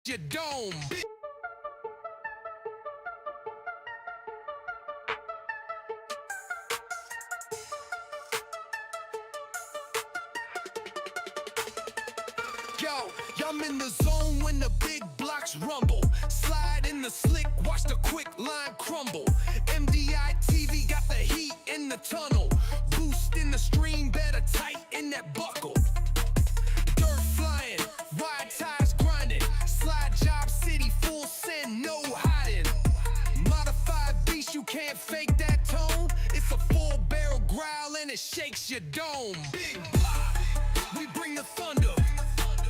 your dome. Yo, I'm in the zone when the big blocks rumble. Slide in the slick, watch the quick line crumble. MDiTV got the heat in the tunnel. Boost in the stream, better tighten that buckle. Dirt flying, wide tires grinding. Slide job city, full send, no hiding. Modified beast, you can't fake that tone. It's a full barrel growl and it shakes your dome. Big block, we bring the thunder.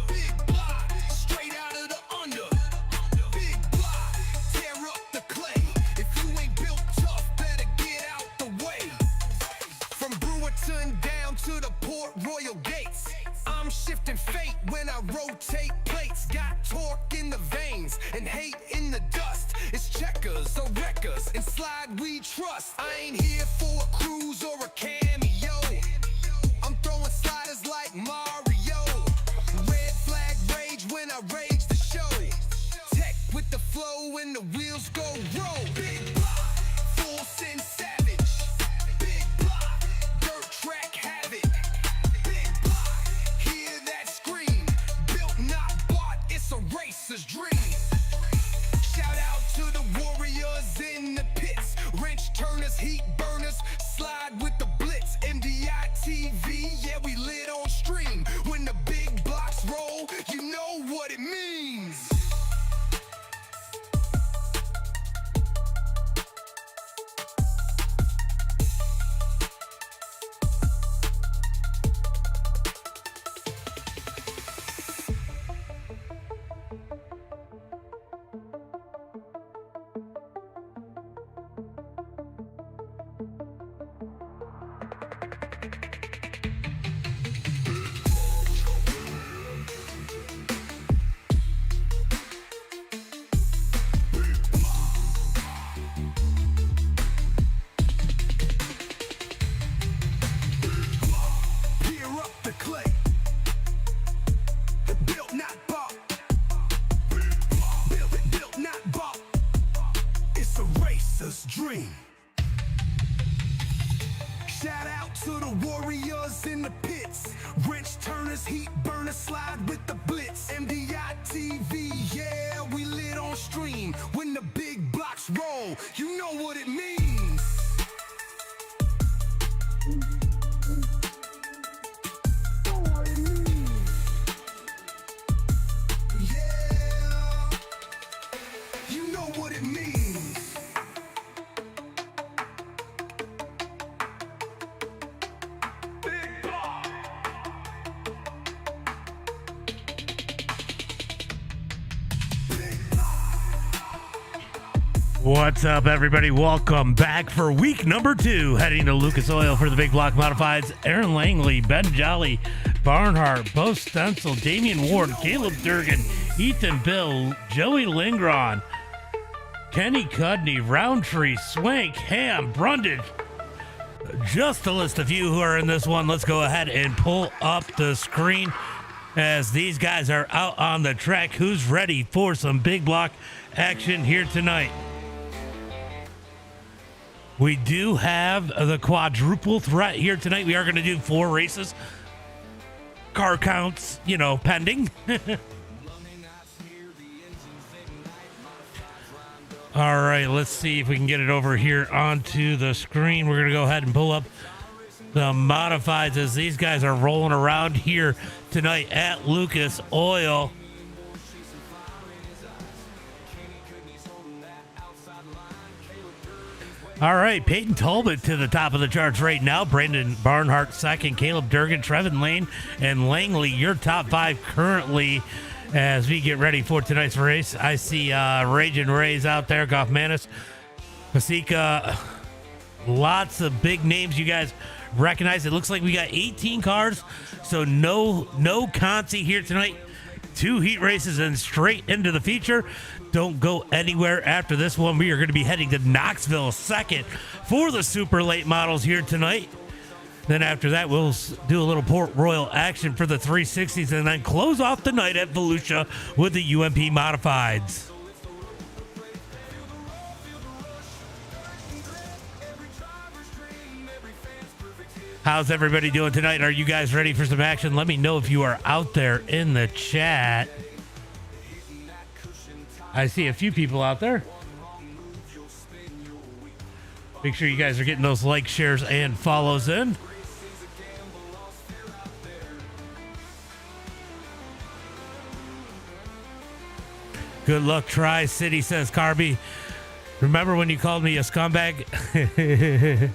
Big block, straight out of the under. Big block, tear up the clay. If you ain't built tough, better get out the way. From Brewerton down to the Port Royal gates, I'm shifting fate when I rotate plates. Got torque in the veins and hate in the dust. It's checkers or wreckers and slide we trust. I ain't here for a cruise or a cameo. I'm throwing sliders like Mario. Red flag rage when I rage the show. Tech with the flow when the wheels go roll. Big block, full send savage. Big block, dirt track havoc. Big block, hear that scream. Built not bought, it's a racer's dream. Shout out to the warriors in the pits. Wrench turners, heat burners, slide with the blitz. MDiTV, yeah, we lit on stream. When the big blocks roll, you know what it means. Dream. Shout out to the warriors in the pits. Wrench turners, heat burners, slide with the blitz. MDiTV, yeah, we lit on stream. When the big blocks roll, you know what it means. Yeah, you know what it means. What's up, everybody? Welcome back for week number 2, heading to Lucas Oil for the Big Block Modifieds. Aaron Langley, Ben Jolly, Barnhart, Bo Stencil, Damian Ward, Caleb Durgan, Ethan Bill, Joey Lingron, Kenny Cudney, Roundtree, Swank, Ham, Brundage. Just to list a few who are in this one. Let's go ahead and pull up the screen as these guys are out on the track. Who's ready for some big block action here tonight? We do have the quadruple threat here tonight. We are going to do 4 races. Car counts, pending. All right, let's see if we can get it over here onto the screen. We're going to go ahead and pull up the modifieds as these guys are rolling around here tonight at Lucas Oil. All right, Peyton Talbot to the top of the charts right now. Brandon Barnhart second, Caleb Durgan, Trevin Lane, and Langley, your top 5 currently as we get ready for tonight's race. I see Raging Rays out there, Goffmanis, Pasika, lots of big names you guys recognize. It looks like we got 18 cars, so no Consi here tonight. 2 heat races and straight into the feature. Don't go anywhere after this one. We are going to be heading to Knoxville second for the super late models here tonight. Then after that, we'll do a little Port Royal action for the 360s and then close off the night at Volusia with the UMP Modifieds. How's everybody doing tonight? Are you guys ready for some action? Let me know if you are out there in the chat. I see a few people out there. Make sure you guys are getting those likes, shares, and follows in. Good luck, Tri-City, says Carby. Remember when you called me a scumbag?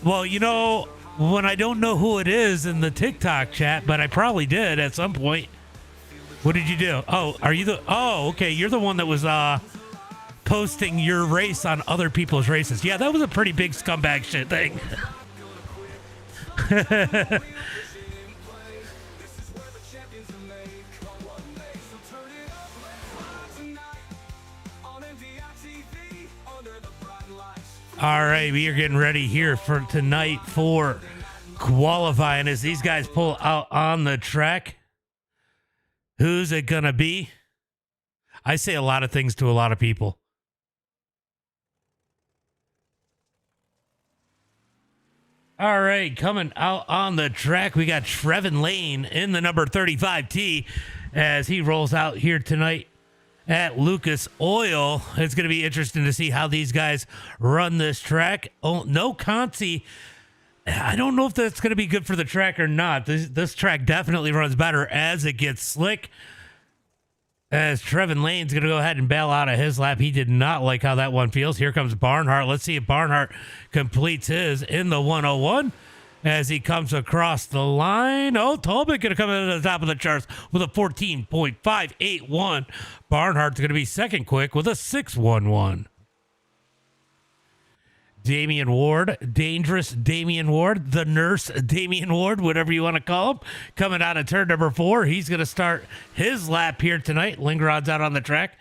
Well, you know, when I don't know who it is in the TikTok chat, but I probably did at some point. What did you do? Oh, are you the... Oh, okay. You're the one that was posting your race on other people's races. Yeah, that was a pretty big scumbag shit thing. All right, we are getting ready here for tonight for qualifying as these guys pull out on the track. Who's it gonna be? I say a lot of things to a lot of people. All right, coming out on the track, we got Trevin Lane in the number 35T as he rolls out here tonight at Lucas Oil. It's going to be interesting to see how these guys run this track. Oh, no Conti. I don't know if that's going to be good for the track or not. This track definitely runs better as it gets slick. As Trevin Lane's going to go ahead and bail out of his lap. He did not like how that one feels. Here comes Barnhart. Let's see if Barnhart completes his in the 101 as he comes across the line. Oh, Tolbert going to come in at the top of the charts with a 14.581. Barnhart's going to be second quick with a 611. Damian Ward, dangerous Damian Ward, the nurse Damian Ward, whatever you want to call him, coming out of turn number 4. He's going to start his lap here tonight. Lingerod's out on the track.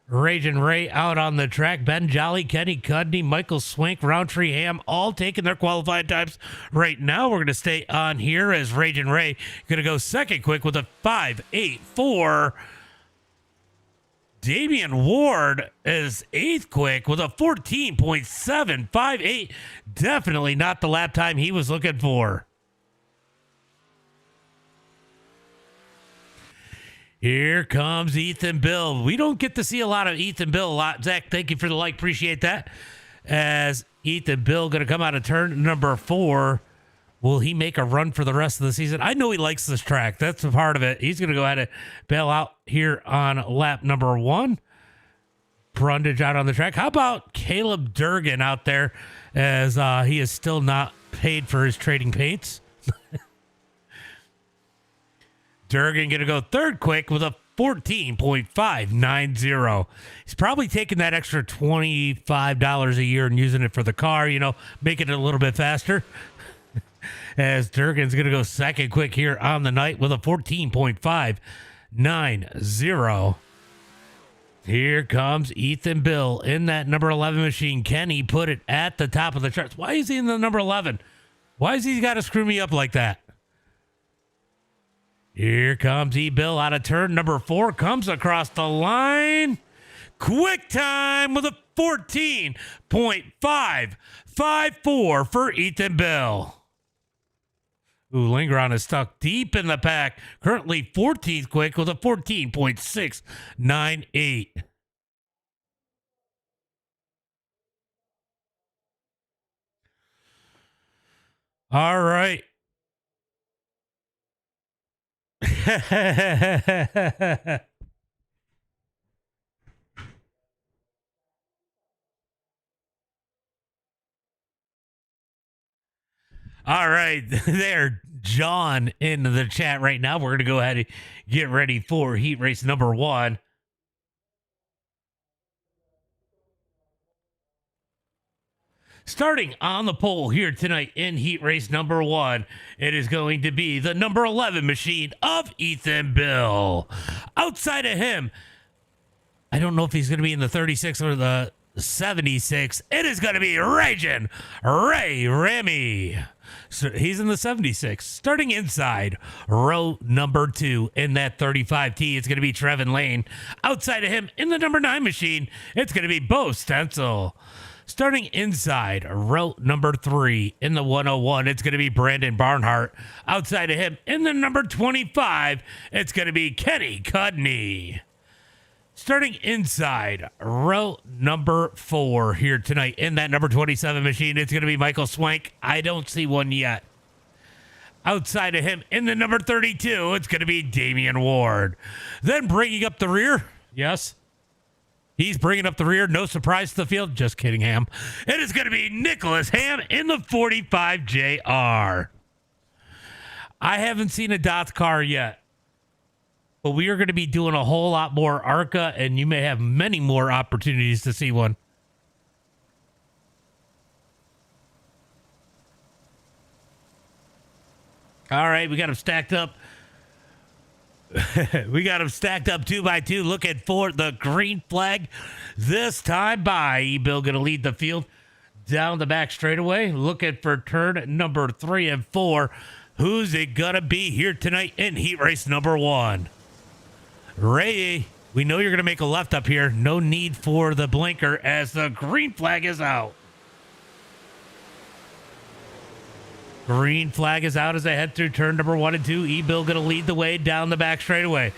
Raging Ray out on the track. Ben Jolly, Kenny Cudney, Michael Swank, Roundtree Ham, all taking their qualified times right now. We're going to stay on here as Raging Ray going to go second quick with a 5.84. Damian Ward is 8th quick with a 14.758. Definitely not the lap time he was looking for. Here comes Ethan Bill. We don't get to see a lot of Ethan Bill a lot. Zach, thank you for the like. Appreciate that. As Ethan Bill going to come out of turn number 4. Will he make a run for the rest of the season? I know he likes this track. That's a part of it. He's going to go ahead and bail out here on lap number 1. Brundage out on the track. How about Caleb Durgan out there as he is still not paid for his trading paints? Durgan going to go 3rd quick with a 14.590. He's probably taking that extra $25 a year and using it for the car, you know, making it a little bit faster. As Durgan's going to go second quick here on the night with a 14.590. Here comes Ethan Bill in that number 11 machine. Can he put it at the top of the charts? Why is he in the number 11? Why has he got to screw me up like that? Here comes E-Bill out of turn number 4. Comes across the line. Quick time with a 14.554 for Ethan Bill. Ooh, Lingeron is stuck deep in the pack. Currently 14th quick with a 14.698. All right. All right, there, John in the chat right now. We're going to go ahead and get ready for heat race number 1. Starting on the pole here tonight in heat race number 1, it is going to be the number 11 machine of Ethan Bill. Outside of him, I don't know if he's going to be in the 36 or the 76, it is going to be Raging Ray Remy. So he's in the 76. Starting inside, row number 2 in that 35T, it's going to be Trevin Lane. Outside of him, in the number 9 machine, it's going to be Bo Stencil. Starting inside, row number 3 in the 101, it's going to be Brandon Barnhart. Outside of him, in the number 25, it's going to be Kenny Cudney. Starting inside, row number 4 here tonight in that number 27 machine, it's going to be Michael Swank. I don't see one yet. Outside of him, in the number 32, it's going to be Damian Ward. Then bringing up the rear, yes, he's bringing up the rear. No surprise to the field. Just kidding, Ham. It is going to be Nicholas Ham in the 45 JR. I haven't seen a DIRTcar yet. But we are going to be doing a whole lot more ARCA, and you may have many more opportunities to see one. All right, we got them stacked up. We got them stacked up 2 by 2, looking for the green flag. This time by E-Bill, going to lead the field down the back straightaway, looking for turn number 3 and 4. Who's it going to be here tonight in heat race number 1? Ray, we know you're going to make a left up here. No need for the blinker as the green flag is out. Green flag is out as they head through turn number 1 and 2. E-Bill going to lead the way down the back straightaway.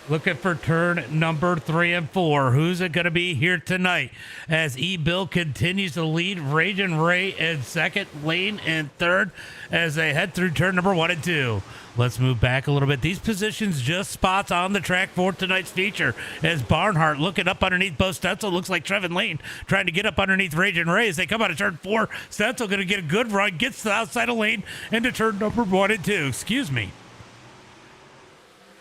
Looking for turn number 3 and 4. Who's it going to be here tonight? As E-Bill continues to lead Raging Ray in second, Lane in third as they head through turn number 1 and 2. Let's move back a little bit. These positions just spots on the track for tonight's feature. As Barnhart looking up underneath Bo Stencil. Looks like Trevin Lane trying to get up underneath Raging Ray as they come out of turn 4. Stencil going to get a good run. Gets to the outside of Lane into turn number 1 and 2. Excuse me.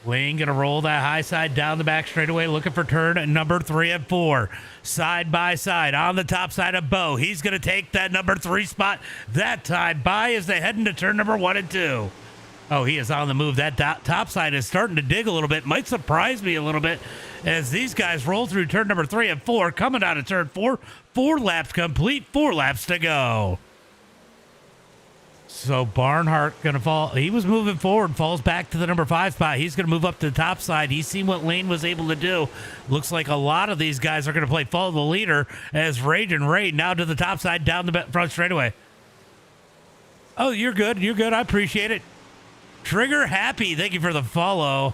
Lane going to roll that high side down the back straightaway, looking for turn number 3 and 4. Side by side on the top side of Bo. He's going to take that number 3 spot that time by as they head into turn number 1 and 2. Oh, he is on the move. That top side is starting to dig a little bit. Might surprise me a little bit as these guys roll through turn number 3 and 4. Coming out of turn 4. 4 laps complete. 4 laps to go. So Barnhart going to fall. He was moving forward. Falls back to the number 5 spot. He's going to move up to the top side. He's seen what Lane was able to do. Looks like a lot of these guys are going to play follow the leader as Raging Ray now to the top side down the front straightaway. Oh, you're good. You're good. I appreciate it. Trigger Happy, thank you for the follow.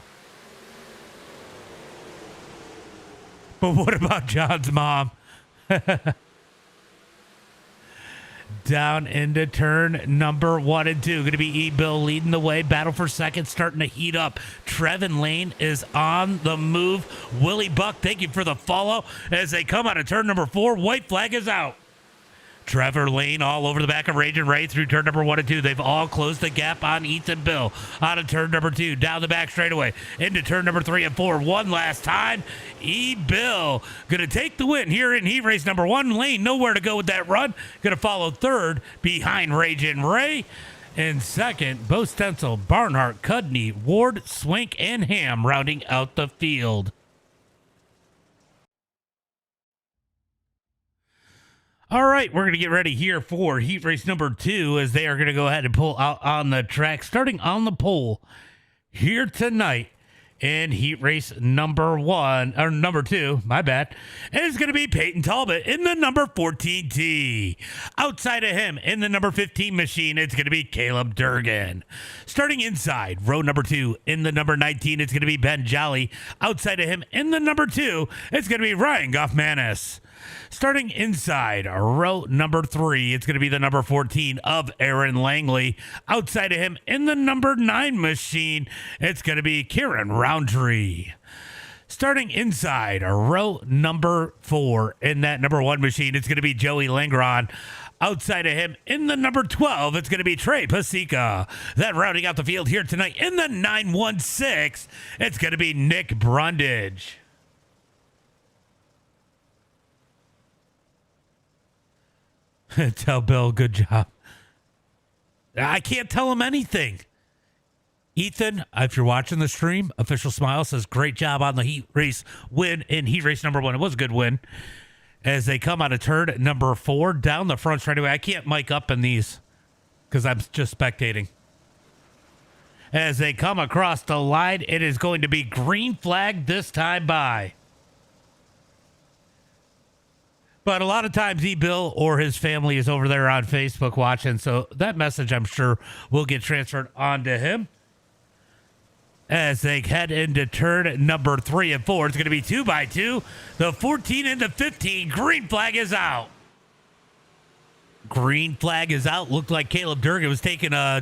But what about John's mom? Down into turn number 1 and 2. Going to be E-Bill leading the way. Battle for second starting to heat up. Trevin Lane is on the move. Willie Buck, thank you for the follow. As they come out of turn number 4, white flag is out. Trevor Lane all over the back of Raging Ray through turn number 1 and 2. They've all closed the gap on Ethan Bill. Out of turn number 2, down the back straightaway, into turn number 3 and 4. One last time. E-Bill going to take the win here in heat race number 1. Lane nowhere to go with that run. Going to follow third behind Raging Ray. In second, Bo Stencil, Barnhart, Cudney, Ward, Swank, and Ham rounding out the field. All right, we're going to get ready here for heat race number 2 as they are going to go ahead and pull out on the track, starting on the pole here tonight in heat race number 2, my bad. And it's going to be Peyton Talbot in the number 14T. Outside of him in the number 15 machine, it's going to be Caleb Durgan. Starting inside, row number 2 in the number 19, it's going to be Ben Jolly. Outside of him in the number 2, it's going to be Ryan Goffmanis. Starting inside, row number 3, it's going to be the number 14 of Aaron Langley. Outside of him, in the number 9 machine, it's going to be Kieran Roundtree. Starting inside, row number 4, in that number 1 machine, it's going to be Joey Langron. Outside of him, in the number 12, it's going to be Trey Pasica. Then rounding out the field here tonight, in the 916, it's going to be Nick Brundage. Tell Bill, good job. I can't tell him anything. Ethan, if you're watching the stream, Official Smile says, great job on the heat race win in heat race number 1. It was a good win. as they come out of turn number 4 down the front straightaway. I can't mic up in these because I'm just spectating. As they come across the line, it is going to be green flag this time by. But a lot of times Bill or his family is over there on Facebook watching, so that message I'm sure will get transferred on to him. As they head into turn number 3 and 4, it's going to be 2x2. The 14 and the 15. Green flag is out. Green flag is out. Looked like Caleb Durgan was taking a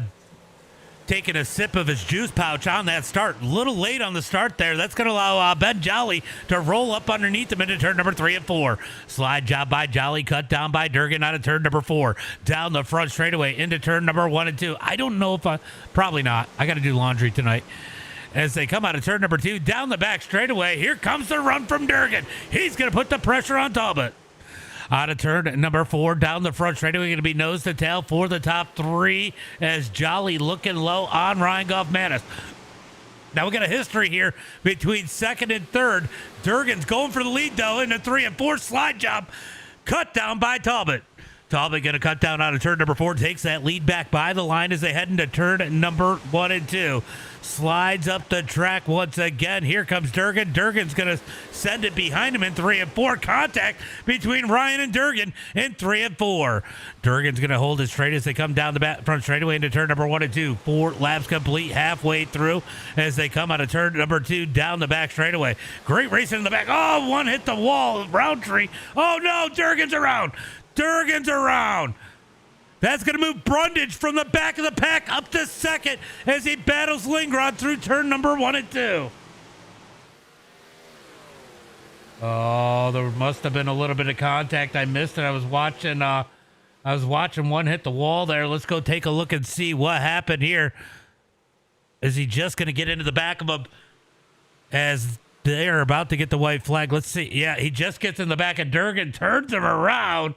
sip of his juice pouch on that start. A little late on the start there. That's going to allow Ben Jolly to roll up underneath him into turn number 3 and 4. Slide job by Jolly, cut down by Durgan out of turn number 4. Down the front straightaway into turn number 1 and 2. I don't know if probably not. I got to do laundry tonight. As they come out of turn number 2, down the back straightaway, here comes the run from Durgan. He's going to put the pressure on Talbot. Out of turn number 4, down the front straightaway, going to be nose to tail for the top 3 as Jolly looking low on Ryan Goffmanis. Now we got a history here between second and third. Durgan's going for the lead though in the 3 and 4 slide job. Cut down by Talbot. Talbot going to cut down out of turn number 4, takes that lead back by the line as they head into turn number 1 and 2. Slides up the track once again. Here comes Durgan. Durgan's going to send it behind him in 3 and 4. Contact between Ryan and Durgan in 3 and 4. Durgan's going to hold it straight as they come down the front straightaway into turn number 1 and 2. 4 laps complete halfway through as they come out of turn number 2 down the back straightaway. Great racing in the back. Oh, one hit the wall. Roundtree. Oh, no. Durgan's around. Durgan's around. That's going to move Brundage from the back of the pack up to second as he battles Lingron through turn number 1 and 2. Oh, there must have been a little bit of contact. I missed it. I was watching one hit the wall there. Let's go take a look and see what happened here. Is he just going to get into the back of him as they're about to get the white flag? Let's see. Yeah, he just gets in the back of Durgan, turns him around.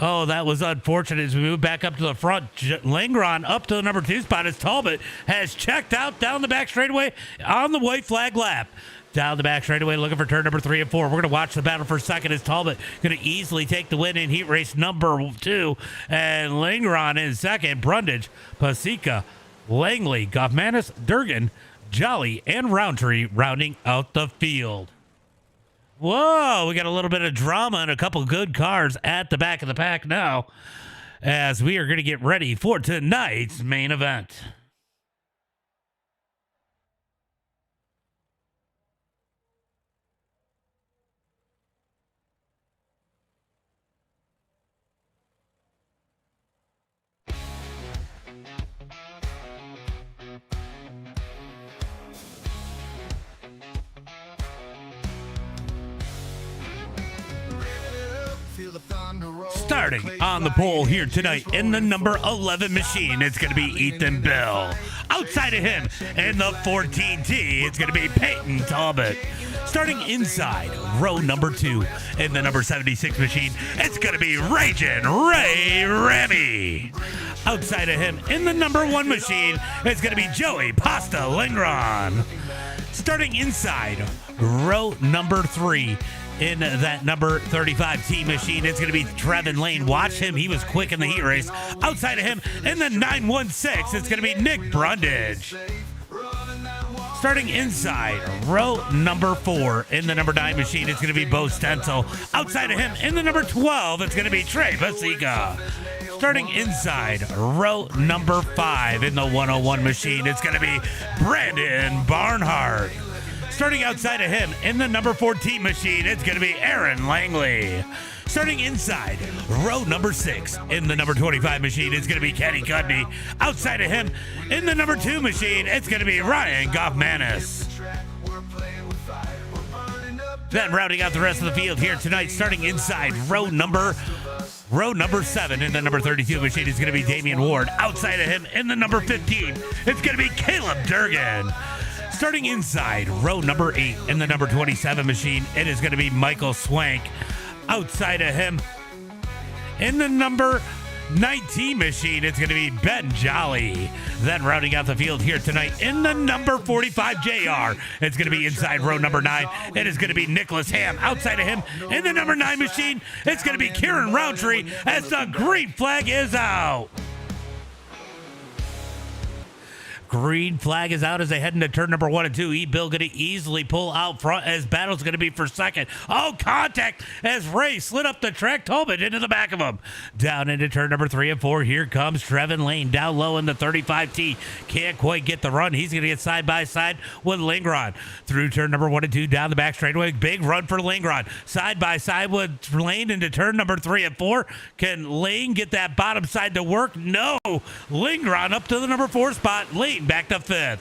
Oh, that was unfortunate as we move back up to the front. Lingron up to the number 2 spot as Talbot has checked out down the back straightaway on the white flag lap. Down the back straightaway looking for turn number 3 and 4. We're going to watch the battle for second as Talbot going to easily take the win in heat race number 2. And Lingron in second. Brundage, Pasica, Langley, Goffmanis, Durgan, Jolly, and Roundtree rounding out the field. Whoa, we got a little bit of drama and a couple good cars at the back of the pack now as we are going to get ready for tonight's main event. Starting on the pole here tonight in the number 11 machine, it's going to be Ethan Bell. Outside of him in the 14T, it's going to be Peyton Talbot. Starting inside row number 2 in the number 76 machine, it's going to be Ragin' Ray Remy. Outside of him in the number 1 machine, it's going to be Joey Pasta Lingron. Starting inside row number 3 in that number 35 T machine, it's going to be Trevin Lane. Watch him. He was quick in the heat race. Outside of him in the 916, it's going to be Nick Brundage. Starting inside row number 4 in the number 9 machine, it's going to be Bo Stencil. Outside of him in the number 12, it's going to be Trey Pasica. Starting inside row number 5 in the 101 machine, it's going to be Brandon Barnhart. Starting outside of him in the number 14 machine, it's going to be Aaron Langley. Starting inside row number 6 in the number 25 machine, it's going to be Kenny Cudney. Outside of him in the number 2 machine, it's going to be Ryan Goffmanis. Then rounding out the rest of the field here tonight, starting inside row number 7 in the number 32 machine is going to be Damian Ward. Outside of him in the number 15, it's going to be Caleb Durgan. Starting inside row number 8 in the number 27 machine, it is going to be Michael Swank. Outside of him in the number 19 machine, it's going to be Ben Jolly. Then rounding out the field here tonight in the number 45 JR, it's going to be inside row number 9. It is going to be Nicholas Ham. Outside of him in the number 9 machine, it's going to be Kieran Roundtree as the green flag is out. Green flag is out as they head into turn number 1 and 2. E-Bill going to easily pull out front as battle's going to be for second. Oh, contact as Ray slid up the track. Tobin into the back of him. Down into turn number 3 and 4. Here comes Trevin Lane down low in the 35T. Can't quite get the run. He's going to get side by side with Lingron. Through turn number 1 and 2 down the back straightaway. Big run for Lingron. Side by side with Lane into turn number 3 and 4. Can Lane get that bottom side to work? No. Lingron up to the number 4 spot. Lane back to 5th.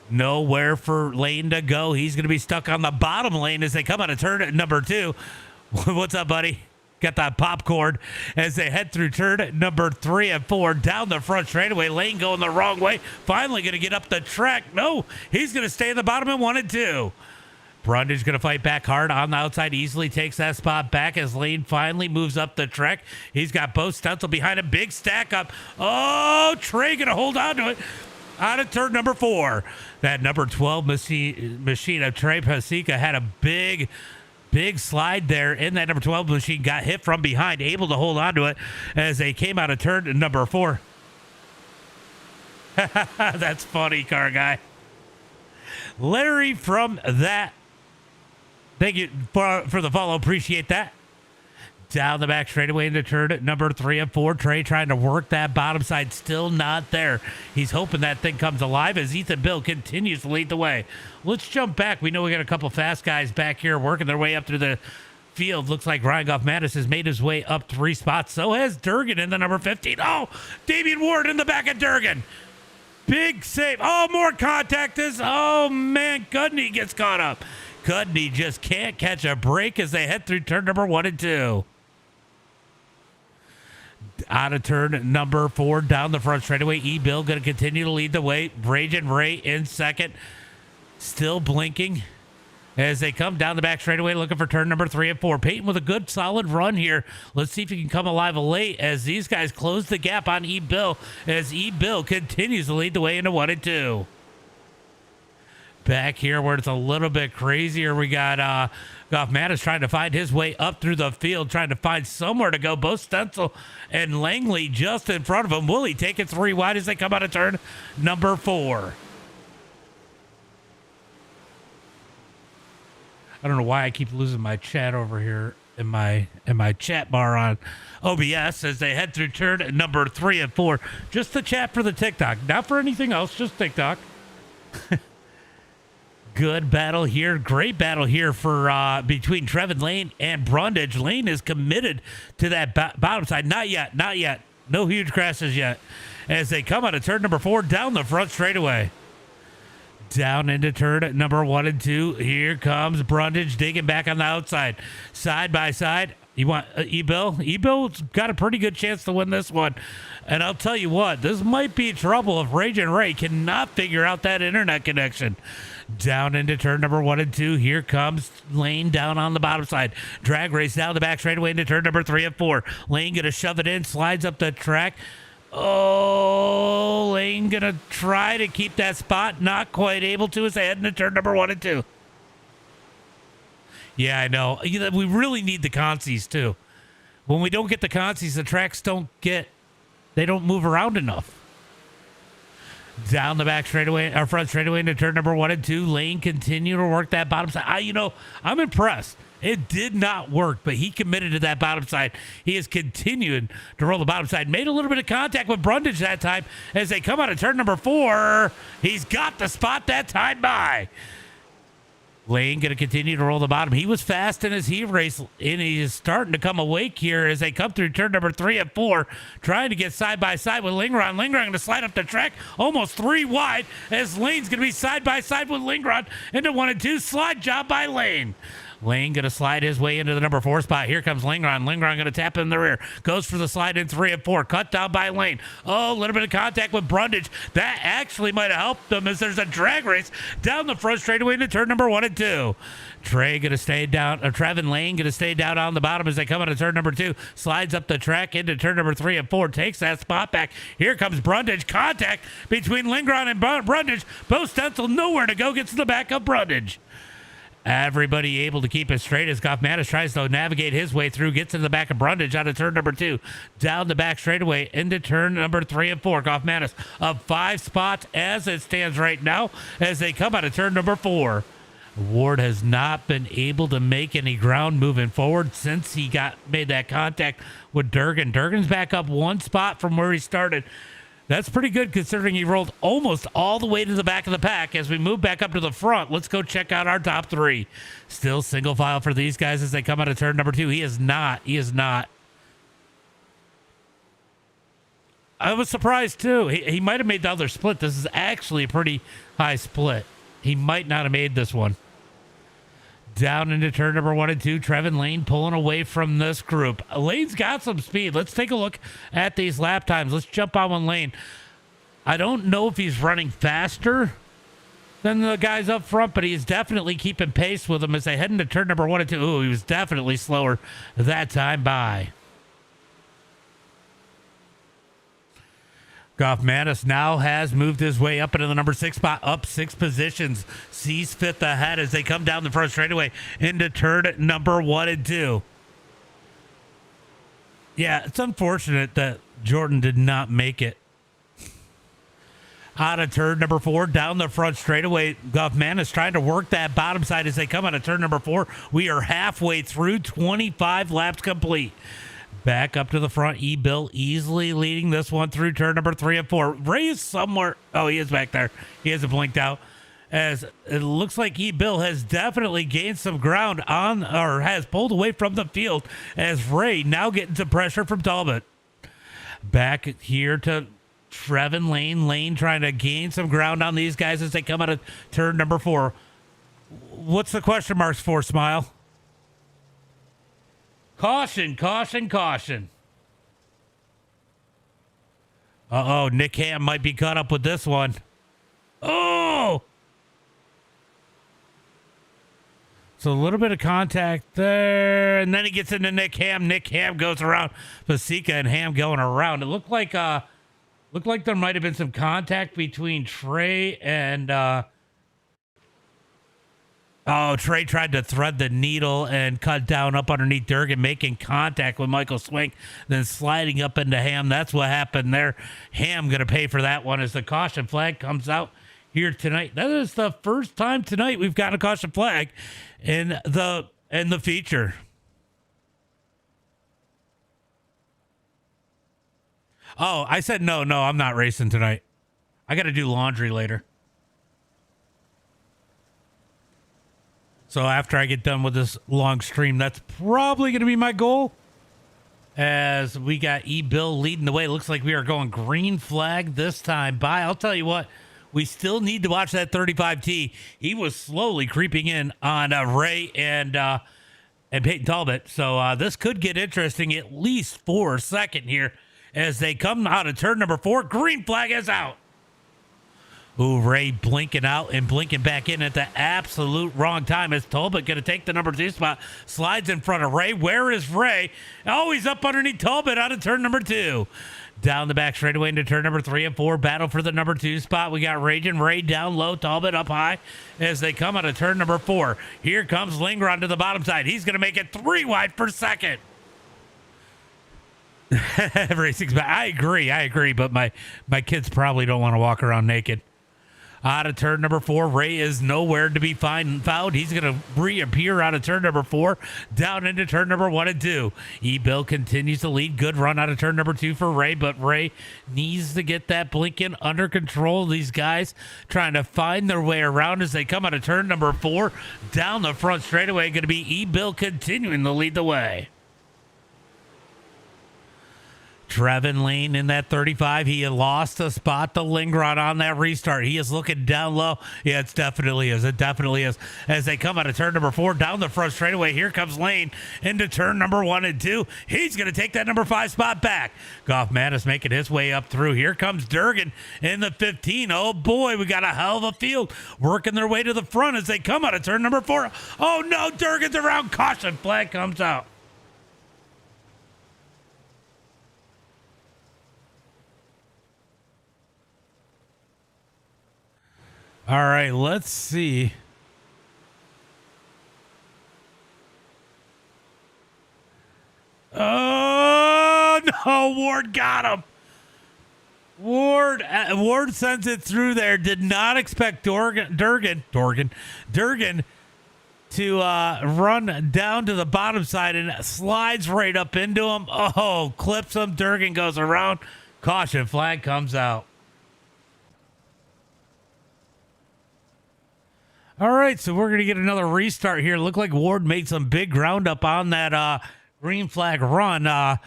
Nowhere for Lane to go. He's going to be stuck on the bottom lane as they come out of turn number 2. What's up, buddy? Got that popcorn as they head through turn number 3 and 4 down the front straightaway. Lane going the wrong way. Finally going to get up the track. No, he's going to stay in the bottom in 1 and 2. Brundage going to fight back hard on the outside. Easily takes that spot back as Lane finally moves up the track. He's got Bo Stutzel behind a big stack up. Oh, Trey going to hold on to it. Out of turn number 4. That number 12 machine of Trey Pasica had a big slide there in that number 12 machine. Got hit from behind, able to hold on to it as they came out of turn number 4. That's funny, car guy. Larry from that. Thank you for the follow. Appreciate that. Down the back straightaway into turn number 3 and 4. Trey trying to work that bottom side. Still not there. He's hoping that thing comes alive as Ethan Bill continues to lead the way. Let's jump back. We know we got a couple fast guys back here working their way up through the field. Looks like Ryan Goff-Mattis has made his way up 3 spots. So has Durgan in the number 15. Oh, Damian Ward in the back of Durgan. Big save. Oh, more contact. Oh, man. Gudney gets caught up. Gudney just can't catch a break as they head through turn number 1 and 2. Out of turn number 4, down the front straightaway. E-Bill going to continue to lead the way. Raging Ray in second. Still blinking as they come down the back straightaway looking for turn number 3 and 4. Peyton with a good solid run here. Let's see if he can come alive late as these guys close the gap on E-Bill as E-Bill continues to lead the way into 1 and 2. Back here where it's a little bit crazier, we got Goff-Mattis trying to find his way up through the field, trying to find somewhere to go. Both Stencil and Langley just in front of him. Willie taking 3 wide as they come out of turn number 4. I don't know why I keep losing my chat over here in my chat bar on OBS as they head through turn number 3 and 4. Just the chat for the TikTok, not for anything else, just TikTok. Good battle here. Great battle here for between Trevin Lane and Brundage. Lane is committed to that bottom side. Not yet. Not yet. No huge crashes yet. As they come out of turn number 4 down the front straightaway. Down into turn number 1 and 2. Here comes Brundage digging back on the outside. Side by side. You want E-Bill? E-Bill's got a pretty good chance to win this one. And I'll tell you what, this might be trouble if Raging Ray cannot figure out that internet connection. Down into turn number 1 and 2. Here comes Lane down on the bottom side. Drag race down the back straightaway into turn number 3 and 4. Lane going to shove it in, slides up the track. Oh, Lane going to try to keep that spot. Not quite able to as they head into turn number 1 and 2. Yeah, I know. We really need the consies, too. When we don't get the consies, the tracks they don't move around enough. Down the back straightaway, our front straightaway into turn number 1 and 2. Lane continue to work that bottom side. I'm impressed. It did not work, but he committed to that bottom side. He is continuing to roll the bottom side. Made a little bit of contact with Brundage that time as they come out of turn number 4. He's got the spot that time by. Lane going to continue to roll the bottom. He was fast in his heat race, and he is starting to come awake here as they come through turn number 3 and 4, trying to get side by side with Lingron. Lingron going to slide up the track almost 3 wide as Lane's going to be side by side with Lingron into 1 and 2. Slide job by Lane. Lane going to slide his way into the number 4 spot. Here comes Lingron. Lingron going to tap in the rear. Goes for the slide in 3 and 4. Cut down by Lane. Oh, a little bit of contact with Brundage. That actually might have helped them as there's a drag race down the front straightaway into turn number 1 and 2. Trey going to stay down, or Trevin Lane going to stay down on the bottom as they come out of turn number 2. Slides up the track into turn number 3 and 4. Takes that spot back. Here comes Brundage. Contact between Lingron and Brundage. Bo Stencil nowhere to go. Gets to the back of Brundage. Everybody able to keep it straight as Goffmanis tries to navigate his way through. Gets into the back of Brundage out of turn number 2. Down the back straightaway into turn number 3 and 4. Goffmanis up 5 spots as it stands right now as they come out of turn number 4. Ward has not been able to make any ground moving forward since he made that contact with Durgan. Durgan's back up 1 spot from where he started. That's pretty good considering he rolled almost all the way to the back of the pack. As we move back up to the front, let's go check out our top 3. Still single file for these guys as they come out of turn number 2. He is not. I was surprised too. He might have made the other split. This is actually a pretty high split. He might not have made this one. Down into turn number 1 and 2. Trevin Lane pulling away from this group. Lane's got some speed. Let's take a look at these lap times. Let's jump on one Lane. I don't know if he's running faster than the guys up front, but he's definitely keeping pace with them as they head into turn number 1 and 2. Ooh, he was definitely slower that time by. Goffmanis now has moved his way up into the number 6 spot, up 6 positions. Sees 5th ahead as they come down the front straightaway into turn number 1 and 2. Yeah, it's unfortunate that Jordan did not make it. Out of turn number 4, down the front straightaway, Goffmanis trying to work that bottom side as they come out of turn number 4. We are halfway through, 25 laps complete. Back up to the front, E-Bill easily leading this one through turn number 3 and 4. Ray is somewhere. Oh, he is back there. He hasn't blinked out. As it looks like E-Bill has definitely gained some ground on, or has pulled away from the field as Ray now getting some pressure from Talbot. Back here to Trevin Lane. Lane trying to gain some ground on these guys as they come out of turn number 4. What's the question marks for, Smile? Caution, caution, caution. Uh-oh, Nick Ham might be caught up with this one. Oh! So a little bit of contact there, and then he gets into Nick Ham. Nick Ham goes around Pasica and Ham going around. It looked like there might have been some contact between Trey and Trey tried to thread the needle and cut down up underneath Durgan, making contact with Michael Swink, then sliding up into Ham. That's what happened there. Ham going to pay for that one as the caution flag comes out here tonight. That is the first time tonight we've got a caution flag in the feature. Oh, I said no, I'm not racing tonight. I got to do laundry later. So after I get done with this long stream, that's probably going to be my goal. As we got E-Bill leading the way. Looks like we are going green flag this time by. I'll tell you what, we still need to watch that 35T. He was slowly creeping in on Ray and Peyton Talbot. So this could get interesting at least for a second here as they come out of turn number 4. Green flag is out. Ooh, Ray blinking out and blinking back in at the absolute wrong time as Talbot going to take the number 2 spot. Slides in front of Ray. Where is Ray? Oh, he's up underneath Talbot out of turn number 2. Down the back straightaway into turn number 3 and 4. Battle for the number 2 spot. We got Raging Ray down low, Talbot up high as they come out of turn number 4. Here comes Lingron to the bottom side. He's going to make it 3 wide per second. Racing's back. I agree, but my kids probably don't want to walk around naked. Out of turn number 4, Ray is nowhere to be found. He's going to reappear out of turn number 4, down into turn number 1 and 2. E-Bill continues to lead. Good run out of turn number 2 for Ray, but Ray needs to get that blinking under control. These guys trying to find their way around as they come out of turn number 4, down the front straightaway. Going to be E-Bill continuing to lead the way. Trevin Lane in that 35. He lost a spot to Lingrod on that restart. He is looking down low. Yeah, it definitely is. It definitely is. As they come out of turn number 4 down the front straightaway, here comes Lane into turn number 1 and 2. He's going to take that number 5 spot back. Goff Mattis making his way up through. Here comes Durgan in the 15. Oh boy, we got a hell of a field working their way to the front as they come out of turn number 4. Oh no, Durgan's around. Caution flag comes out. All right, let's see. Oh, no, Ward got him. Ward sends it through there. Did not expect Durgan to run down to the bottom side and slides right up into him. Oh, clips him. Durgan goes around. Caution flag comes out. All right, so we're going to get another restart here. Looked like Ward made some big ground up on that green flag run.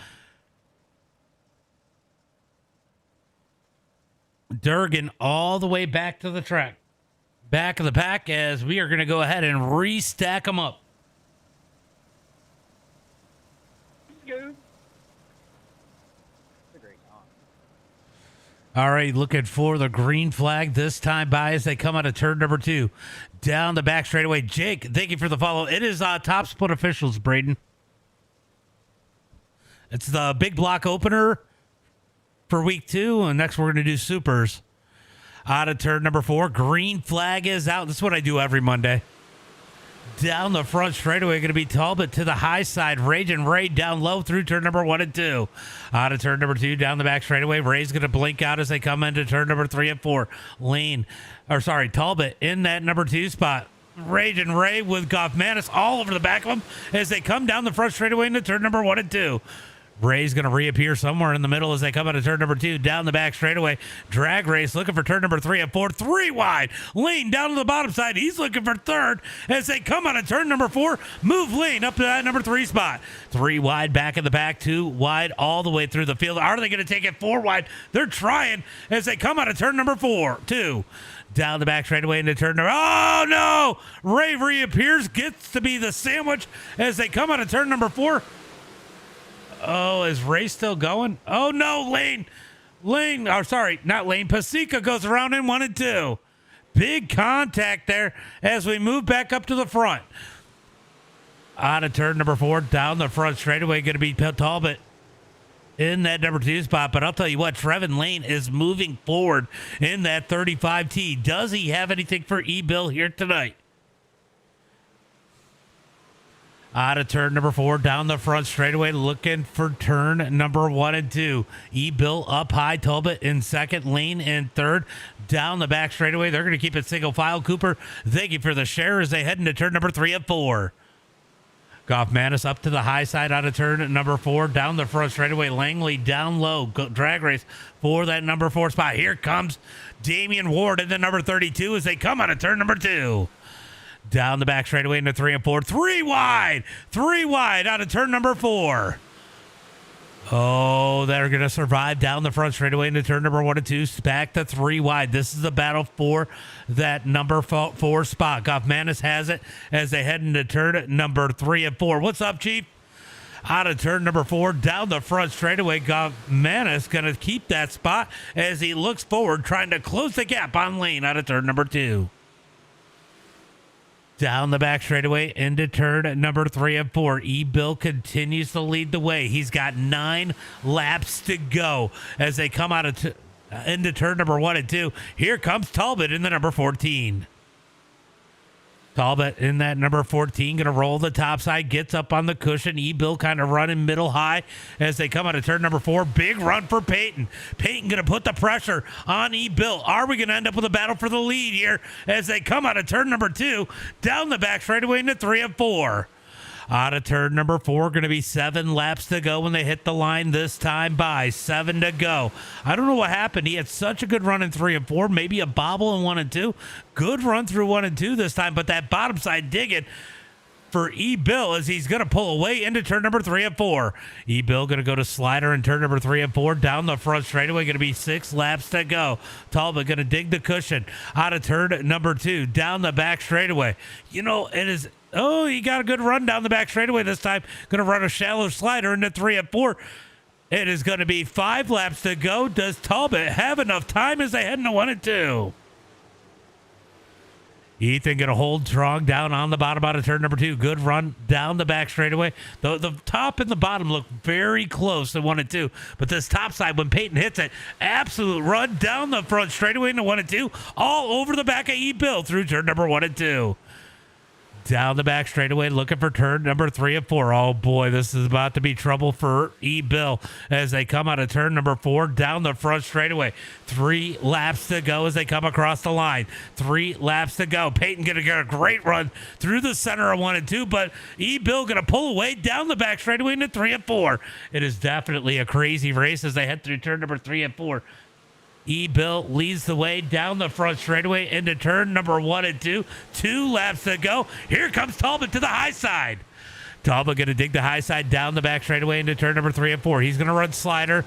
Durgan all the way back to the track. Back of the pack as we are going to go ahead and restack them up. All right, looking for the green flag this time by as they come out of turn number 2. Down the back straightaway. Jake, thank you for the follow. It is Top Split Officials, Braden. It's the big block opener for week 2, and next we're going to do supers. Out of turn number 4, green flag is out. This is what I do every Monday. Down the front straightaway, going to be Talbot to the high side. Raging Ray down low through turn number 1 and 2. Out of turn number 2, down the back straightaway. Ray's going to blink out as they come into turn number 3 and 4. Talbot in that number 2 spot. Raging Ray with Goff Mattis all over the back of him as they come down the front straightaway into turn number 1 and 2. Ray's going to reappear somewhere in the middle as they come out of turn number 2, down the back straightaway. Drag race looking for turn number 3 and 4. 3 wide. Lane down to the bottom side. He's looking for third as they come out of turn number 4. Move Lane up to that number 3 spot. 3 wide back in the back. 2 wide all the way through the field. Are they going to take it 4 wide? They're trying as they come out of turn number 2. Down the back straightaway into turn number. Oh no! Ray reappears. Gets to be the sandwich as they come out of turn number 4. Oh, is Ray still going? Oh, no, Lane. Not Lane. Pasica goes around in 1 and 2. Big contact there as we move back up to the front. Out of turn number 4, down the front straightaway, going to be Talbot in that number 2 spot. But I'll tell you what, Trevin Lane is moving forward in that 35T. Does he have anything for E-Bill here tonight? Out of turn number 4, down the front straightaway, looking for turn number 1 and 2. E-Bill up high, Talbot in second, Lane in third. Down the back straightaway, they're going to keep it single file. Cooper, thank you for the share as they head into turn number 3 and 4. Goff Mattis up to the high side out of turn number 4. Down the front straightaway, Langley down low. Drag race for that number 4 spot. Here comes Damian Ward in the number 32 as they come out of turn number 2. Down the back straightaway into 3 and 4. 3 wide out of turn number 4. Oh, they're going to survive down the front straightaway into turn number 1 and 2. Back to 3 wide. This is the battle for that number 4 spot. Goff Mattis has it as they head into turn number 3 and 4. What's up, Chief? Out of turn number 4, down the front straightaway. Goff Mattis going to keep that spot as he looks forward, trying to close the gap on Lane out of turn number 2. Down the back straightaway into turn number 3 and 4. E-Bill continues to lead the way. He's got 9 laps to go as they come out of into turn number 1 and 2. Here comes Talbot in the number 14. Talbot in that number 14, going to roll the top side, gets up on the cushion. E-Bill kind of running middle high as they come out of turn number 4. Big run for Peyton. Peyton going to put the pressure on E-Bill. Are we going to end up with a battle for the lead here as they come out of turn number 2, down the back straightaway into 3 and 4. Out of turn number 4, going to be 7 laps to go when they hit the line this time by. 7 to go. I don't know what happened. He had such a good run in 3 and 4, maybe a bobble in 1 and 2. Good run through 1 and 2 this time, but that bottom side digging for E-Bill as he's going to pull away into turn number 3 and 4. E-Bill going to go to slider in turn number 3 and 4. Down the front straightaway, going to be 6 laps to go. Talbot going to dig the cushion out of turn number 2. Down the back straightaway. You know, it is... Oh, he got a good run down the back straightaway this time. Going to run a shallow slider into 3 and 4. It is going to be 5 laps to go. Does Talbot have enough time as they head into 1 and 2? Ethan going to hold strong down on the bottom out of turn number 2. Good run down the back straightaway. The top and the bottom look very close to 1 and 2. But this top side, when Peyton hits it, absolute run down the front straightaway into 1 and 2. All over the back of E-Bill through turn number 1 and 2. Down the back straightaway, looking for turn number 3 and 4. Oh boy, this is about to be trouble for E-Bill as they come out of turn number 4 down the front straightaway. 3 laps to go as they come across the line. 3 laps to go. Peyton gonna get a great run through the center of 1 and 2, but E-Bill gonna pull away down the back straightaway into 3 and 4. It is definitely a crazy race as they head through turn number 3 and 4. E-Bill leads the way down the front straightaway into turn number 1 and 2. 2 laps to go. Here comes Talbot to the high side. Talbot going to dig the high side down the back straightaway into turn number 3 and 4. He's going to run slider.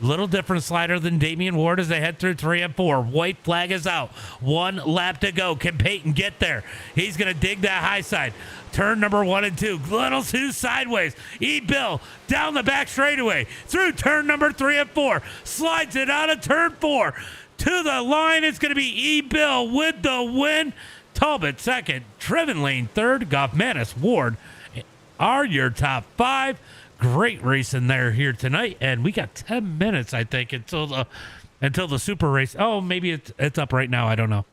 Little different slider than Damian Ward as they head through 3 and 4. White flag is out. 1 lap to go. Can Peyton get there? He's going to dig that high side. Turn number 1 and 2. Little 2 sideways. E-Bill down the back straightaway. Through turn number 3 and 4. Slides it out of turn 4. To the line. It's going to be E-Bill with the win. Talbot second. Trevin Lane third. Goffmanis, Ward are your top 5. Great racing there here tonight, and we got 10 minutes, I think, until the super race. Oh, maybe it's up right now. I don't know.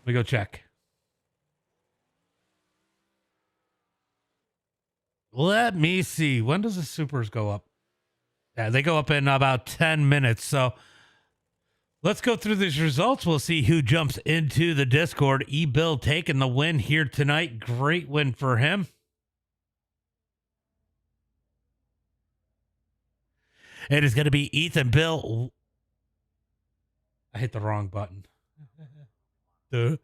We go check. Let me see. When does the supers go up? Yeah, they go up in about 10 minutes. So let's go through these results. We'll see who jumps into the Discord. E-Bill taking the win here tonight. Great win for him. It is going to be Ethan Bill. I hit the wrong button. Going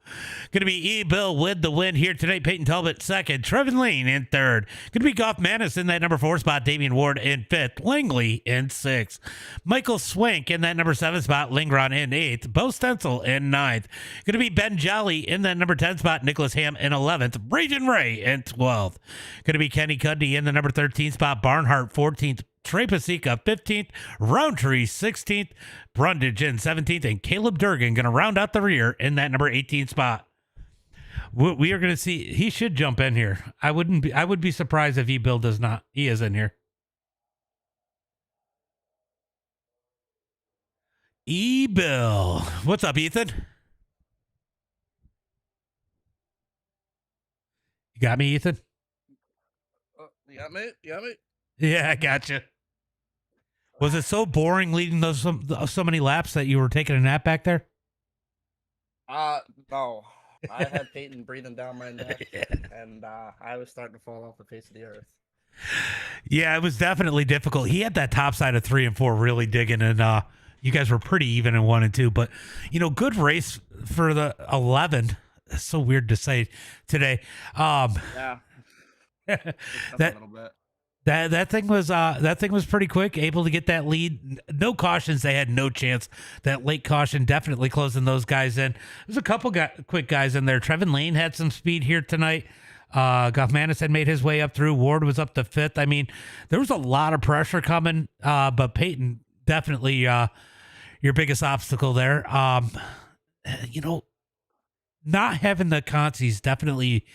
to be E-Bill with the win here tonight. Peyton Talbot second. Trevin Lane in third. Going to be Goffmanis in that number 4 spot. Damian Ward in 5th. Langley in 6th. Michael Swank in that number 7 spot. Lingron in 8th. Bo Stencil in 9th. Going to be Ben Jolly in that number 10 spot. Nicholas Ham in 11th. Region Ray in 12th. Going to be Kenny Cuddy in the number 13 spot. Barnhart 14th. Trey Pasica 15th, Roundtree 16th, Brundage in 17th, and Caleb Durgan going to round out the rear in that number 18 spot. We are going to see. He should jump in here. I would be surprised if E-Bill does not. He is in here. E-Bill, what's up, Ethan? You got me, Ethan? You got me? You got me? Yeah, I gotcha. Was it so boring leading those so many laps that you were taking a nap back there? No. I had Peyton breathing down my neck, and I was starting to fall off the face of the earth. Yeah, it was definitely difficult. He had that top side of 3 and 4 really digging, and you guys were pretty even in 1 and 2. But, good race for the 11. That's so weird to say today. Yeah. that a little bit. That thing was pretty quick, able to get that lead. No cautions, they had no chance. That late caution definitely closing those guys in. There's a couple quick guys in there. Trevin Lane had some speed here tonight. Goffmanis had made his way up through. Ward was up to 5th. I mean, there was a lot of pressure coming, but Peyton definitely your biggest obstacle there. Not having the consies definitely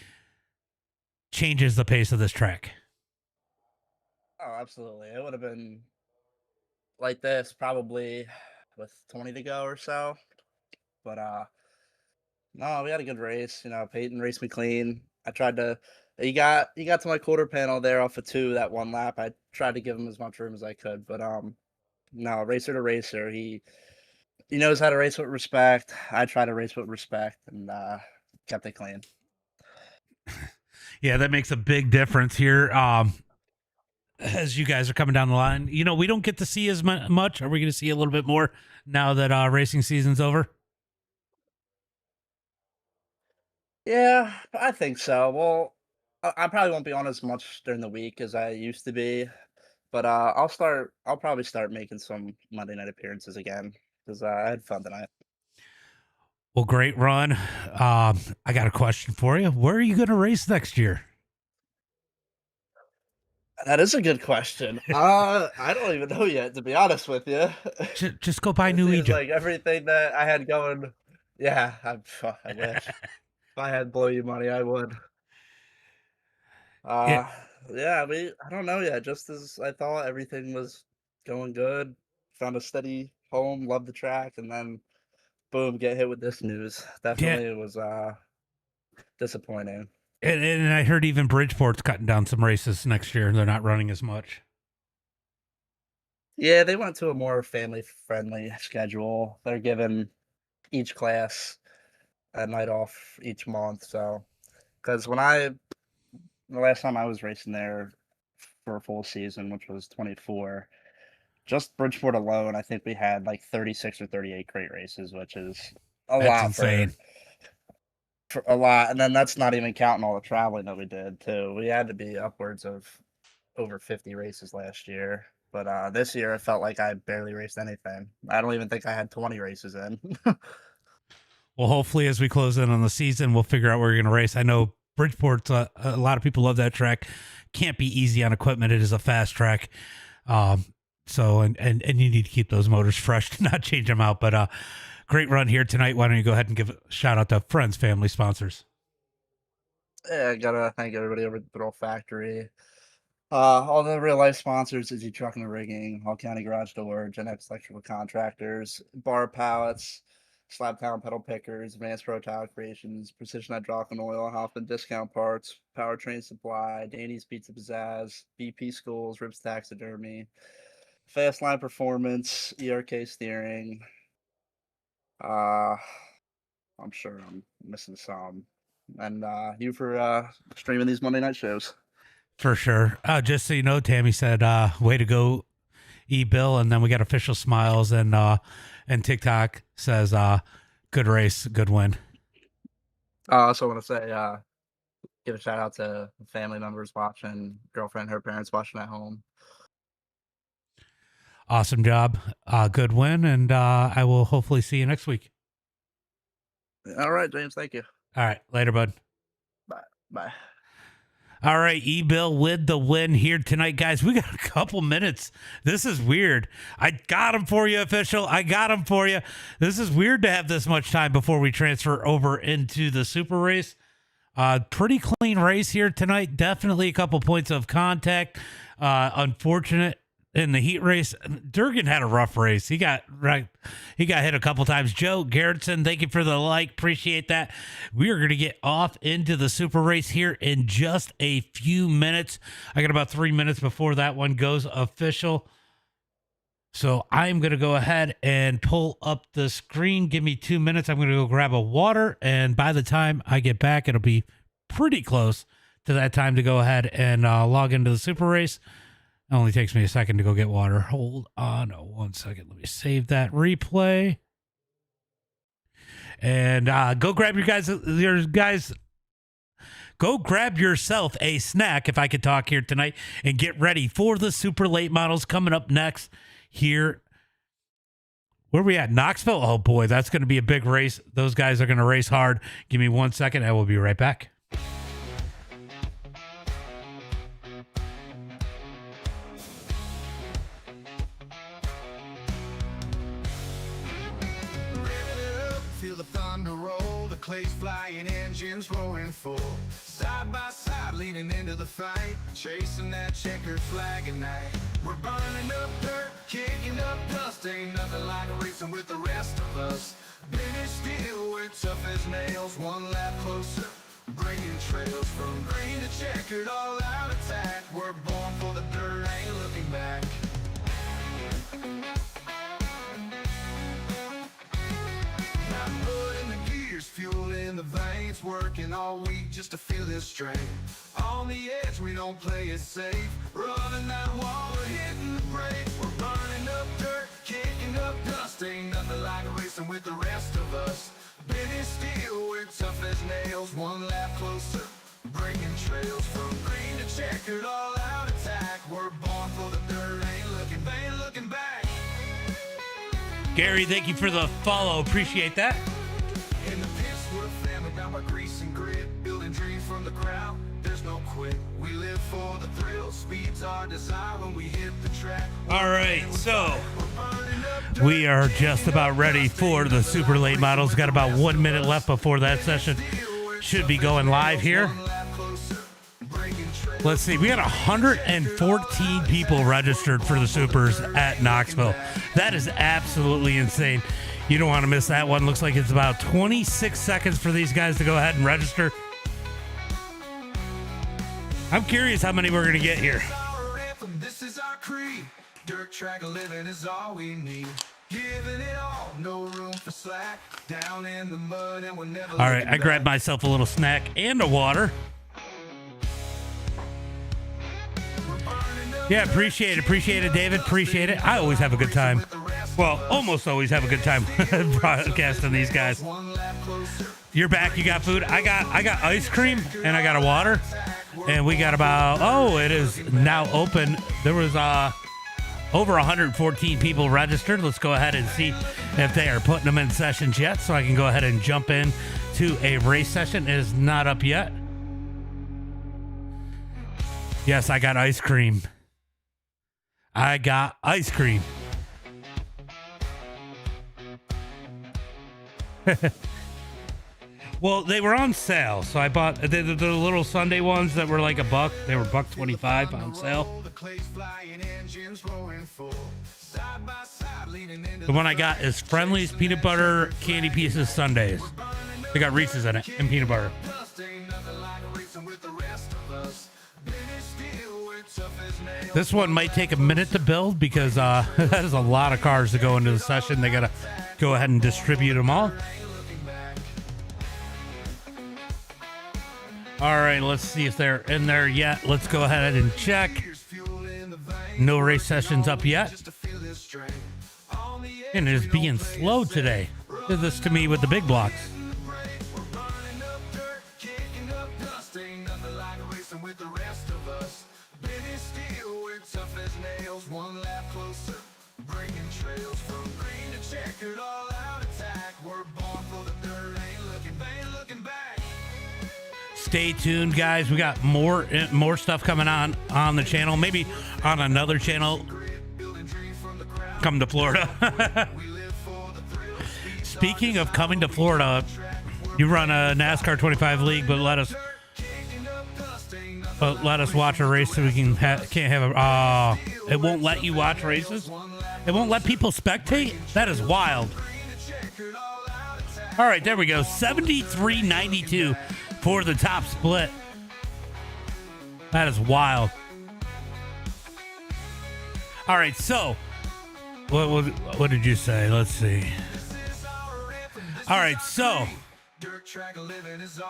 changes the pace of this track. Oh, absolutely. It would have been like this probably with 20 to go or so. But no, we had a good race. Peyton raced me clean. I tried to he got to my quarter panel there off of 2 that one lap. I tried to give him as much room as I could. But no, racer to racer. He knows how to race with respect. I try to race with respect and kept it clean. Yeah, that makes a big difference here. As you guys are coming down the line, we don't get to see as much. Are we going to see a little bit more now that racing season's over? Yeah, I think so. Well, I probably won't be on as much during the week as I used to be, but I'll probably start making some Monday night appearances again because I had fun tonight. Well, great run. I got a question for you. Where are you going to race next year? That is a good question. I don't even know yet, to be honest with you. Just go by It New seems Egypt. like everything that I had going, yeah, I wish. If I had blow you money, I would. Yeah, Uh, yeah, I don't know yet. Just as I thought, everything was going good. Found a steady home, loved the track, and then boom, get hit with this news. yeah. Definitely was disappointing. And I heard even Bridgeport's cutting down some races next year. They're not running as much. Yeah, they went to a more family friendly schedule. They're giving each class a night off each month. So, because the last time I was racing there for a full season, which was 24, just Bridgeport alone, I think we had like 36 or 38 crate races, which is a That's lot insane. for a lot. And then that's not even counting all the traveling that we did too. We had to be upwards of over 50 races last year. But this year, it felt like I barely raced anything. I don't even think I had 20 races in. Well, hopefully, as we close in on the season, we'll figure out where you're going to race. I know Bridgeport's a lot of people love that track. Can't be easy on equipment. It is a fast track. So and you need to keep those motors fresh to not change them out. But great run here tonight. Why don't you go ahead and give a shout out to friends, family, sponsors? Yeah, I gotta thank everybody over at the Thrill Factory. All the real life sponsors: Izzy Trucking and Rigging, All County Garage Door, Gen X Electrical Contractors, Bar Pallets, Slab Town Pedal Pickers, Advanced Pro Tile Creations, Precision Hydraulic and Oil, Hoffman Discount Parts, Powertrain Supply, Danny's Pizza Pizzazz, BP Schools, Rips Taxidermy, Fast Line Performance, ERK Steering. Uh, I'm sure I'm missing some. And you for streaming these Monday night shows. For sure. Just so you know, Tammy said, way to go, E-Bill. And then we got official smiles and TikTok says, good race, good win. I also want to say, give a shout out to family members watching, girlfriend, her parents watching at home. Awesome job. Good win. And I will hopefully see you next week. All right, James. Thank you. All right. Later, bud. Bye. Bye. All right, E-Bill with the win here tonight, guys. We got a couple minutes. This is weird. I got him for you, official. I got him for you. This is weird to have this much time before we transfer over into the super race. Pretty clean race here tonight. Definitely a couple points of contact. Unfortunate in the heat race. Durgan had a rough race. He got hit a couple times. Joe Garrettson, thank you for the like. Appreciate that. We are going to get off into the super race here in just a few minutes. I got about 3 minutes before that one goes official. So I'm going to go ahead and pull up the screen. Give me 2 minutes. I'm going to go grab a water. And by the time I get back, it'll be pretty close to that time to go ahead and log into the super race. It only takes me a second to go get water. Hold on 1 second. Let me save that replay. And go grab go grab yourself a snack, if I could talk here tonight, and get ready for the super late models coming up next here. Where are we at? Knoxville? Oh boy, that's going to be a big race. Those guys are going to race hard. Give me 1 second. I will be right back. Clays flying, engines roaring full, side by side leaning into the fight, chasing that checkered flag at night. We're burning up dirt, kicking up dust, ain't nothing like racing with the rest of us. British steel, we're tough as nails, one lap closer, breaking trails from green to checkered, all out attack. We're born for the dirt, ain't looking back. Now mud in the gears, fuel in the veins, working all week just to feel this strain. On the edge, we don't play it safe, running that wall, we're hitting the brake. We're burning up dirt, kicking up dust, ain't nothing like racing with the rest of us. British steel, we're tough as nails, one lap closer, bringing trails from green to checkered, all out attack. We're born for the dirt, ain't looking back. Gary, thank you for the follow. Appreciate that. In the pits, we're family bound by grease and grit, building dreams from the crowd. There's no quit. We live for the thrill. Speed's our desire when we hit the track. All right, so we are just about ready for the super late models. Got about 1 minute left before that session should be going live here. Let's see, we had 114 people registered for the supers at Knoxville. That is absolutely insane. You don't want to miss that one. Looks like it's about 26 seconds for these guys to go ahead and register. I'm curious how many we're going to get here. This is our creed. Dirt track living is all we need. Giving it all, no room for slack. Down in the mud and we're never. All right, I grabbed myself a little snack and a water. Yeah, appreciate it, David. Appreciate it. I always have a good time. Well, almost always have a good time broadcasting these guys. You're back. You got food. I got ice cream and I got a water. And we got about, it is now open. There was over 114 people registered. Let's go ahead and see if they are putting them in sessions yet, so I can go ahead and jump in to a race session. It is not up yet. Yes, I got ice cream. I got ice cream. Well, they were on sale, so I bought the little Sunday ones that were like $1. They were $1.25 on sale. The one I got is Friendly's peanut butter candy pieces sundaes. They got Reese's in it and peanut butter. This one might take a minute to build because that is a lot of cars to go into the session. They gotta go ahead and distribute them all. All right, let's see if they're in there yet. Let's go ahead and check. No race sessions up yet. And it is being slow today. Did this to me with the big blocks. Stay tuned, guys. We got more stuff coming on the channel. Maybe on another channel. Come to Florida. Speaking of coming to Florida, you run a NASCAR 25 league, but let us watch a race so we can can't have a. It won't let you watch races. It won't let people spectate. That is wild. All right, there we go. 73-92 for the top split. That is wild. All right, so what did you say? Let's see. All right, so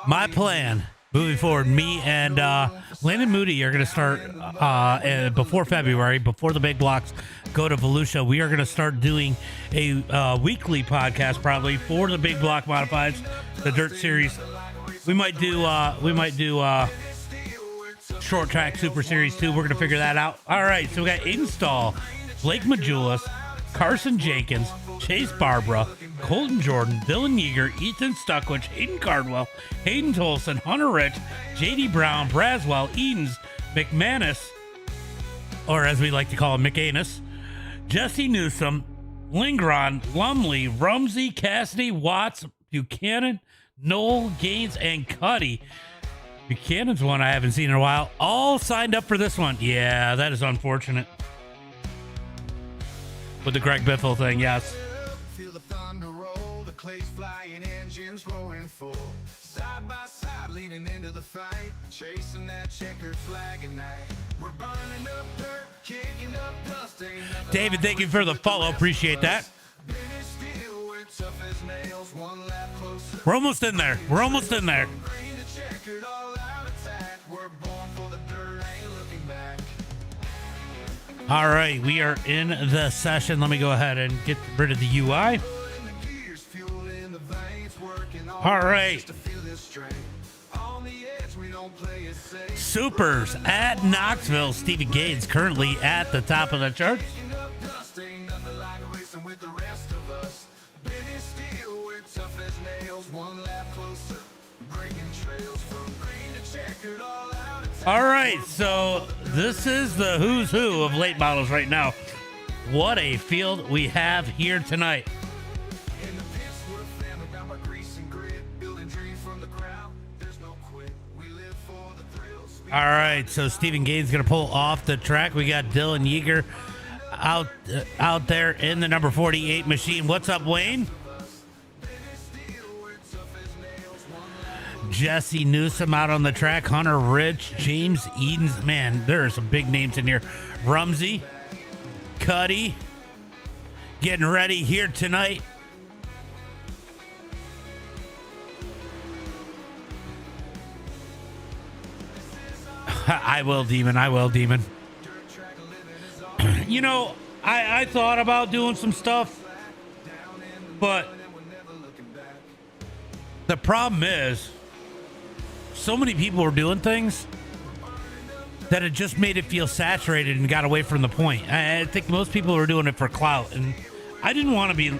my plan moving forward, me and Landon Moody are going to start before February, before the big blocks go to Volusia. We are going to start doing a weekly podcast probably for the big block modifieds, the dirt series. We might do short track super series too. We're going to figure that out. All right, so we got Aiden Stahl, Blake Majulis, Carson Jenkins, Chase Barbara, Colton Jordan, Dylan Yeager, Ethan Stuckwich, Hayden Cardwell, Hayden Tolson, Hunter Rich, JD Brown, Braswell, Edens, McManus, or as we like to call him, McAnus, Jesse Newsom, Lingron, Lumley, Rumsey, Cassidy, Watts, Buchanan, Noel, Gaines, and Cuddy. Buchanan's one I haven't seen in a while. All signed up for this one. Yeah, that is unfortunate. With the Greg Biffle thing, yes. Feel the thunder roll, the clay's flying, engines roaring full. Side by side, leaning into the fight, chasing that checkered flag at night. We're burning up dirt, kicking up dust. David, thank you for the follow. Appreciate that. We're almost in there. We're almost in there. All right, we are in the session. Let me go ahead and get rid of the UI. All right. Supers at Knoxville. Stephen Gaines currently at the top of the charts. All right, so this is the who's who of late models right now. What a field we have here tonight. All right, so Stephen Gaines going to pull off the track. We got Dylan Yeager out there in the number 48 machine. What's up, Wayne? Jesse Newsom out on the track. Hunter Rich, James Edens. Man, there are some big names in here. Rumsey, Cuddy, getting ready here tonight. I will, Demon. I will, Demon. You know, I thought about doing some stuff, but the problem is so many people were doing things that it just made it feel saturated and got away from the point. I think most people were doing it for clout, and I didn't want to be.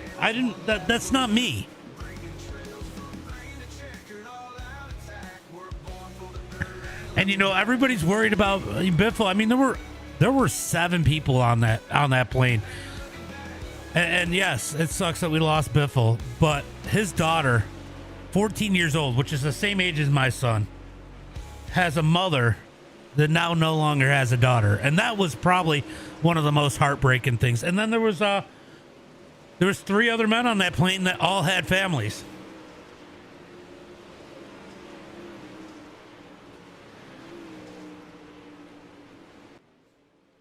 That's not me. And you know, everybody's worried about Biffle. I mean, there were 7 people on that plane. And yes, it sucks that we lost Biffle, but his daughter, 14 years old, which is the same age as my son, has a mother that now no longer has a daughter. And that was probably one of the most heartbreaking things. And then there was 3 other men on that plane that all had families.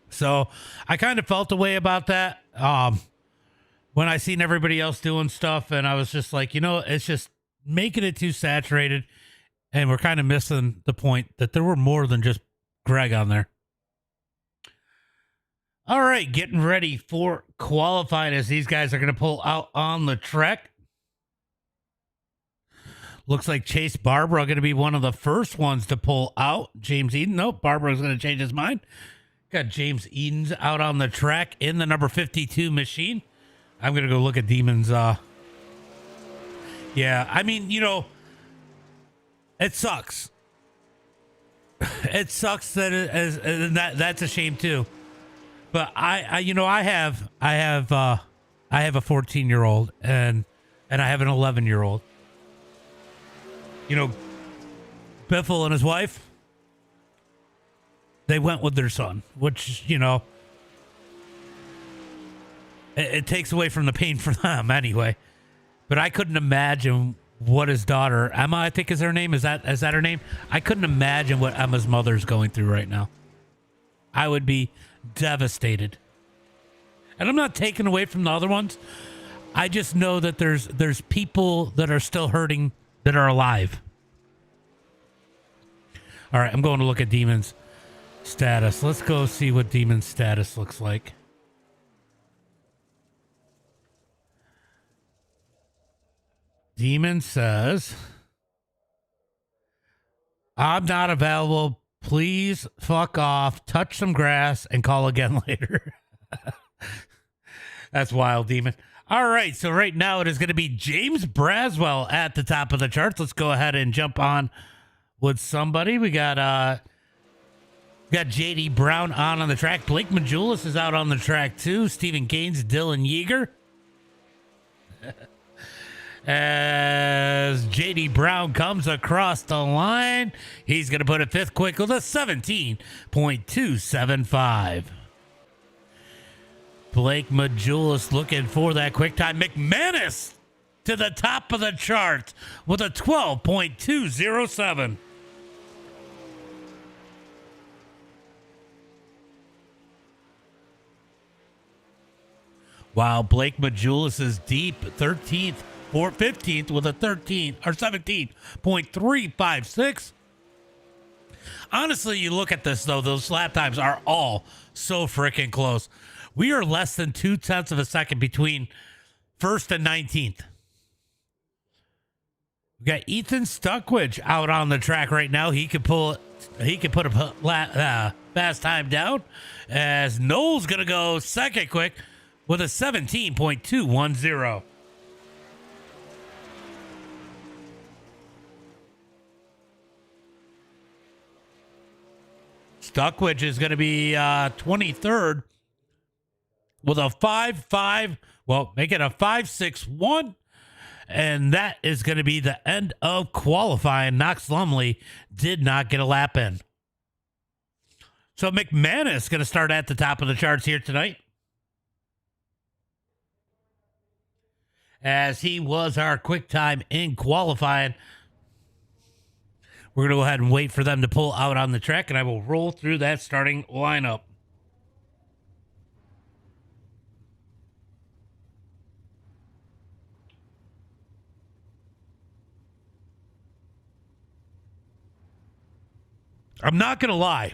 So I kind of felt a way about that when I seen everybody else doing stuff, and I was just like, you know, it's just making it too saturated, and we're kind of missing the point that there were more than just Greg on there. All right, getting ready for qualifying as these guys are going to pull out on the track. Looks like Chase Barbara going to be one of the first ones to pull out. James Eden, nope, Barbara's going to change his mind. Got James Edens out on the track in the number 52 machine. I'm going to go look at Demons. Yeah, I mean, you know, it sucks. It sucks that that's a shame too. But I have a 14-year-old and I have an 11-year-old. You know, Biffle and his wife, they went with their son, which, you know, it takes away from the pain for them anyway. But I couldn't imagine what his daughter, Emma, I think is her name. Is that her name? I couldn't imagine what Emma's mother's going through right now. I would be devastated. And I'm not taking away from the other ones. I just know that there's people that are still hurting that are alive. All right, I'm going to look at Demon's status. Let's go see what Demon's status looks like. Demon says, I'm not available. Please fuck off, touch some grass, and call again later. That's wild, Demon. All right, so right now it is going to be James Braswell at the top of the charts. Let's go ahead and jump on with somebody. We got JD Brown on the track. Blake Majulis is out on the track too. Stephen Gaines, Dylan Yeager. As JD Brown comes across the line, he's going to put it 5th quick with a 17.275. Blake Majulis looking for that quick time. McManus to the top of the chart with a 12.207. Wow, Blake Majulis is deep, 13th. Or 15th with a 17.356. Honestly, you look at this, though, those lap times are all so freaking close. We are less than 0.2 of a second between 1st and 19th. We We got Ethan Stuckwich out on the track right now. He could put a fast time down, as Noel's going to go second quick with a 17.210. Stuckwich is going to be 23rd with a 5.5, well, make it a 5.61. And that is going to be the end of qualifying. Knox Lumley did not get a lap in. So McManus going to start at the top of the charts here tonight, as he was our quick time in qualifying. We're going to go ahead and wait for them to pull out on the track, and I will roll through that starting lineup. I'm not going to lie.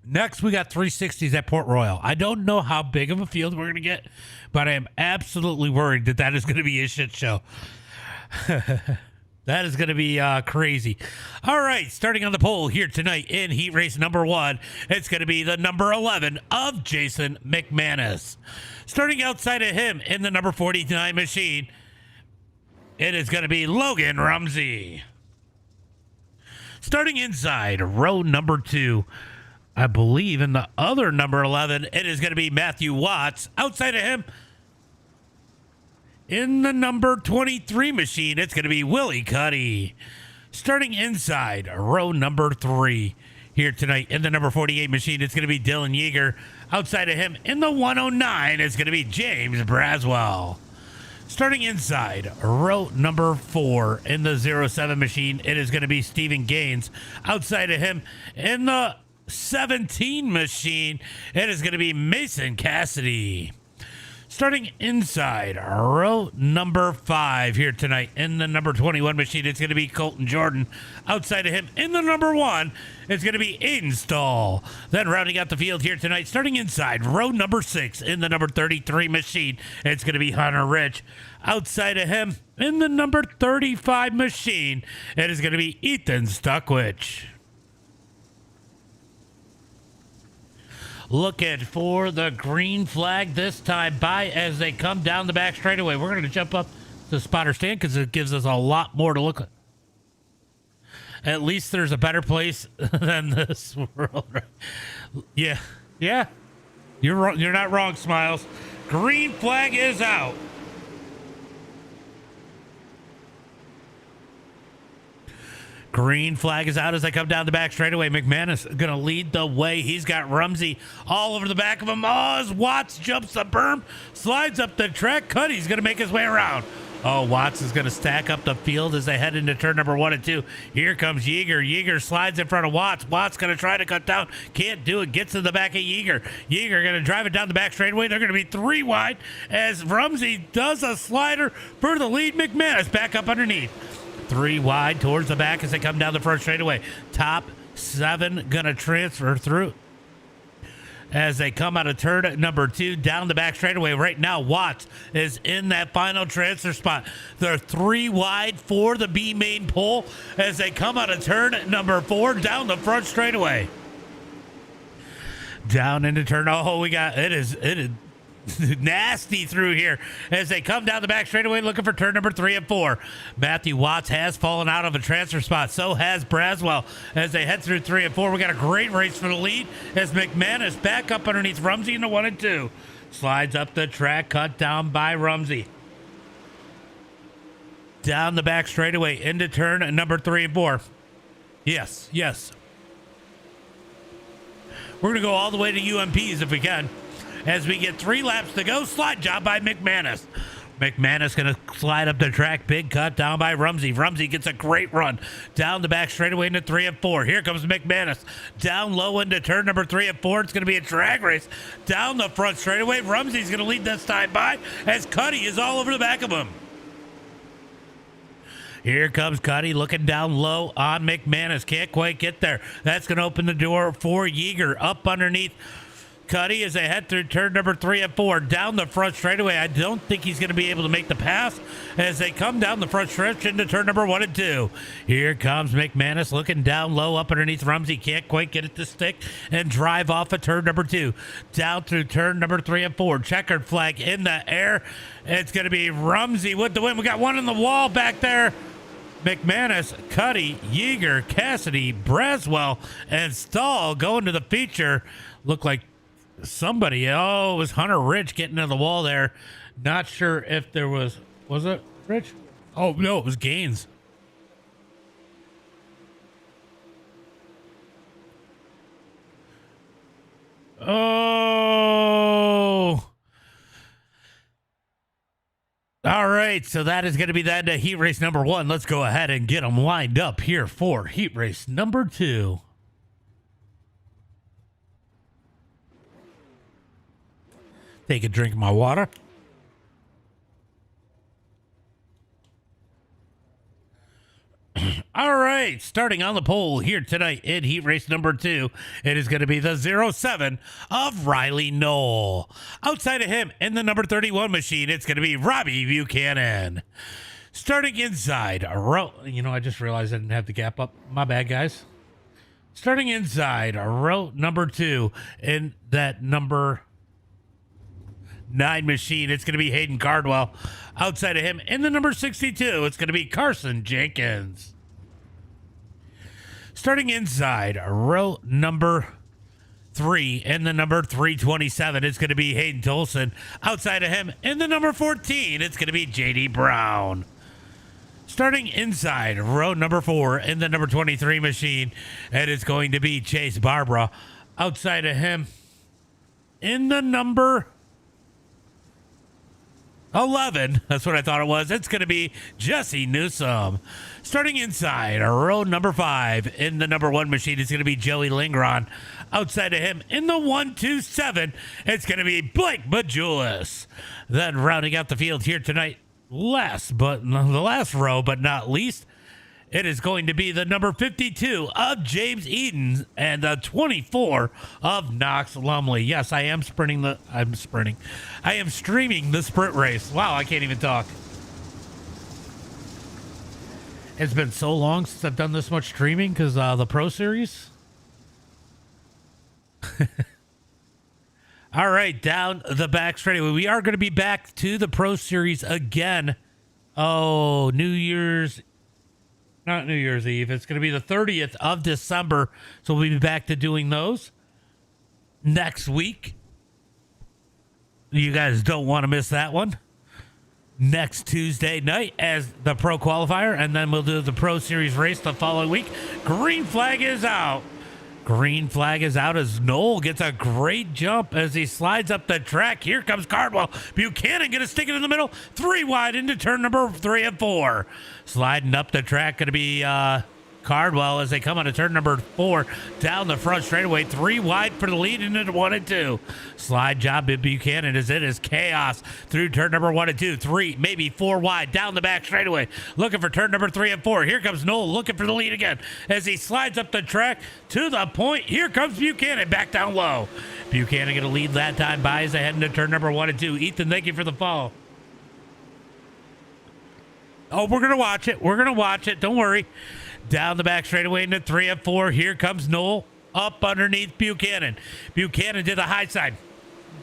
Next, we got 360s at Port Royal. I don't know how big of a field we're going to get, but I am absolutely worried that that is going to be a shit show. That is going to be crazy. All right, starting on the pole here tonight in heat race number 1, it's going to be the number 11 of Jason McManus. Starting outside of him in the number 49 machine, it is going to be Logan Rumsey. Starting inside row number 2, I believe in the other number 11, it is going to be Matthew Watts. Outside of him, in the number 23 machine, it's going to be Willie Cuddy. Starting inside row number 3 here tonight in the number 48 machine, it's going to be Dylan Yeager. Outside of him in the 109, it's going to be James Braswell. Starting inside row number 4 in the 07 machine, it is going to be Stephen Gaines. Outside of him in the 17 machine, it is going to be Mason Cassidy. Starting inside row number 5 here tonight in the number 21 machine, it's going to be Colton Jordan. Outside of him in the number 1, it's going to be Aiden Stahl. Then rounding out the field here tonight, starting inside row number 6 in the number 33 machine, it's going to be Hunter Rich. Outside of him in the number 35 machine, it is going to be Ethan Stuckwich. Looking for the green flag this time by as they come down the back straightaway. We're going to jump up the spotter stand because it gives us a lot more to look at. At least there's a better place than this world. Yeah. You're wrong. You're not wrong, Smiles. Green flag is out. Green flag is out as they come down the back straightaway. McManus going to lead the way. He's got Rumsey all over the back of him. Oh, as Watts jumps the berm, slides up the track. Cuddy's going to make his way around. Oh, Watts is going to stack up the field as they head into turn number 1 and 2. Here comes Yeager. Yeager slides in front of Watts. Watts going to try to cut down. Can't do it. Gets to the back of Yeager. Yeager going to drive it down the back straightaway. They're going to be 3 wide as Rumsey does a slider for the lead. McManus back up underneath. 3 wide towards the back as they come down the front straightaway. Top 7 going to transfer through as they come out of turn number 2 down the back straightaway. Right now, Watts is in that final transfer spot. They're 3 wide for the B main pole as they come out of turn number 4 down the front straightaway. Down into turn. Oh, we got it is nasty through here as they come down the back straightaway looking for turn number 3 and 4. Matthew Watts has fallen out of a transfer spot. So has Braswell as they head through 3 and 4. We got a great race for the lead as McManus back up underneath Rumsey in the 1 and 2. Slides up the track, cut down by Rumsey. Down the back straightaway into turn number 3 and 4. Yes. We're going to go all the way to UMPs if we can. As we get 3 laps to go, slide job by McManus. McManus going to slide up the track. Big cut down by Rumsey. Rumsey gets a great run down the back straightaway into 3 and 4. Here comes McManus. Down low into turn number 3 and 4. It's going to be a drag race down the front straightaway. Rumsey's going to lead this time by as Cuddy is all over the back of him. Here comes Cuddy looking down low on McManus. Can't quite get there. That's going to open the door for Yeager up underneath Cuddy as they head through turn number 3 and 4 down the front straightaway. I don't think he's going to be able to make the pass as they come down the front stretch into turn number 1 and 2. Here comes McManus looking down low up underneath Rumsey. Can't quite get it to stick and drive off of turn number 2. Down through turn number 3 and 4. Checkered flag in the air. It's going to be Rumsey with the win. We got one on the wall back there. McManus, Cuddy, Yeager, Cassidy, Braswell, and Stahl going to the feature. Look like somebody, it was Hunter Rich getting to the wall there. Not sure if there was it Rich? Oh, no, it was Gaines. Oh. All right, so that is going to be that heat race number 1. Let's go ahead and get them lined up here for heat race number 2. Take a drink of my water. All right, starting on the pole here tonight in heat race number 2, it is going to be the 07 of Riley Knoll. Outside of him in the number 31 machine, it's going to be Robbie Buchanan. Starting inside, I just realized I didn't have the gap up. My bad, guys. Starting inside, row number 2 in that number 9 machine, it's going to be Hayden Cardwell. Outside of him in the number 62, it's going to be Carson Jenkins. Starting inside, row number 3 in the number 327, it's going to be Hayden Tolson. Outside of him in the number 14, it's going to be JD Brown. Starting inside, row number 4 in the number 23 machine, it is going to be Chase Barbara. Outside of him in the number 11, that's what I thought it was. It's going to be Jesse Newsom. Starting inside, row number 5 in the number 1 machine is going to be Joey Lingron. Outside of him in the 127, it's going to be Blake Majulis. Then rounding out the field here tonight, the last row, but not least, it is going to be the number 52 of James Eden and the 24 of Knox Lumley. Yes, I am streaming the sprint race. Wow, I can't even talk. It's been so long since I've done this much streaming because the Pro Series. All right, down the back straightaway. We are going to be back to the Pro Series again. Oh, not New Year's Eve. It's going to be the 30th of December. So we'll be back to doing those next week. You guys don't want to miss that one. Next Tuesday night as the Pro Qualifier. And then we'll do the Pro Series race the following week. Green flag is out. Green flag is out as Knoll gets a great jump as he slides up the track. Here comes Cardwell. Buchanan going to stick it in the middle. 3 wide into turn number 3 and 4. Sliding up the track going to be Cardwell as they come onto turn number 4 down the front straightaway. 3 wide for the lead into 1 and 2. Slide job by Buchanan as it is chaos through turn number 1 and 2. 3, maybe 4 wide down the back straightaway. Looking for turn number 3 and 4. Here comes Knoll looking for the lead again as he slides up the track to the point. Here comes Buchanan back down low. Buchanan going to lead that time by as they head into turn number 1 and 2. Ethan, thank you for the follow. Oh, we're going to watch it. We're going to watch it. Don't worry. Down the back straightaway into 3 and 4. Here comes Knoll up underneath Buchanan. Buchanan to the high side.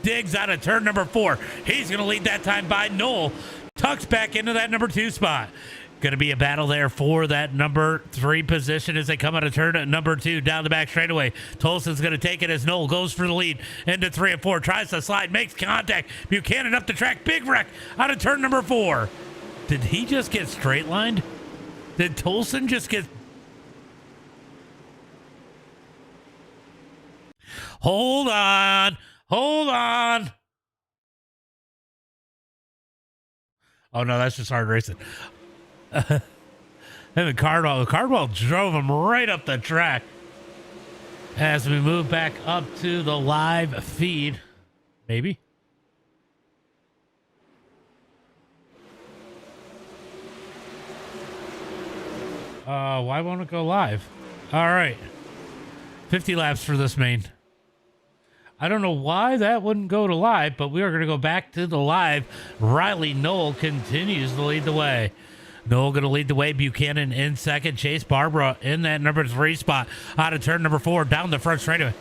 Digs out of turn number 4. He's going to lead that time by Knoll. Tucks back into that number 2 spot. Going to be a battle there for that number 3 position as they come out of turn number 2 down the back straightaway. Tolson's going to take it as Knoll goes for the lead into 3 and 4. Tries to slide, makes contact. Buchanan up the track. Big wreck out of turn number 4. Did he just get straight lined? Did Tolson just get... Hold on. Hold on. Oh, no, that's just hard racing. Him and Cardwell drove him right up the track. As we move back up to the live feed. Maybe. Why won't it go live? All right. 50 laps for this main. I don't know why that wouldn't go to live, but we are going to go back to the live. Riley Knoll continues to lead the way. Knoll going to lead the way. Buchanan in second. Chase Barbara in that number 3 spot. Out of turn number 4. Down the front straightaway.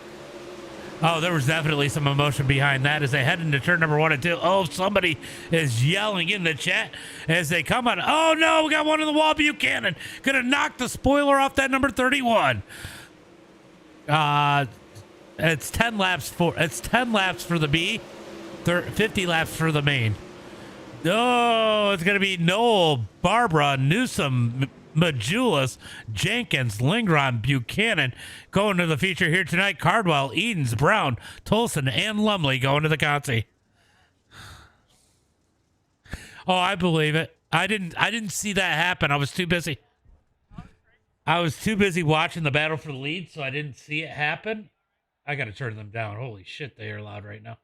Oh, there was definitely some emotion behind that as they head into turn number 1 and 2. Oh, somebody is yelling in the chat as they come out. Oh, no, we got one on the wall. Buchanan going to knock the spoiler off that number 31. It's 10 laps for the B, 50 laps for the main. Oh, it's going to be Knoll, Barbara, Newsom, Majulis, Jenkins, Lingron, Buchanan going to the feature here tonight. Cardwell, Edens, Brown, Tolson, and Lumley going to the Consi. Oh, I believe it. I didn't see that happen. I was too busy. Watching the battle for the lead, so I didn't see it happen. I got to turn them down. Holy shit, they are loud right now.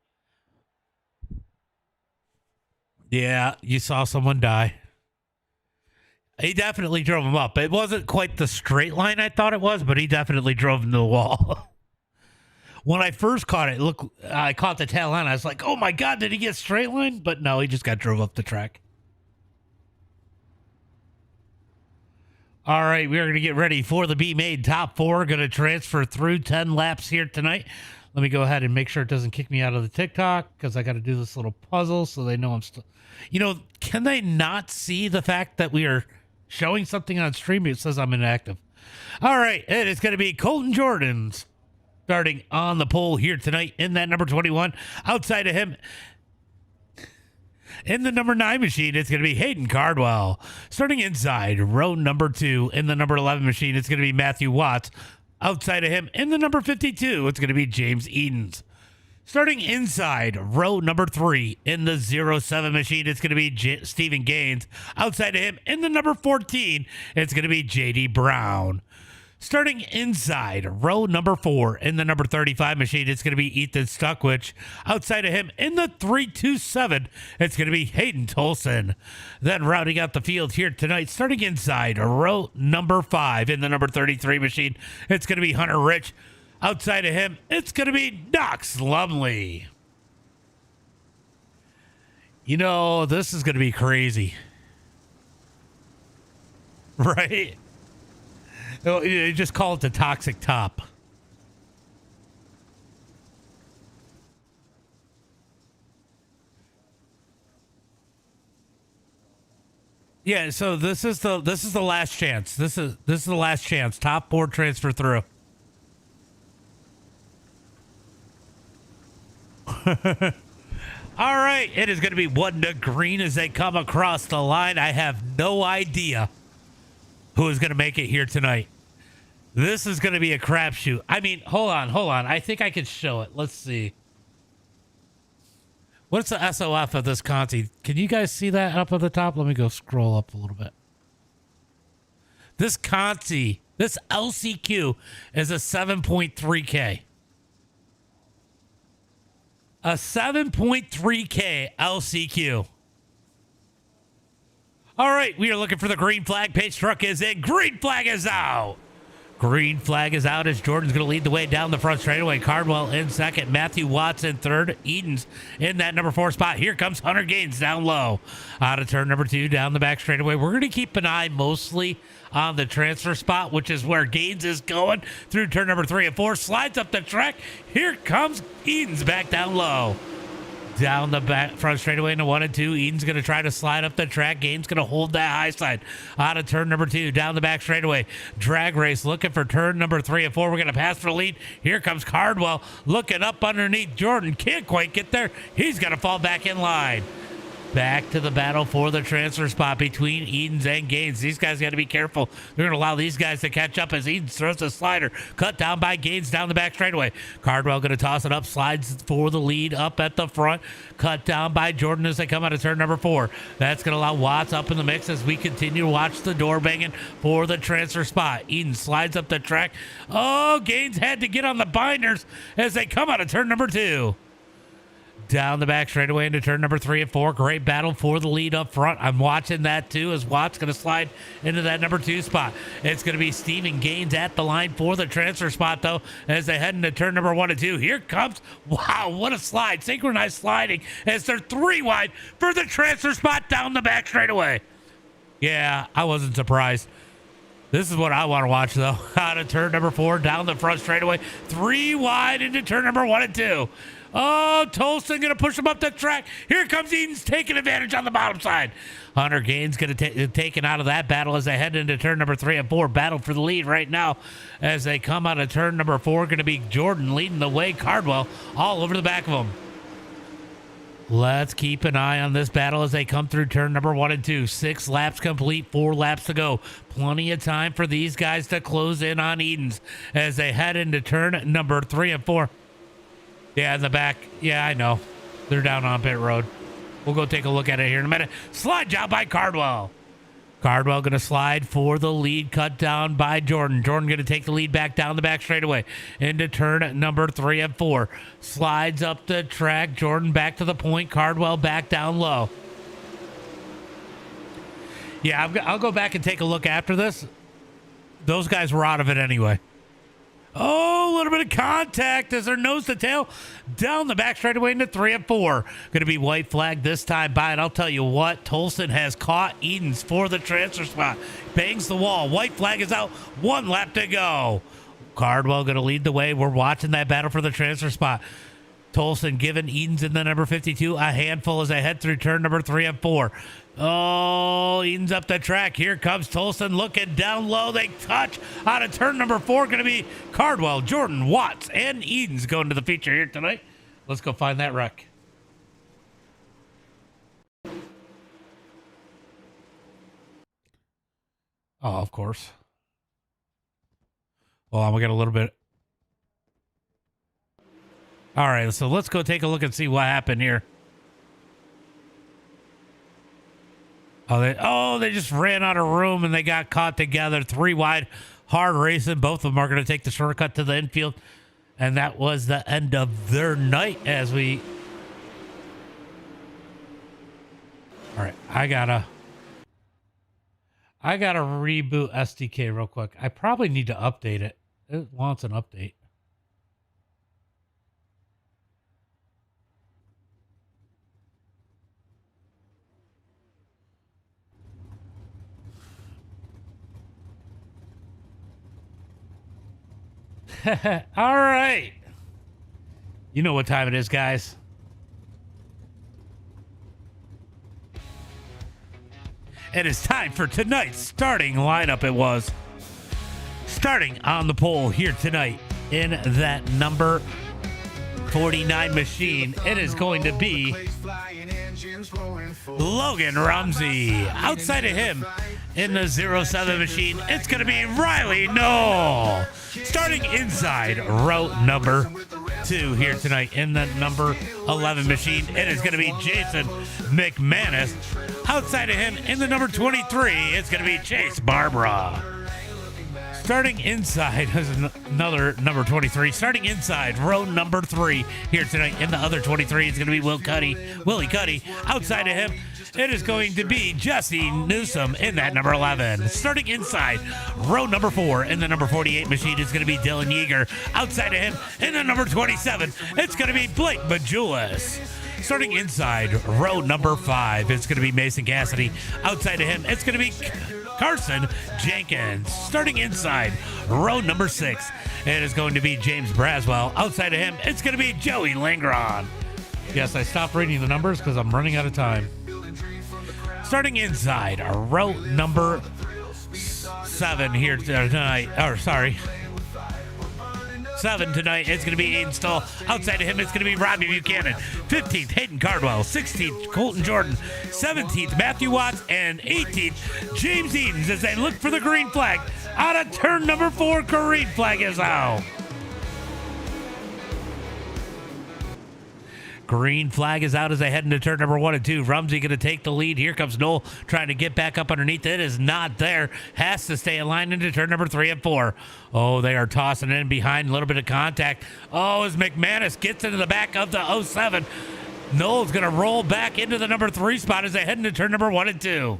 Yeah, you saw someone die. He definitely drove him up. It wasn't quite the straight line I thought it was, but he definitely drove him to the wall. When I first caught it, I caught the tail end. I was like, oh my God, did he get straight line? But no, he just got drove up the track. All right, we are going to get ready for the B Main top 4. Going to transfer through 10 laps here tonight. Let me go ahead and make sure it doesn't kick me out of the TikTok because I got to do this little puzzle so they know I'm still. You know, can they not see the fact that we are showing something on stream? It says I'm inactive. All right, it is going to be Colton Jordan's starting on the pole here tonight in that number 21. Outside of him, in the number 9 machine, it's going to be Hayden Cardwell. Starting inside, row number 2. In the number 11 machine, it's going to be Matthew Watts. Outside of him, in the number 52, it's going to be James Edens. Starting inside, row number 3. In the 07 machine, it's going to be Stephen Gaines. Outside of him, in the number 14, it's going to be J.D. Brown. Starting inside, row number 4, in the number 35 machine, it's going to be Ethan Stuckwich. Outside of him, in the 327, it's going to be Hayden Tolson. Then rounding out the field here tonight, starting inside, row number 5, in the number 33 machine, it's going to be Hunter Rich. Outside of him, it's going to be Knox Lumley. You know, this is going to be crazy. Right? You just call it the toxic top. Yeah, so this is the last chance. This is the last chance. Top 4 transfer through. All right, it is going to be 1 to green as they come across the line. I have no idea who is going to make it here tonight. This is going to be a crapshoot. I mean, hold on. I think I can show it. Let's see. What's the SOF of this Conti? Can you guys see that up at the top? Let me go scroll up a little bit. This Conti, this LCQ is a 7.3K. A 7.3K LCQ. All right, we are looking for the green flag. Pace truck is in. Green flag is out. Green flag is out as Jordan's going to lead the way down the front straightaway. Cardwell in second. Matthew Watts in third. Edens in that number 4 spot. Here comes Hunter Gaines down low. Out of turn number 2 down the back straightaway. We're going to keep an eye mostly on the transfer spot, which is where Gaines is going through turn number 3 and 4. Slides up the track. Here comes Edens back down low. Down the back front straightaway into 1 and 2. Eden's going to try to slide up the track. Gaines going to hold that high side. Out of turn number 2. Down the back straightaway. Drag race looking for turn number 3 and 4. We're going to pass for the lead. Here comes Cardwell looking up underneath Jordan. Can't quite get there. He's going to fall back in line. Back to the battle for the transfer spot between Edens and Gaines. These guys got to be careful. They're going to allow these guys to catch up as Edens throws a slider. Cut down by Gaines down the back straightaway. Cardwell going to toss it up. Slides for the lead up at the front. Cut down by Jordan as they come out of turn number 4. That's going to allow Watts up in the mix as we continue to watch the door banging for the transfer spot. Edens slides up the track. Oh, Gaines had to get on the binders as they come out of turn number 2. down the back straightaway into turn number 3 and 4. Great battle for the lead up front. I'm watching that too as Watt's going to slide into that number 2 spot. It's going to be Steven Gaines at the line for the transfer spot though as they head into turn number 1 and 2. Here comes, wow, what a slide. Synchronized sliding as they're 3 wide for the transfer spot down the back straightaway. Yeah, I wasn't surprised. This is what I want to watch though. Out of turn number 4 down the front straightaway. 3 wide into turn number 1 and 2. Oh, Tolson going to push him up the track. Here comes Eden's taking advantage on the bottom side. Hunter Gaines going to taken out of that battle as they head into turn number 3 and 4. Battle for the lead right now as they come out of turn number 4. Going to be Jordan leading the way. Cardwell all over the back of him. Let's keep an eye on this battle as they come through turn number 1 and 2. 6 laps complete, 4 laps to go. Plenty of time for these guys to close in on Eden's as they head into turn number 3 and 4. Yeah, in the back. Yeah, I know. They're down on pit road. We'll go take a look at it here in a minute. Slide job by Cardwell. Cardwell going to slide for the lead, cut down by Jordan. Jordan going to take the lead back down the back straightaway into turn number 3 and 4. Slides up the track. Jordan back to the point. Cardwell back down low. Yeah, I'll go back and take a look after this. Those guys were out of it anyway. Oh, a little bit of contact as they're nose to tail down the back straightaway into 3 and 4. Going to be white flag this time by it. I'll tell you what, Tolson has caught Edens for the transfer spot. Bangs the wall. White flag is out. 1 lap to go. Cardwell going to lead the way. We're watching that battle for the transfer spot. Tolson giving Edens in the number 52 a handful as they head through turn number 3 and 4. Oh, Edens up the track. Here comes Tolson looking down low. They touch out of turn number 4. Going to be Cardwell, Jordan, Watts, and Edens going to the feature here tonight. Let's go find that wreck. Oh, of course. Well, we got a little bit. All right, so let's go take a look and see what happened here. They just ran out of room and they got caught together. 3 wide, hard racing. Both of them are going to take the shortcut to the infield. And that was the end of their night as we... All right, I gotta reboot SDK real quick. I probably need to update it. It wants an update. All right. You know what time it is, guys. It is time for tonight's starting lineup. It was starting on the pole here tonight in that number 49 machine. It is going to be Logan Rumsey. Outside of him in the 07 machine, it's going to be Riley Knoll. Starting inside row number 2 here tonight in the number 11 machine, it is going to be Jason McManus. Outside of him in the number 23, it's going to be Chase Barbara. Starting inside is another number 23. Starting inside row number 3 here tonight in the other 23 is going to be Willie Cuddy. Outside of him, it is going to be Jesse Newsom in that number 11. Starting inside row number 4 in the number 48 machine is going to be Dylan Yeager. Outside of him in the number 27, it's going to be Blake Majulis. Starting inside row number 5, it's going to be Mason Cassidy. Outside of him, it's going to be Carson Jenkins. Starting inside row number 6, it is going to be James Braswell. Outside of him, it's going to be Joey Langron. Yes, I stopped reading the numbers because I'm running out of time. Starting inside row number 7 here tonight. 7 tonight, it's going to be Aiden Stahl. Outside of him, it's going to be Robbie Buchanan. 15th, Hayden Cardwell. 16th, Colton Jordan. 17th, Matthew Watts. And 18th, James Edens as they look for the green flag. Out of turn number 4, green flag is out. Green flag is out as they head into turn number 1 and 2. Rumsey going to take the lead. Here comes Knoll trying to get back up underneath. It is not there. Has to stay in line into turn number 3 and 4. Oh, they are tossing in behind. A little bit of contact. Oh, as McManus gets into the back of the 07. Noel's going to roll back into the number 3 spot as they head into turn number 1 and 2.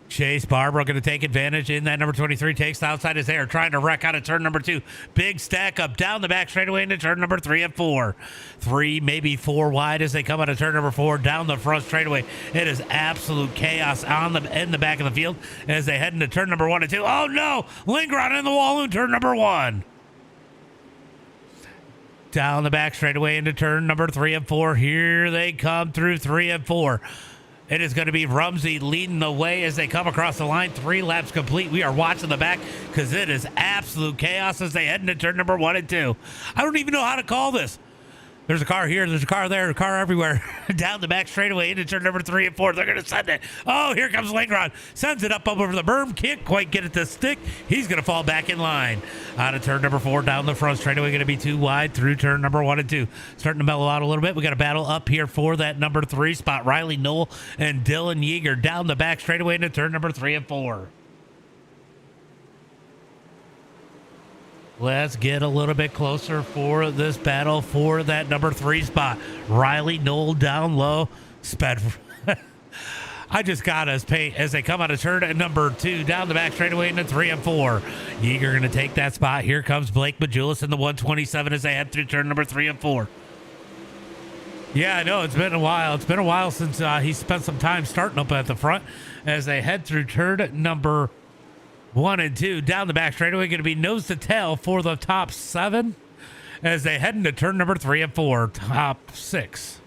Chase Barbara going to take advantage in that number 23, takes the outside his air, trying to wreck out of turn number 2. Big stack up down the back straightaway into turn number 3 and 4. 3, maybe 4 wide as they come out of turn number 4 down the front straightaway. It is absolute chaos in the back of the field as they head into turn number 1 and 2. Oh no! Linger on in the wall in turn number 1. Down the back straightaway into turn number 3 and 4. Here they come through 3 and 4. It is going to be Rumsey leading the way as they come across the line. 3 laps complete. We are watching the back because it is absolute chaos as they head into turn number 1 and 2. I don't even know how to call this. There's a car here. There's a car there. A car everywhere. Down the back straightaway into turn number 3 and 4. They're going to send it. Oh, here comes Langron. Sends it up over the berm. Can't quite get it to stick. He's going to fall back in line. Out of turn number 4 down the front straightaway. Going to be 2 wide through turn number 1 and 2. Starting to mellow out a little bit. We got a battle up here for that number 3 spot. Riley Knoll and Dylan Yeager down the back straightaway into turn number 3 and 4. Let's get a little bit closer for this battle for that number 3 spot. Riley Knoll down low. Sped. I just got us paint as they come out of turn at number 2 down the back straightaway into 3 and 4. Yeager going to take that spot. Here comes Blake Majulis in the 127 as they head through turn number 3 and 4. Yeah, I know. It's been a while. It's been a while since he spent some time starting up at the front as they head through turn number 1 and 2 down the back straightaway. Going to be nose to tail for the top 7 as they head into turn number 3 and 4. Top 6.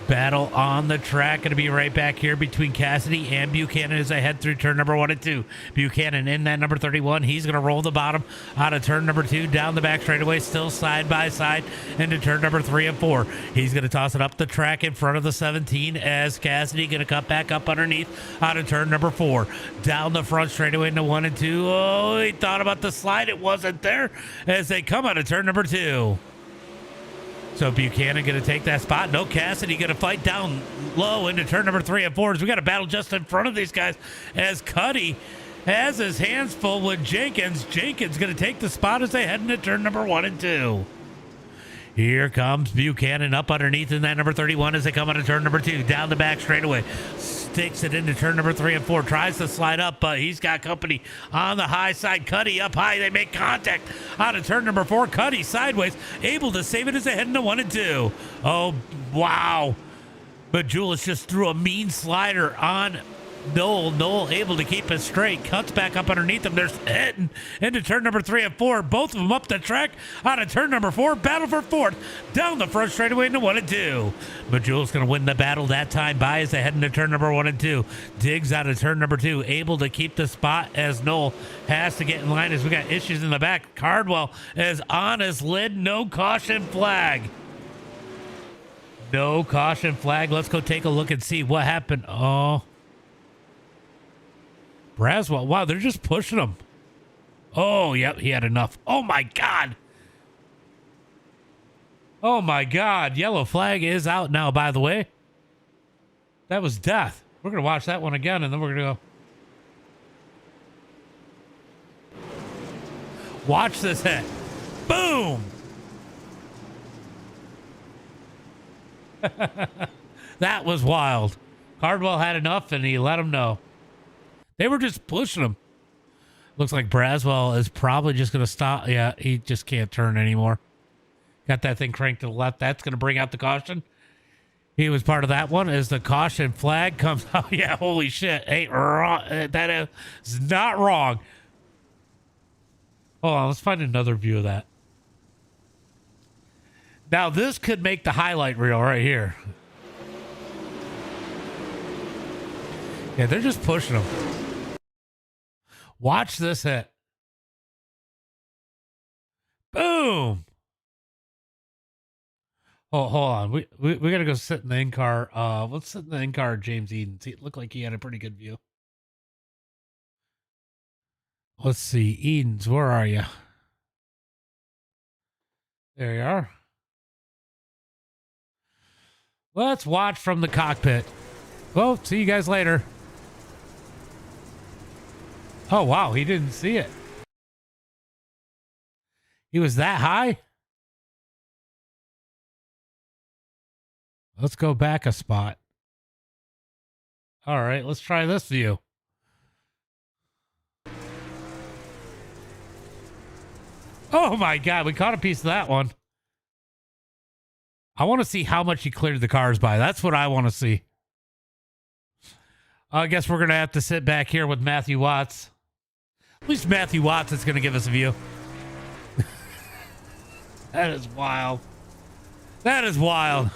Battle on the track. Going to be right back here between Cassidy and Buchanan as they head through turn number 1 and 2. Buchanan in that number 31. He's going to roll the bottom out of turn number 2 down the back straightaway, still side by side into turn number 3 and 4. He's going to toss it up the track in front of the 17 as Cassidy going to cut back up underneath out of turn number 4. Down the front straightaway into 1 and 2. Oh, he thought about the slide. It wasn't there as they come out of turn number 2. So Buchanan going to take that spot. No, Cassidy going to fight down low into turn number 3 and 4. As we got a battle just in front of these guys as Cuddy has his hands full with Jenkins. Jenkins going to take the spot as they head into turn number 1 and 2. Here comes Buchanan up underneath in that number 31 as they come out of turn number 2. Down the back straightaway. Sticks it into turn number 3 and 4. Tries to slide up, but he's got company on the high side. Cuddy up high. They make contact out of turn number 4. Cuddy sideways. Able to save it as they head into 1 and 2. Oh, wow. But Julius just threw a mean slider on Noel. Noel able to keep it straight. Cuts back up underneath him. There's heading into turn number 3 and 4. Both of them up the track out of turn number 4. Battle for 4th. Down the front straightaway into 1 and 2. But Jules going to win the battle that time by as they head into turn number 1 and 2. Diggs out of turn number 2. Able to keep the spot as Noel has to get in line as we got issues in the back. Cardwell is on his lid. No caution flag. No caution flag. Let's go take a look and see what happened. Oh. Braswell, wow, they're just pushing him. Oh, yep, he had enough. Oh, my God. Oh, my God. Yellow flag is out now, by the way. That was death. We're going to watch that one again, and then we're going to go. Watch this hit. Boom. That was wild. Cardwell had enough, and he let him know. They were just pushing him. Looks like Braswell is probably just going to stop. Yeah, he just can't turn anymore. Got that thing cranked to the left. That's going to bring out the caution. He was part of that one as the caution flag comes out. Yeah, holy shit. Ain't wrong. That is not wrong. Hold on, let's find another view of that. Now, this could make the highlight reel right here. Yeah, they're just pushing him. Watch this hit. Boom. Oh, hold on. We gotta go sit in the in car. Let's sit in the in car, James Eden. See, it looked like he had a pretty good view. Let's see, Edens, where are you? There you are. Let's watch from the cockpit. Well, see you guys later. Oh, wow. He didn't see it. He was that high? Let's go back a spot. All right, let's try this view. Oh my God, we caught a piece of that one. I want to see how much he cleared the cars by. That's what I want to see. I guess we're going to have to sit back here with Matthew Watts. At least Matthew Watts is going to give us a view. That is wild. That is wild.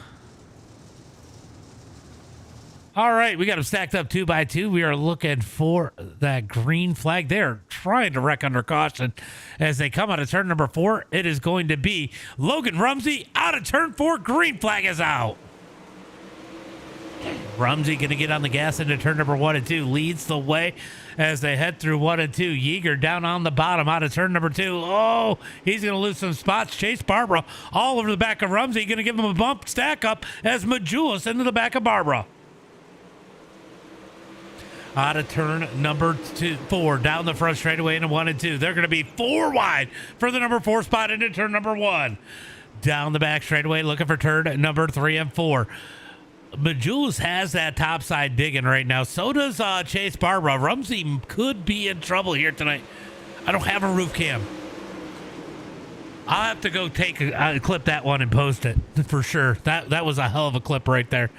All right, we got them stacked up 2 by 2. We are looking for that green flag. They're trying to wreck under caution as they come out of turn number 4. It is going to be Logan Rumsey out of turn 4. Green flag is out. Rumsey going to get on the gas into turn number 1 and 2. Leads the way as they head through 1 and 2. Yeager down on the bottom out of turn number 2. Oh, he's going to lose some spots. Chase Barbara all over the back of Rumsey. Going to give him a bump stack up as Majulis into the back of Barbara. Out of turn number 4, down the front straightaway into 1 and 2. They're going to be 4 wide for the number 4 spot into turn number 1. Down the back straightaway, looking for turn number 3 and 4. Majulis has that top side digging right now. So does Chase Barbara. Rumsey could be in trouble here tonight. I don't have a roof cam. I'll have to go clip that one and post it for sure. That was a hell of a clip right there.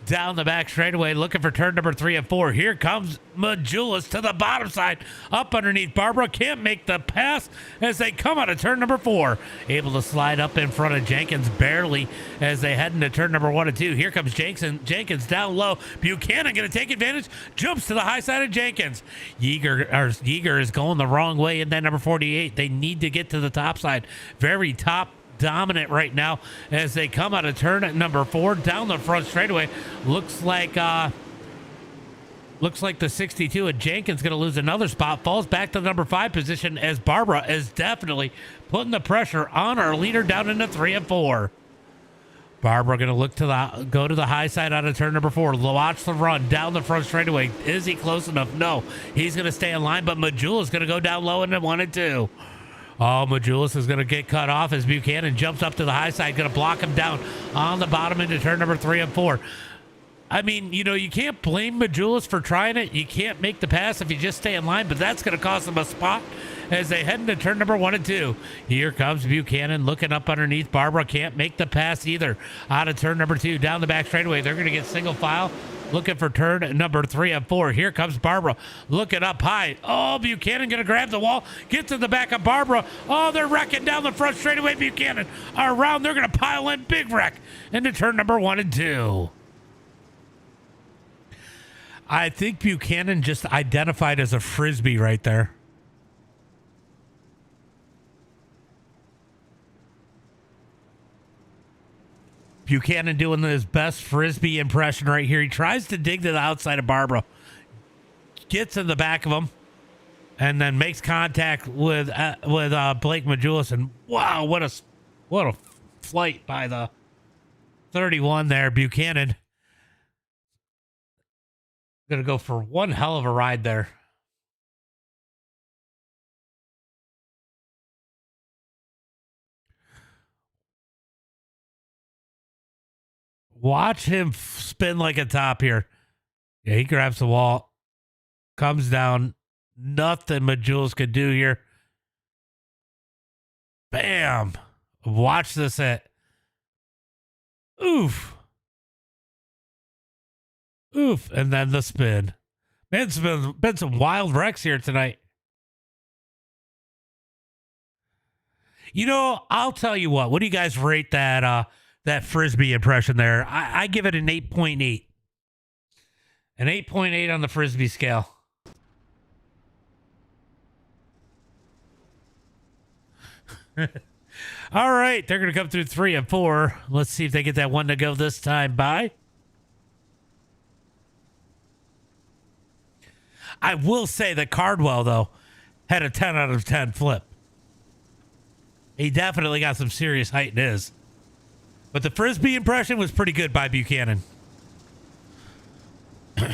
Down the back straightaway, looking for turn number 3 and 4. Here comes Majulis to the bottom side, up underneath Barbara. Can't make the pass as they come out of turn number 4. Able to slide up in front of Jenkins barely as they head into turn number 1 and 2. Here comes Jenkins down low. Buchanan going to take advantage. Jumps to the high side of Jenkins. Yeager is going the wrong way in that number 48. They need to get to the top side. Very top dominant right now as they come out of turn at number 4 down the front straightaway. Looks like the 62 and Jenkins going to lose another spot. Falls back to the number 5 position as Barbara is definitely putting the pressure on our leader down into 3 and 4. Barbara going to look to go to the high side out of turn number 4. Watch the run down the front straightaway. Is he close enough? No, he's going to stay in line, but Majulis is going to go down low into 1 and 2. Oh, Majulis is going to get cut off as Buchanan jumps up to the high side, going to block him down on the bottom into turn number 3 and 4. I mean, you can't blame Majulis for trying it. You can't make the pass if you just stay in line, but that's going to cost them a spot as they head into turn number 1 and 2. Here comes Buchanan looking up underneath. Barbara can't make the pass either. Out of turn number 2, down the back straightaway. They're going to get single file. Looking for turn number 3 and 4. Here comes Barbara looking up high. Oh, Buchanan going to grab the wall. Get to the back of Barbara. Oh, they're wrecking down the front straightaway. Buchanan around. They're going to pile in. Big wreck into turn number 1 and 2. I think Buchanan just identified as a Frisbee right there. Buchanan doing his best Frisbee impression right here. He tries to dig to the outside of Barbara. Gets in the back of him. And then makes contact with Blake Majulis. And wow, what a flight by the 31 there. Buchanan going to go for one hell of a ride there. Watch him spin like a top here. Yeah, he grabs the wall. Comes down. Nothing Majulis could do here. Bam. Watch this hit. Oof. Oof. And then the spin. Man, it's been some wild wrecks here tonight. I'll tell you what. What do you guys rate that Frisbee impression there? I give it an 8.8. An 8.8 on the Frisbee scale. All right, they're going to come through 3 and 4. Let's see if they get that one to go this time by. I will say that Cardwell, though, had a 10 out of 10 flip. He definitely got some serious height in his. But the Frisbee impression was pretty good by Buchanan. All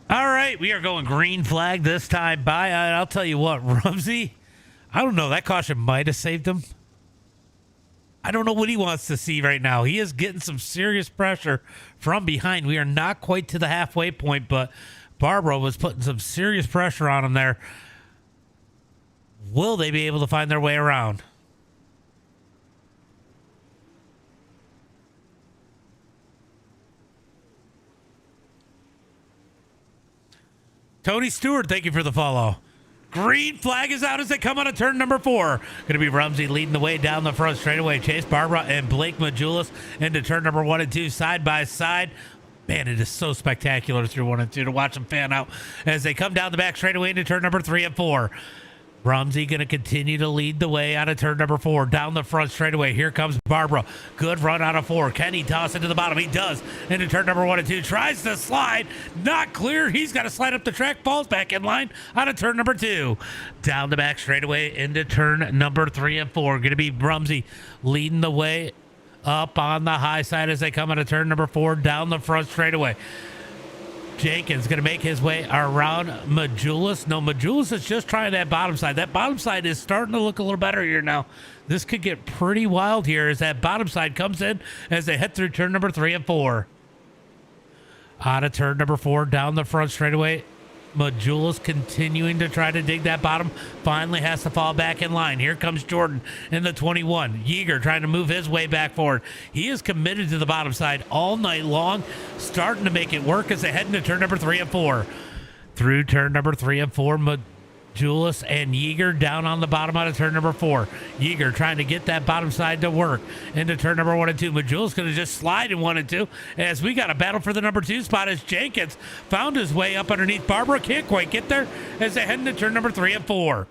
right, we are going green flag this time by. I'll tell you what, Rumsey, I don't know. That caution might have saved him. I don't know what he wants to see right now. He is getting some serious pressure from behind. We are not quite to the halfway point, but Barbara was putting some serious pressure on him there. Will they be able to find their way around? Tony Stewart, thank you for the follow. Green flag is out as they come out of turn number 4. Going to be Rumsey leading the way down the front straightaway. Chase Barbara and Blake Majulis into turn number 1 and 2 side by side. Man, it is so spectacular through 1 and 2 to watch them fan out as they come down the back straightaway into turn number 3 and 4. Rumsey going to continue to lead the way out of turn number 4 down the front straightaway. Here comes Barbara. Good run out of 4. Can he toss it to the bottom? He does. Into turn number 1 and 2. Tries to slide. Not clear. He's got to slide up the track. Falls back in line out of turn number 2. Down the back straightaway into turn number 3 and 4. Going to be Rumsey leading the way up on the high side as they come out of turn number 4 down the front straightaway. Jenkins going to make his way around Majulis. No, Majulis is just trying that bottom side. That bottom side is starting to look a little better here now. This could get pretty wild here as that bottom side comes in as they head through turn number 3 and 4. Out of turn number 4 down the front straightaway. Majulis continuing to try to dig that bottom. Finally has to fall back in line. Here comes Jordan in the 21. Yeager trying to move his way back forward. He is committed to the bottom side all night long, starting to make it work as they head into turn number 3 and 4. Through turn number 3 and 4, Majulis and Yeager down on the bottom out of turn number 4. Yeager trying to get that bottom side to work into turn number 1 and 2. Majulis going to just slide in 1 and 2 as we got a battle for the number 2 spot as Jenkins found his way up underneath Barbara. Can't quite get there as they head into turn number 3 and 4.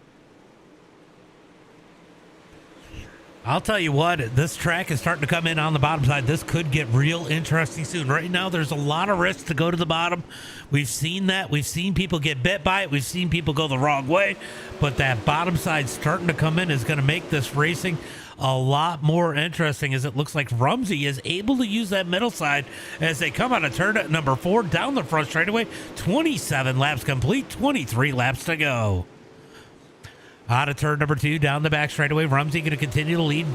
I'll tell you what, this track is starting to come in on the bottom side. This could get real interesting soon. Right now, there's a lot of risk to go to the bottom. We've seen that. We've seen people get bit by it. We've seen people go the wrong way. But that bottom side starting to come in is going to make this racing a lot more interesting as it looks like Rumsey is able to use that middle side as they come out of turn number 4 down the front straightaway. 27 laps complete, 23 laps to go. Out of turn number 2, down the back straightaway. Rumsey going to continue to lead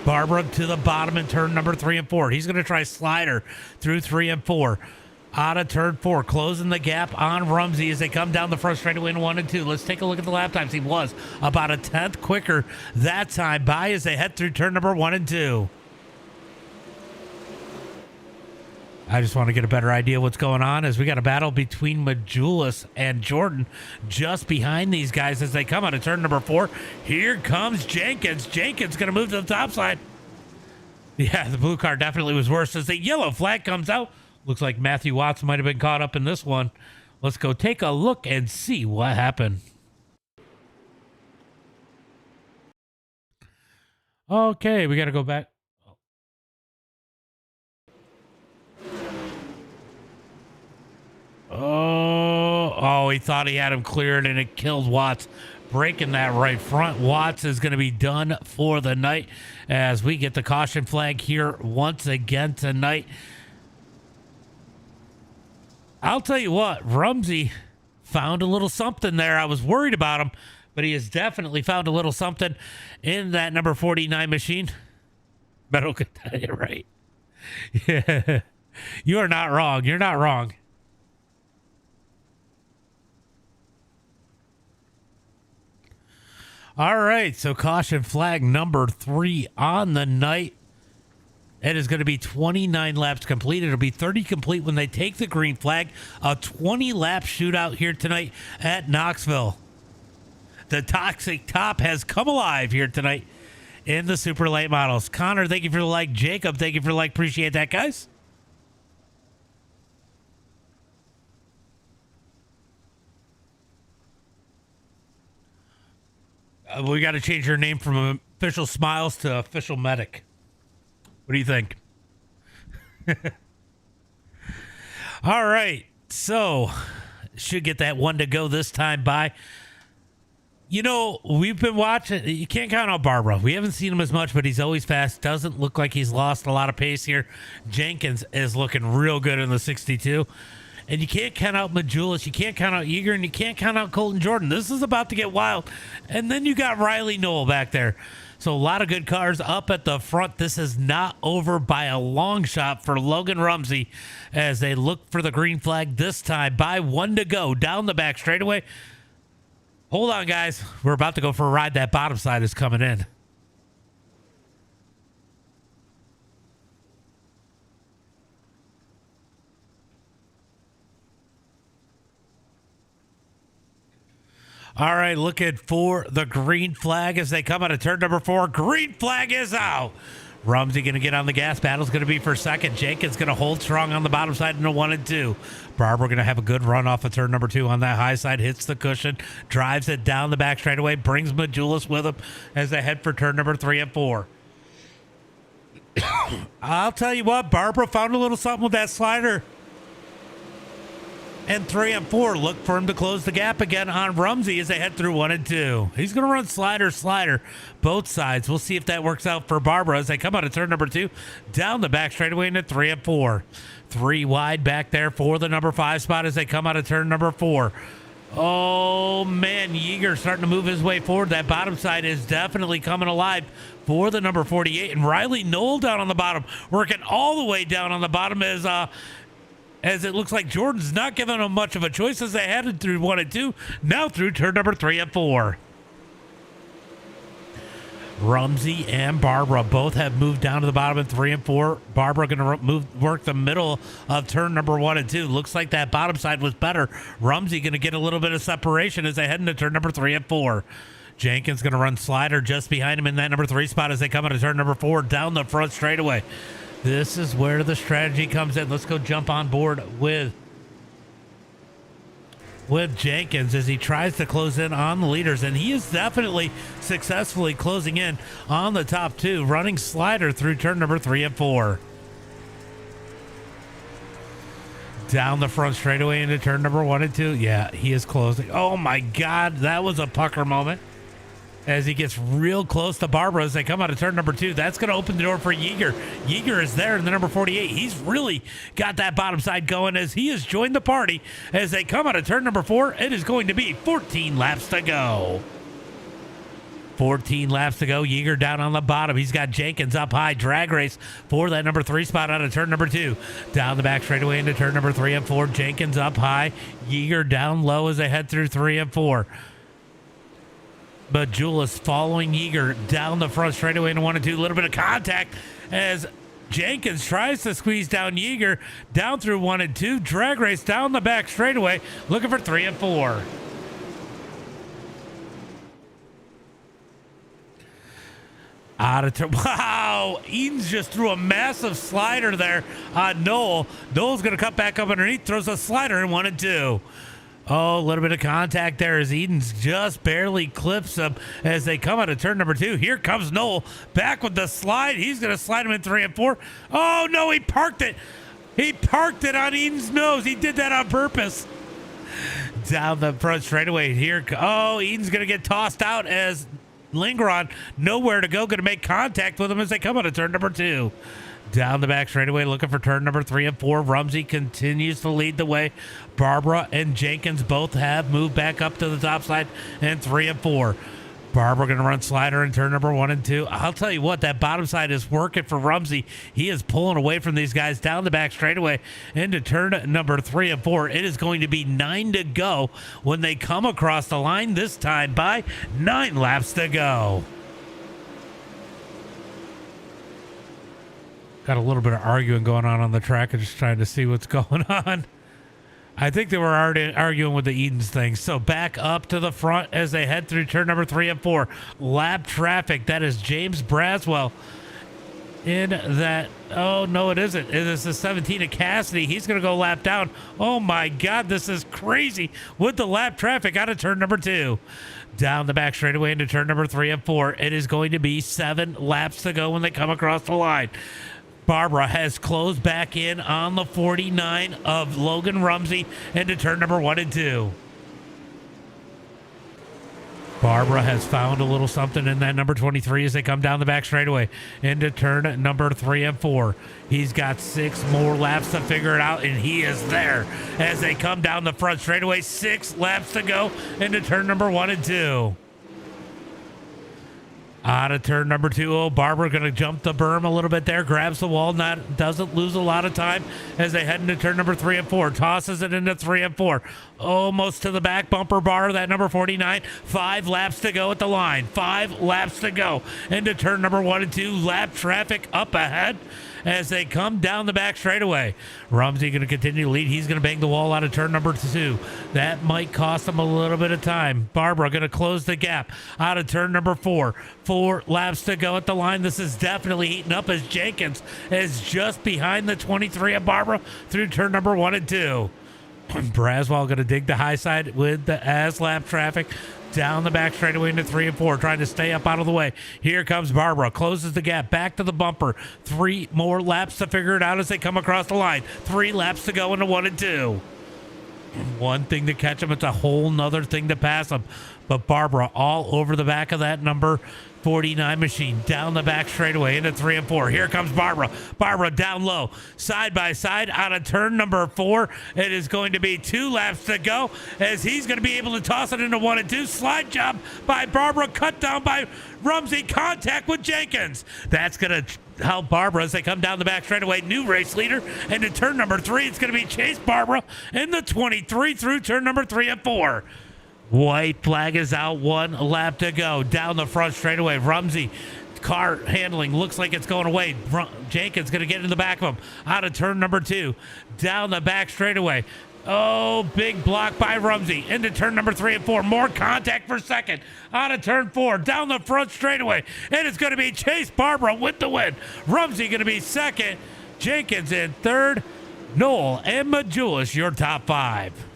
Barbara to the bottom in turn number 3 and 4. He's going to try slider through 3 and 4. Out of turn 4, closing the gap on Rumsey as they come down the front straightaway in 1 and 2. Let's take a look at the lap times. He was about a 10th quicker that time by as they head through turn number 1 and 2. I just want to get a better idea what's going on as we got a battle between Majulis and Jordan just behind these guys as they come out of turn number 4. Here comes Jenkins. Jenkins going to move to the top side. Yeah, the blue car definitely was worse as the yellow flag comes out. Looks like Matthew Watts might have been caught up in this one. Let's go take a look and see what happened. Okay, we got to go back. Oh, he thought he had him cleared and it killed Watts. Breaking that right front. Watts is going to be done for the night as we get the caution flag here once again tonight. I'll tell you what, Rumsey found a little something there. I was worried about him, but he has definitely found a little something in that number 49 machine. Metal could tell you right. Yeah. You are not wrong. You're not wrong. All right, so caution flag number 3 on the night. It is going to be 29 laps complete. It'll be 30 complete when they take the green flag. A 20-lap shootout here tonight at Knoxville. The Toxic Top has come alive here tonight in the super late models. Connor, thank you for the like. Jacob, thank you for the like. Appreciate that, guys. We got to change your name from Official Smiles to Official Medic. What do you think? All right. So, should get that one to go this time by. You know, we've been watching. You can't count out Barbara. We haven't seen him as much, but he's always fast. Doesn't look like he's lost a lot of pace here. Jenkins is looking real good in the 62. And you can't count out Majulis, you can't count out Yeager, and you can't count out Colton Jordan. This is about to get wild. And then you got Riley Knoll back there. So a lot of good cars up at the front. This is not over by a long shot for Logan Rumsey as they look for the green flag this time. By 1 to go down the back straightaway. Hold on, guys. We're about to go for a ride. That bottom side is coming in. All right, looking for the green flag as they come out of turn number 4. Green flag is out. Rumsey going to get on the gas. Battle's going to be for second. Jenkins going to hold strong on the bottom side in a 1 and 2. Barber going to have a good run off of turn number 2 on that high side. Hits the cushion. Drives it down the back straightaway. Brings Majulis with him as they head for turn number 3 and 4. I'll tell you what, Barbara found a little something with that slider. And 3 and 4 look for him to close the gap again on Rumsey as they head through 1 and 2. He's going to run slider, both sides. We'll see if that works out for Barbara as they come out of turn number 2, down the back straightaway into 3 and 4. 3 wide back there for the number 5 spot as they come out of turn number 4. Oh, man, Yeager starting to move his way forward. That bottom side is definitely coming alive for the number 48. And Riley Knoll down on the bottom, working all the way down on the bottom as it looks like Jordan's not giving them much of a choice as they headed through 1 and 2, now through turn number 3 and 4. Rumsey and Barbara both have moved down to the bottom in 3 and 4. Barbara going to work the middle of turn number 1 and 2. Looks like that bottom side was better. Rumsey going to get a little bit of separation as they head into turn number 3 and 4. Jenkins going to run slider just behind him in that number 3 spot as they come into turn number 4 down the front straightaway. This is where the strategy comes in. Let's go jump on board with Jenkins as he tries to close in on the leaders. And he is definitely successfully closing in on the top 2, running slider through turn number 3 and 4. Down the front straightaway into turn number 1 and 2. Yeah, he is closing. Oh, my God. That was a pucker moment. As he gets real close to Barbara as they come out of turn number 2. That's going to open the door for Yeager. Yeager is there in the number 48. He's really got that bottom side going as he has joined the party. As they come out of turn number 4, it is going to be 14 laps to go. 14 laps to go. Yeager down on the bottom. He's got Jenkins up high. Drag race for that number 3 spot out of turn number 2. Down the back straightaway into turn number 3 and 4. Jenkins up high. Yeager down low as they head through 3 and 4. But Julius following Yeager down the front straightaway into 1 and 2. A little bit of contact as Jenkins tries to squeeze down Yeager down through 1 and 2. Drag race down the back straightaway, looking for 3 and 4. Out of turn. Wow. Edens just threw a massive slider there on Noel. Noel's going to cut back up underneath, throws a slider in 1 and 2. Oh, a little bit of contact there as Edens just barely clips him as they come out of turn number 2. Here comes Noel back with the slide. He's going to slide him in 3 and 4. Oh, no, he parked it. He parked it on Eden's nose. He did that on purpose. Down the front straightaway here. Oh, Eden's going to get tossed out as Lingeron, nowhere to go, going to make contact with him as they come out of turn number 2. Down the back straightaway, looking for turn number 3 and 4. Rumsey continues to lead the way. Barbara and Jenkins both have moved back up to the top side in 3 and 4. Barbara going to run slider in turn number 1 and 2. I'll tell you what, that bottom side is working for Rumsey. He is pulling away from these guys down the back straightaway into turn number 3 and 4. It is going to be 9 to go when they come across the line, this time by 9 laps to go. Got a little bit of arguing going on the track. I'm just trying to see what's going on. I think they were already arguing with the Edens thing. So back up to the front as they head through turn number 3 and 4. Lap traffic. That is James Braswell in that. Oh, no, it isn't. It is the 17 of Cassidy. He's going to go lap down. Oh, my God. This is crazy with the lap traffic out of turn number 2. Down the back straightaway into turn number 3 and 4. It is going to be 7 laps to go when they come across the line. Barbara has closed back in on the 49 of Logan Rumsey into turn number 1 and 2. Barbara has found a little something in that number 23 as they come down the back straightaway into turn number 3 and 4. He's got 6 more laps to figure it out, and he is there as they come down the front straightaway. 6 laps to go into turn number 1 and 2. Out of turn number 2. Oh, Barbara going to jump the berm a little bit there. Grabs the wall. Doesn't lose a lot of time as they head into turn number 3 and 4. Tosses it into 3 and 4. Almost to the back bumper bar. That number 49. 5 laps to go at the line. 5 laps to go into turn number 1 and 2. Lap traffic up ahead as they come down the back straightaway. Rumsey going to continue to lead. He's going to bang the wall out of turn number 2. That might cost him a little bit of time. Barbara going to close the gap out of turn number 4. 4 laps to go at the line. This is definitely heating up as Jenkins is just behind the 23 of Barbara through turn number 1 and 2. Braswell going to dig the high side with the as lap traffic down the back straightaway into 3 and 4, trying to stay up out of the way. Here comes Barbara, closes the gap back to the bumper. 3 more laps to figure it out as they come across the line. 3 laps to go into 1 and 2. One thing to catch them, it's a whole nother thing to pass them. But Barbara all over the back of that number 49 machine, down the back straightaway into 3 and 4. Here comes Barbara. Barbara down low, side by side out of turn number 4. It is going to be 2 laps to go as he's going to be able to toss it into 1 and 2. Slide job by Barbara, cut down by Rumsey. Contact with Jenkins. That's going to help Barbara as they come down the back straightaway. New race leader into turn number 3. It's going to be Chase Barbara in the 23 through turn number 3 and 4. White flag is out. 1 lap to go. Down the front straightaway. Rumsey, car handling looks like it's going away. Jenkins going to get in the back of him. Out of turn number 2. Down the back straightaway. Oh, big block by Rumsey. Into turn number 3 and 4. More contact for second. Out of turn 4. Down the front straightaway. And it's going to be Chase Barbara with the win. Rumsey going to be second. Jenkins in third. Noel and Majulis, your top 5.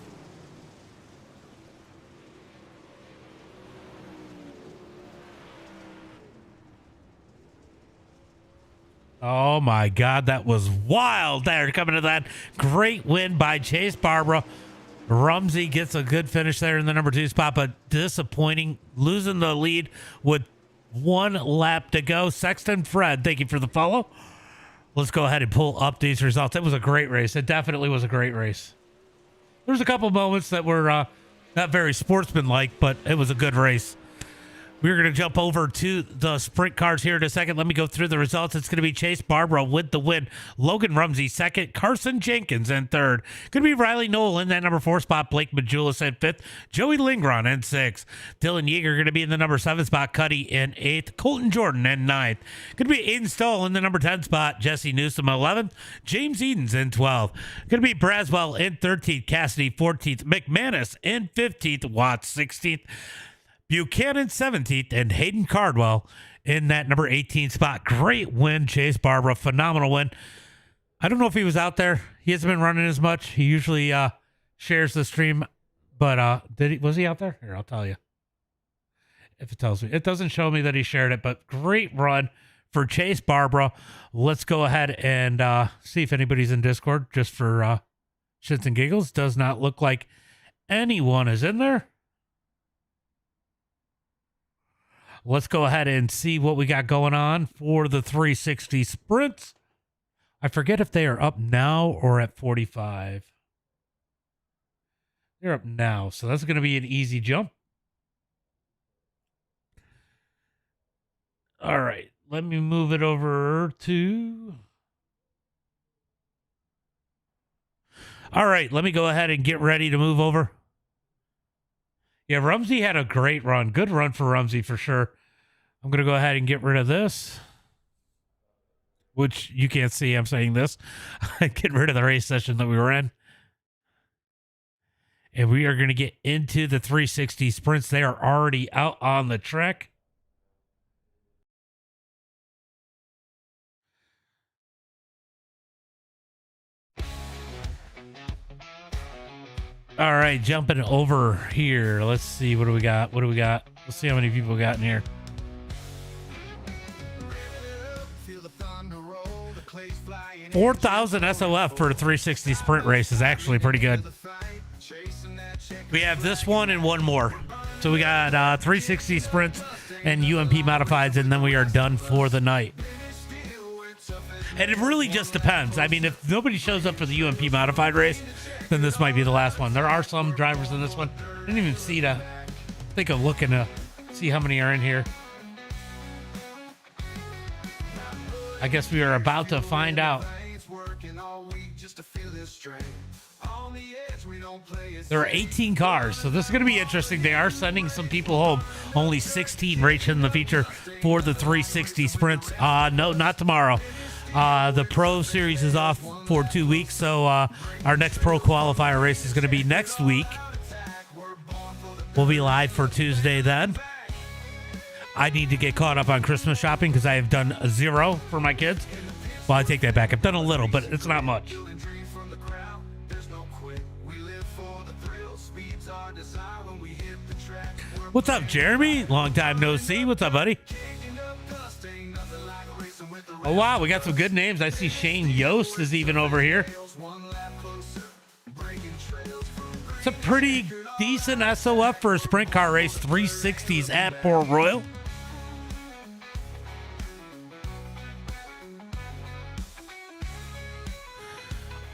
Oh my God, that was wild there coming to that. Great win by Chase Barbara. Rumsey gets a good finish there in the number 2 spot, but disappointing, losing the lead with 1 lap to go. Sexton Fred, thank you for the follow. Let's go ahead and pull up these results. It was a great race. It definitely was a great race. There's a couple moments that were not very sportsmanlike, but it was a good race. We're going to jump over to the sprint cars here in a second. Let me go through the results. It's going to be Chase Barbara with the win. Logan Rumsey second. Carson Jenkins in third. Going to be Riley Noel in that number 4 spot. Blake Majulis in 5th. Joey Lingron in 6th. Dylan Yeager going to be in the number 7 spot. Cuddy in 8th. Colton Jordan in 9th. Going to be Aiden Stoll in the number 10 spot. Jesse Newsom 11th. James Edens in 12th. Going to be Braswell in 13th. Cassidy 14th. McManus in 15th. Watts 16th. Buchanan 17th, and Hayden Cardwell in that number 18 spot. Great win, Chase Barbara. Phenomenal win. I don't know if he was out there. He hasn't been running as much. He usually shares the stream, but was he out there? Here, I'll tell you. If it tells me. It doesn't show me that he shared it, but great run for Chase Barbara. Let's go ahead and see if anybody's in Discord just for shits and giggles. Does not look like anyone is in there. Let's go ahead and see what we got going on for the 360 sprints. I forget if they are up now or at 45. They're up now, so that's going to be an easy jump. All right, let me move it over to... All right, let me go ahead and get ready to move over. Yeah, Rumsey had a great run. Good run for Rumsey for sure. I'm going to go ahead and get rid of this, which you can't see. I'm saying this. Get rid of the race session that we were in. And we are going to get into the 360 sprints. They are already out on the track. All right, jumping over here. Let's see. What do we got? What do we got? Let's see how many people got in here. 4,000 SOF for a 360 sprint race is actually pretty good. We have this one and one more. So we got 360 sprints and UMP Modifieds, and then we are done for the night. And it really just depends. I mean, if nobody shows up for the UMP Modified race, then this might be the last one. There are some drivers in this one. I didn't even see to think of looking to see how many are in here. I guess we are about to find out. There are 18 cars, so this is going to be interesting. They are sending some people home. Only 16 racing in the feature for the 360 sprints. No, not tomorrow. The Pro Series is off for 2 weeks, so our next Pro Qualifier race is going to be next week. We'll be live for Tuesday then. I need to get caught up on Christmas shopping because I have done 0 for my kids. Well, I take that back. I've done a little, but it's not much. What's up, Jeremy? Long time no see. What's up, buddy? Oh, wow. We got some good names. I see Shane Yost is even over here. It's a pretty decent SOF for a sprint car race. 360s at Port Royal.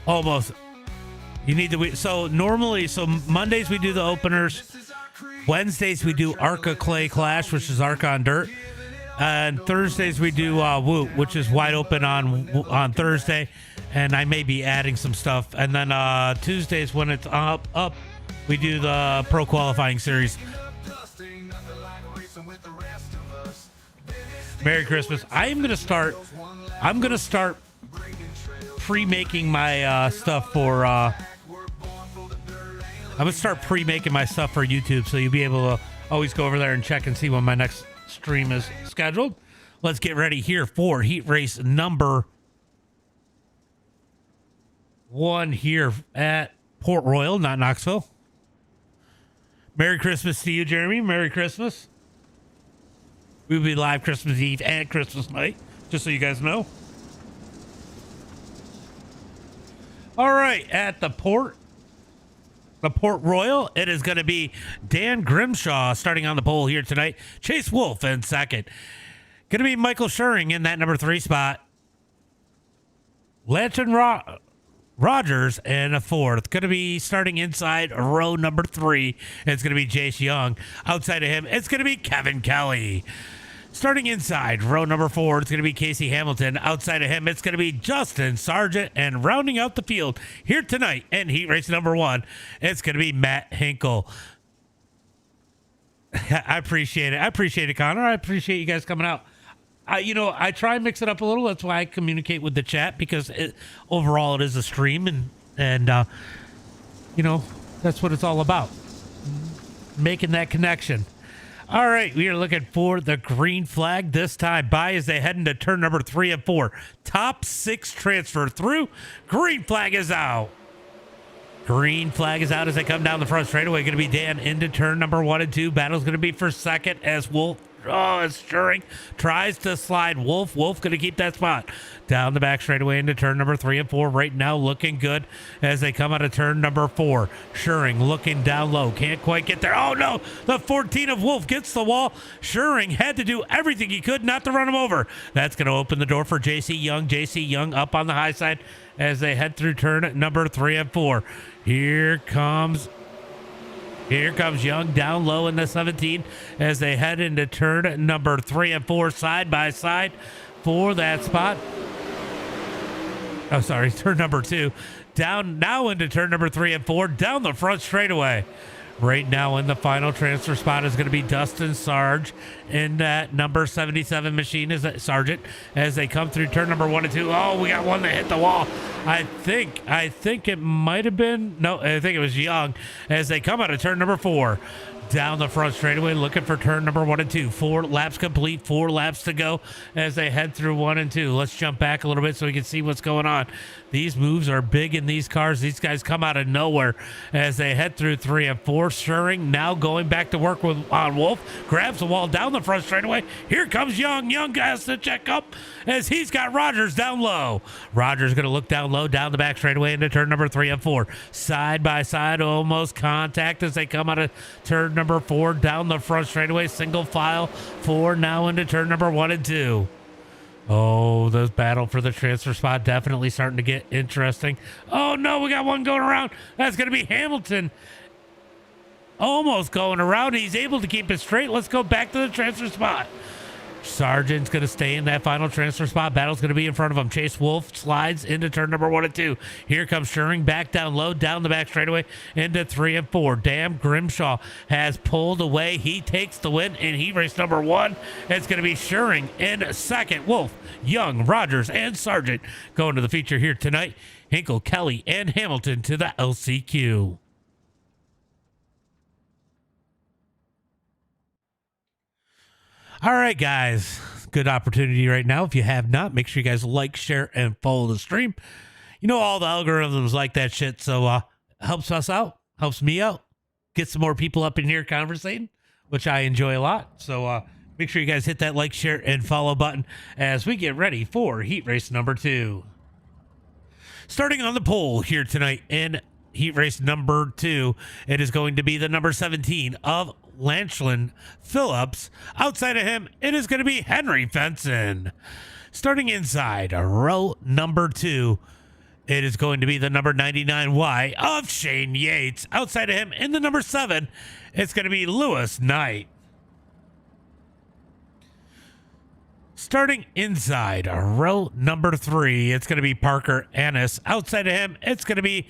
Almost. You need to. So normally, Mondays we do the openers. Wednesdays we do Arca Clay Clash, which is Arca on dirt. And Thursdays we do WoO, which is wide open on Thursday. And I may be adding some stuff. And then Tuesdays when it's up, we do the Pro Qualifying Series. Merry Christmas. I'm gonna start pre-making my stuff for I'm gonna start pre-making my stuff for YouTube, so you'll be able to always go over there and check and see when my next stream is scheduled. Let's get ready here for heat race number 1 here at Port Royal, not Knoxville. Merry Christmas to you, Jeremy. Merry Christmas. We'll be live Christmas Eve and Christmas night, just so you guys know. All right, at the Port Royal, it is going to be Dan Grimshaw starting on the pole here tonight. Chase Wolf in second. Going to be Michael Schuring in that number 3 spot. Lantern Rogers in a 4th. Going to be starting inside row number 3. It's going to be Jace Young. Outside of him, it's going to be Kevin Kelly. Starting inside row number 4, it's going to be Casey Hamilton. Outside of him, it's going to be Justin Sargent. And rounding out the field here tonight in heat race number 1, it's going to be Matt Hinkle. I appreciate it. I appreciate it, Connor. I appreciate you guys coming out. I try and mix it up a little. That's why I communicate with the chat, because overall it is a stream, and that's what it's all about. Making that connection. All right, we are looking for the green flag this time by as they head into turn number 3 and 4. Top 6 transfer through. Green flag is out. Green flag is out as they come down the front straightaway. Going to be Dan into turn number 1 and 2. Battle's going to be for second as Wolf. It's Schuring tries to slide. Wolf going to keep that spot. Down the back straightaway into turn number 3 and 4. Right now looking good as they come out of turn number 4. Schuring looking down low. Can't quite get there. Oh no! The 14 of Wolf gets the wall. Schuring had to do everything he could not to run him over. That's going to open the door for JC Young. JC Young up on the high side as they head through turn number 3 and 4. Here comes Young down low in the 17 as they head into turn number 3 and 4 side by side for that spot. Oh, sorry, turn number 2. Down now into turn number 3 and 4 down the front straightaway. Right now in the final transfer spot is going to be Dustin Sarge in that number 77 machine is Sargent as they come through turn number 1 and 2. Oh, we got one that hit the wall. I think it might have been, no, I think it was Young as they come out of turn number 4. Down the front straightaway looking for turn number 1 and 2. 4 laps complete, 4 laps to go as they head through 1 and 2. Let's jump back a little bit so we can see what's going on. These moves are big in these cars. These guys come out of nowhere as they head through 3 and 4. Schuring now going back to work on Wolf. Grabs the wall down the front straightaway. Here comes Young. Young has to check up as he's got Rogers down low. Rogers going to look down low, down the back straightaway into turn number 3 and 4. Side by side, almost contact as they come out of turn number 4 down the front straightaway. Single file 4 now into turn number 1 and 2. Oh, the battle for the transfer spot definitely starting to get interesting. Oh, no, we got one going around. That's going to be Hamilton. Almost going around. He's able to keep it straight. Let's go back to the transfer spot. Sargent's going to stay in that final transfer spot. Battle's going to be in front of him. Chase Wolf slides into turn number 1 and 2. Here comes Schuring back down low, down the back straightaway into 3 and 4. Damn Grimshaw has pulled away. He takes the win in heat race number 1. It's going to be Schuring in second. Wolf, Young, Rogers, and Sargent going to the feature here tonight. Hinkle, Kelly, and Hamilton to the LCQ. All right, guys, good opportunity right now. If you have not, make sure you guys like, share, and follow the stream. You know, all the algorithms like that shit, so helps us out, helps me out, get some more people up in here conversating, which I enjoy a lot. So make sure you guys hit that like, share, and follow button as we get ready for heat race number 2. Starting on the pole here tonight in heat race number 2, it is going to be the number 17 of Lanchland Phillips. Outside of him, it is going to be Henry Fenson. Starting inside row number 2, it is going to be the number 99Y of Shane Yates. Outside of him, in the number 7, it's going to be Lewis Knight. Starting inside row number 3, it's going to be Parker Annis. Outside of him, it's going to be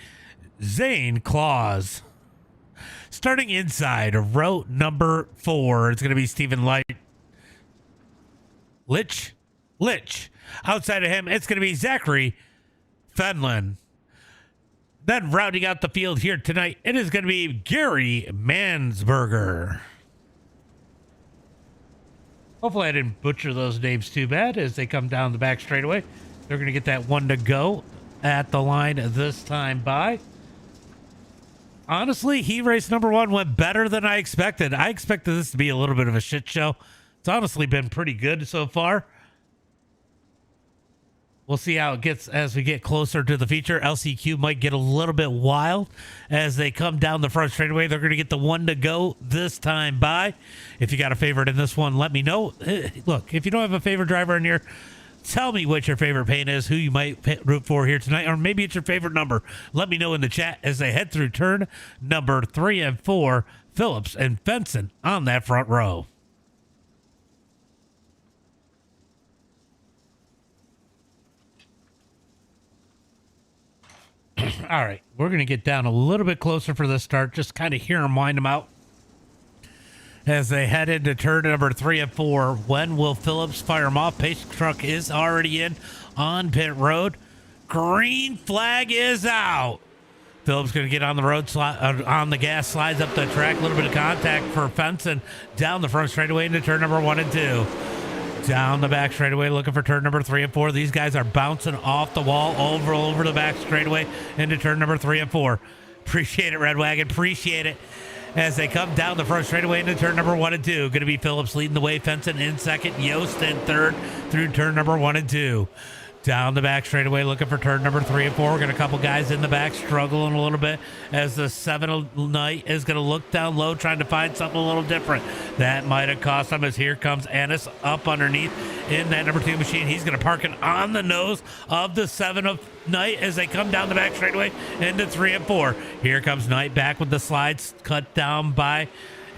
Zane Claus. Starting inside row number 4, it's going to be Stephen Litch. Outside of him, it's going to be Zachary Fenlon. Then rounding out the field here tonight, it is going to be Gary Mansberger. Hopefully I didn't butcher those names too bad as they come down the back straightaway. They're going to get that one to go at the line this time by. Honestly, heat race number 1 went better than I expected. I expected this to be a little bit of a shit show. It's honestly been pretty good so far. We'll see how it gets as we get closer to the feature. LCQ might get a little bit wild as they come down the front straightaway. They're going to get the one to go this time by. If you got a favorite in this one, let me know. Look, if you don't have a favorite driver in here, tell me what your favorite paint is, who you might root for here tonight, or maybe it's your favorite number. Let me know in the chat as they head through turn number 3 and 4. Phillips and Fenson on that front row. All right, we're going to get down a little bit closer for this start. Just kind of hear them wind them out as they head into turn number 3 and 4. When will Phillips fire them off? Pace truck is already in on pit road. Green flag is out. Phillips going to get on the road, on the gas, slides up the track. A little bit of contact for Fenson down the front straightaway into turn number 1 and 2. Down the back straightaway, looking for turn number 3 and 4. These guys are bouncing off the wall over the back straightaway into turn number 3 and 4. Appreciate it, Red Wagon. Appreciate it. As they come down the front straightaway into turn number 1 and 2. Going to be Phillips leading the way, Fenson in second, Yost in third through turn number 1 and 2. Down the back straightaway, looking for turn number 3 and 4. We're got a couple guys in the back struggling a little bit as the 7 Knight is going to look down low, trying to find something a little different. That might have cost him as here comes Annis up underneath in that number 2 machine. He's going to park it on the nose of the 7 of Knight as they come down the back straightaway into 3 and 4. Here comes Knight back with the slides cut down by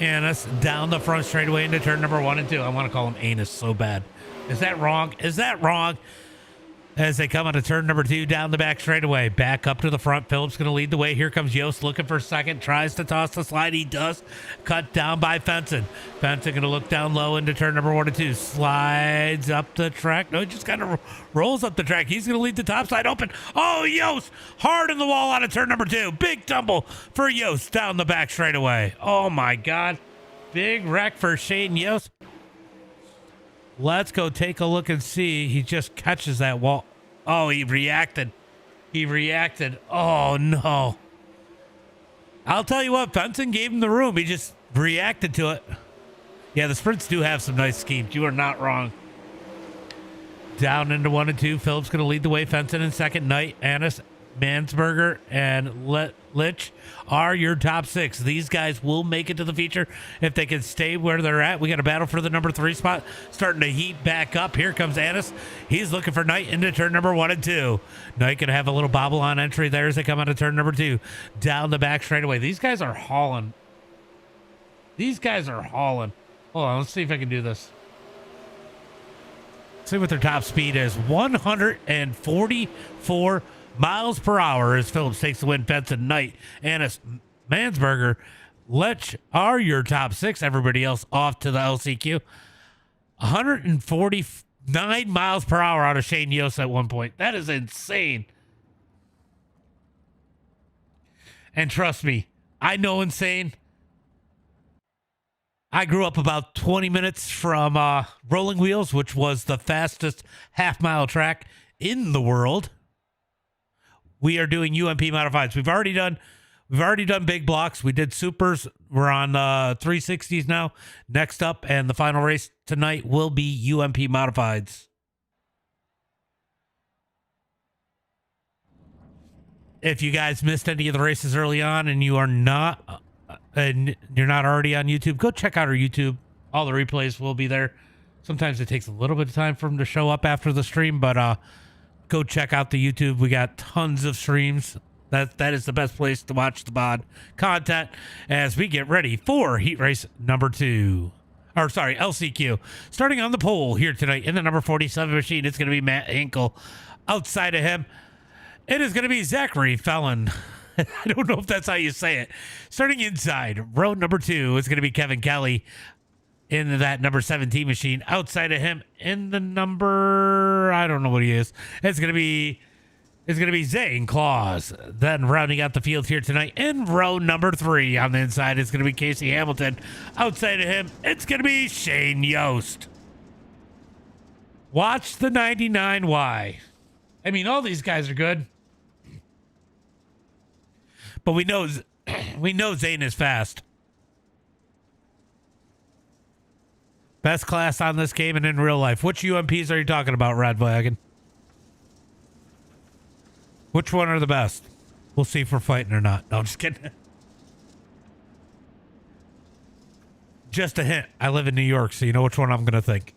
Annis down the front straightaway into turn number 1 and 2. I want to call him Anus so bad. Is that wrong? Is that wrong? As they come out of turn number 2 down the back straightaway. Back up to the front. Phillips going to lead the way. Here comes Yost looking for second. Tries to toss the slide. He does. Cut down by Fenson. Fenson going to look down low into turn number 1 and 2. Slides up the track. No, he just kind of rolls up the track. He's going to lead the top side open. Oh, Yost hard in the wall out of turn number 2. Big tumble for Yost down the back straightaway. Oh, my God. Big wreck for Shane Yost. Let's go take a look and see. He just catches that wall. Oh, he reacted. Oh, no. I'll tell you what, Fenson gave him the room. He just reacted to it. Yeah, the sprints do have some nice schemes. You are not wrong. Down into 1 and 2. Phillips going to lead the way. Fenson in second. Knight, Annis, Mansberger, and Litch are your top 6. These guys will make it to the feature if they can stay where they're at. We got a battle for the number 3 spot starting to heat back up. Here comes Annis. He's looking for Knight into turn number 1 and 2. Knight going to have a little bobble on entry there as they come out of turn number 2. Down the back straightaway. These guys are hauling. Hold on, let's see if I can do this. See what their top speed is. 144 miles per hour as Phillips takes the win. Benson, Knight, Annis, Mansberger, Lech are your top 6. Everybody else off to the LCQ. 149 miles per hour out of Shane Yost at one point. That is insane. And trust me, I know insane. I grew up about 20 minutes from Rolling Wheels, which was the fastest half-mile track in the world. We are doing UMP Modifieds. We've already done big blocks. We did supers. We're on 360s now. Next up, and the final race tonight will be UMP Modifieds. If you guys missed any of the races early on and you're not already on YouTube, go check out our YouTube. All the replays will be there. Sometimes it takes a little bit of time for them to show up after the stream, but go check out the YouTube. We got tons of streams. That is the best place to watch the mod content as we get ready for heat race number 2. Or sorry, LCQ. Starting on the pole here tonight in the number 47 machine, it's going to be Matt Hinkle. Outside of him, it is going to be Zachary Fallon. I don't know if that's how you say it. Starting inside, row number 2 is going to be Kevin Kelly in that number 17 machine. Outside of him, in the number, I don't know what he is. It's going to be Zane Claus. Then rounding out the field here tonight in row number 3 on the inside, it's going to be Casey Hamilton. Outside of him, it's going to be Shane Yost. Watch the 99Y. I mean, all these guys are good. But we know Zane is fast. Best class on this game and in real life. Which UMPs are you talking about, Red Wagon? Which one are the best? We'll see if we're fighting or not. No, I'm just kidding. Just a hint. I live in New York, so you know which one I'm going to think.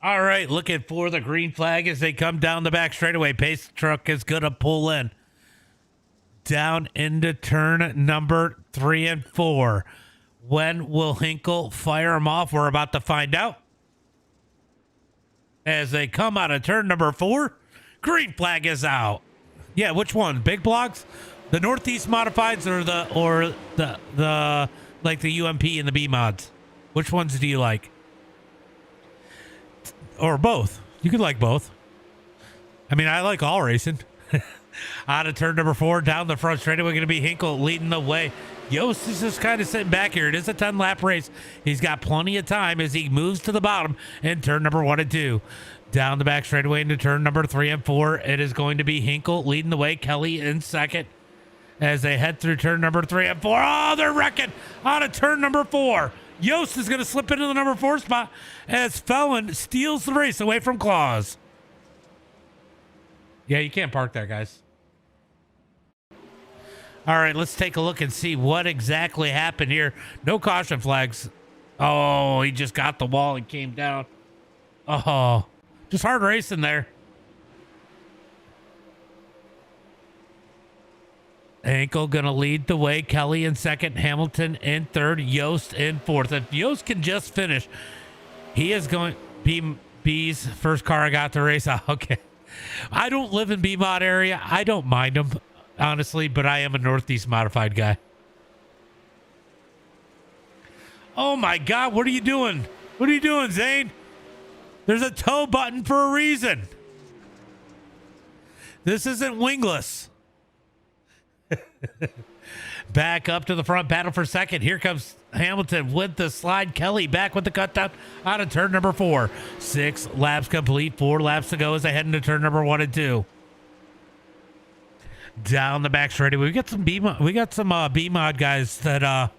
All right, looking for the green flag as they come down the back straightaway. Pace truck is going to pull in. Down into turn number 3 and 4. When will Hinkle fire them off? We're about to find out. As they come out of turn number 4, green flag is out. Yeah, which one? Big blocks? The Northeast Modifieds or the like the UMP and the B mods? Which ones do you like? Or both. You could like both. I mean, I like all racing. Out of turn number 4, down the front straightaway, going to be Hinkle leading the way. Yost is just kind of sitting back here. It is a 10-lap race. He's got plenty of time as he moves to the bottom in turn number 1 and 2. Down the back straightaway into turn number 3 and 4. It is going to be Hinkle leading the way. Kelly in second as they head through turn number 3 and 4. Oh, they're wrecking out of turn number 4. Yost is going to slip into the number 4 spot as Fallon steals the race away from Claus. Yeah, you can't park there, guys. All right, let's take a look and see what exactly happened here. No caution flags. Oh, he just got the wall and came down. Oh, just hard racing there. Hinkle going to lead the way. Kelly in second. Hamilton in third. Yost in fourth. If Yost can just finish, he is going... B's first car I got to race. Okay. I don't live in B-Mod area. I don't mind them, honestly, but I am a Northeast Modified guy. Oh, my God. What are you doing? What are you doing, Zane? There's a tow button for a reason. This isn't wingless. Back up to the front, battle for second. Here comes Hamilton with the slide. Kelly back with the cut down out of turn number 4. 6 laps complete. 4 laps to go as they head into turn number 1 and 2. Down the back straightaway. We got some B-Mod guys that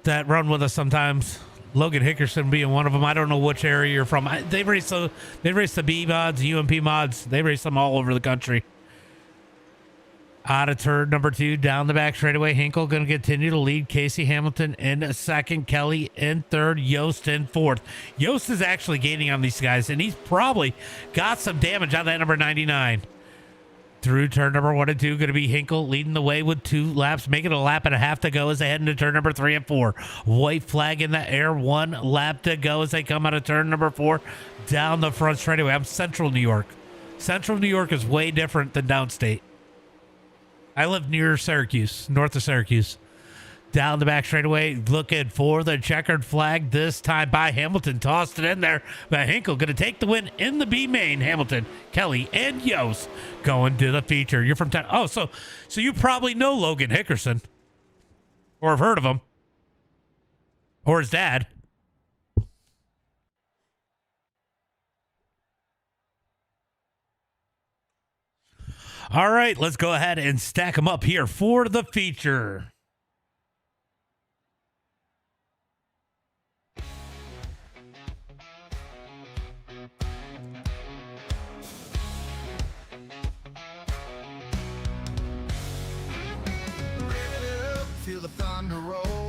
run with us sometimes. Logan Hickerson being one of them. I don't know which area you're from. They race the B-Mods, UMP mods. They race them all over the country. Out of turn number 2, down the back straightaway. Hinkle going to continue to lead. Casey Hamilton in second. Kelly in third. Yost in fourth. Yost is actually gaining on these guys, and he's probably got some damage on that number 99. Through turn number 1 and 2, going to be Hinkle leading the way with 2 laps, making a lap and a half to go as they head into turn number 3 and 4. White flag in the air, 1 lap to go as they come out of turn number 4 down the front straightaway. I'm Central New York. Central New York is way different than downstate. I live near Syracuse, north of Syracuse. Down the back straightaway, looking for the checkered flag this time by Hamilton. Tossed it in there, but Hinkle going to take the win in the B main. Hamilton, Kelly, and Yost going to the feature. You're from town. Oh, so you probably know Logan Hickerson, or have heard of him, or his dad. All right, let's go ahead and stack them up here for the feature.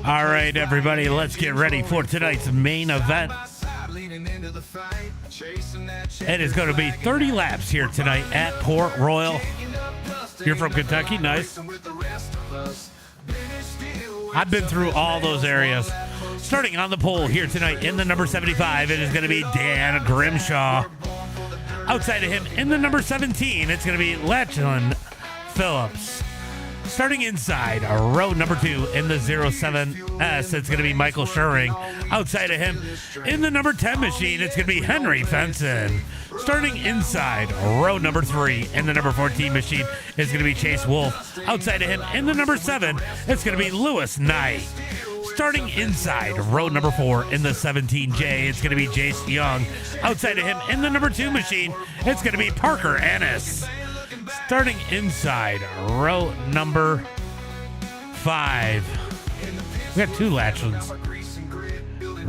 All right, everybody, let's get ready for tonight's main event. It is going to be 30 laps here tonight at Port Royal. You're from Kentucky, nice. I've been through all those areas. Starting on the pole here tonight in the number 75, it is going to be Dan Grimshaw. Outside of him in the number 17, it's going to be Lachlan Phillips. Starting inside, row number 2 in the 07S, it's going to be Michael Schuring. Outside of him, in the number 10 machine, it's going to be Henry Fenson. Starting inside, row number 3 in the number 14 machine, it's going to be Chase Wolf. Outside of him, in the number 7, it's going to be Lewis Knight. Starting inside, row number 4 in the 17J, it's going to be Jace Young. Outside of him, in the number 2 machine, it's going to be Parker Ennis. Starting inside, row number 5. We got 2 Lachlins.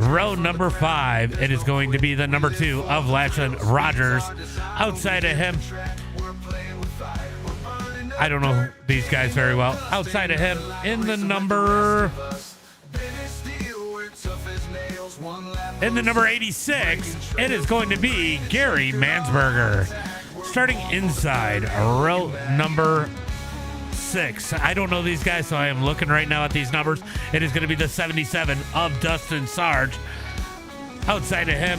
Row number 5, it is going to be the number 2 of Lachlan Rogers. Outside of him, I don't know these guys very well. Outside of him, in the number 86, it is going to be Gary Mansberger. Starting inside, row number 6. I don't know these guys, so I am looking right now at these numbers. It is going to be the 77 of Dustin Sarge. Outside of him,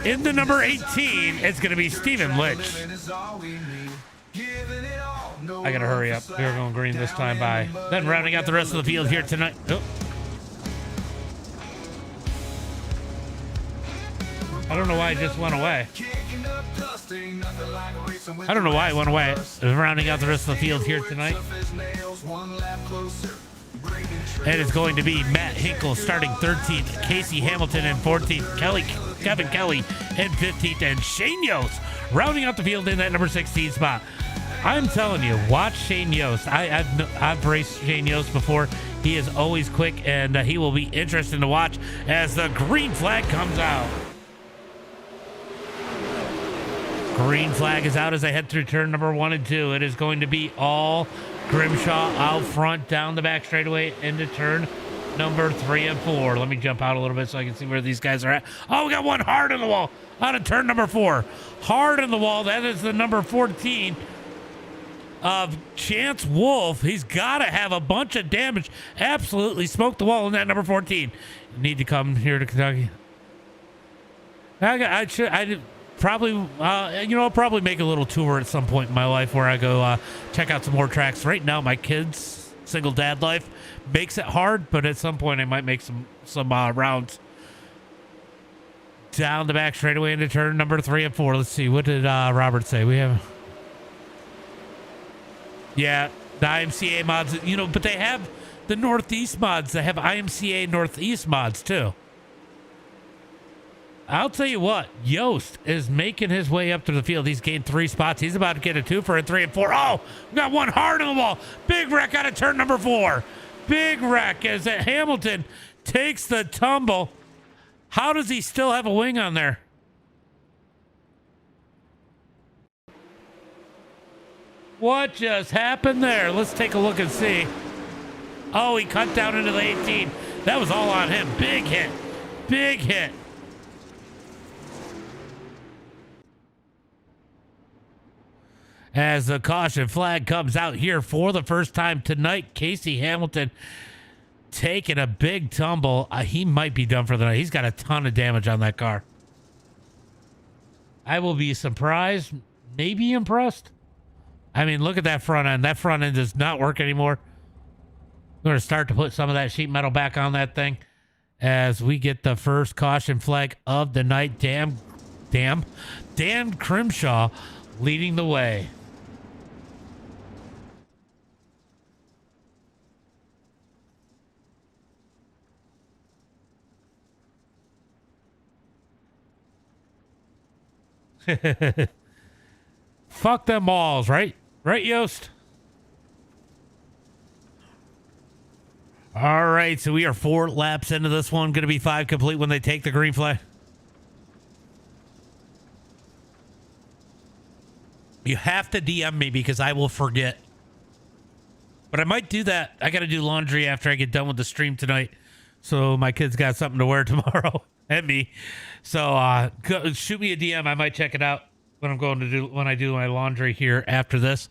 in the number 18, it's going to be Stephen Litch. I got to hurry up. We're going green this time by. Then rounding out the rest of the field here tonight. Oh. I don't know why it just went away. I don't know why it went away. Rounding out the rest of the field here tonight. It is going to be Matt Hinkle starting 13th, Casey Hamilton in 14th, Kevin Kelly in 15th, and Shane Yost rounding out the field in that number 16 spot. I'm telling you, watch Shane Yost. I've raced Shane Yost before. He is always quick, and he will be interesting to watch as the green flag comes out. Green flag is out as I head through turn number 1 and 2. It is going to be all Grimshaw out front, down the back straightaway into turn number 3 and 4. Let me jump out a little bit so I can see where these guys are at. Oh, we got one hard on the wall out of turn number 4. Hard on the wall. That is the number 14 of Chance Wolf. He's got to have a bunch of damage. Absolutely smoked the wall in that number 14. Need to come here to Kentucky. I'll probably make a little tour at some point in my life where I go check out some more tracks. Right now, my kids' single dad life makes it hard, but at some point I might make some rounds. Down the back straightaway into turn number 3 and 4. Let's see, what did Robert say? We have, yeah, the IMCA mods. But they have the Northeast mods. They have IMCA Northeast mods too. I'll tell you what, Yost is making his way up to the field. He's gained 3 spots. He's about to get a 2 for a 3 and 4. Oh, we got one hard on the wall. Big wreck out of turn number 4. Big wreck as Hamilton takes the tumble. How does he still have a wing on there? What just happened there? Let's take a look and see. Oh, he cut down into the 18. That was all on him. Big hit. Big hit. as the caution flag comes out here for the first time tonight. Casey Hamilton taking a big tumble. He might be done for the night. He's got a ton of damage on that car. I will be surprised, maybe impressed. I mean, look at that front end. That front end does not work anymore. I'm going to start to put some of that sheet metal back on that thing as we get the first caution flag of the night. Dan Crimshaw leading the way. Fuck them balls, right? Right, Yost? All right, so we are 4 laps into this one. Going to be 5 complete when they take the green flag. You have to DM me because I will forget. But I might do that. I got to do laundry after I get done with the stream tonight. So my kids got something to wear tomorrow. And me. So shoot me a DM. I might check it out when I do my laundry here after this.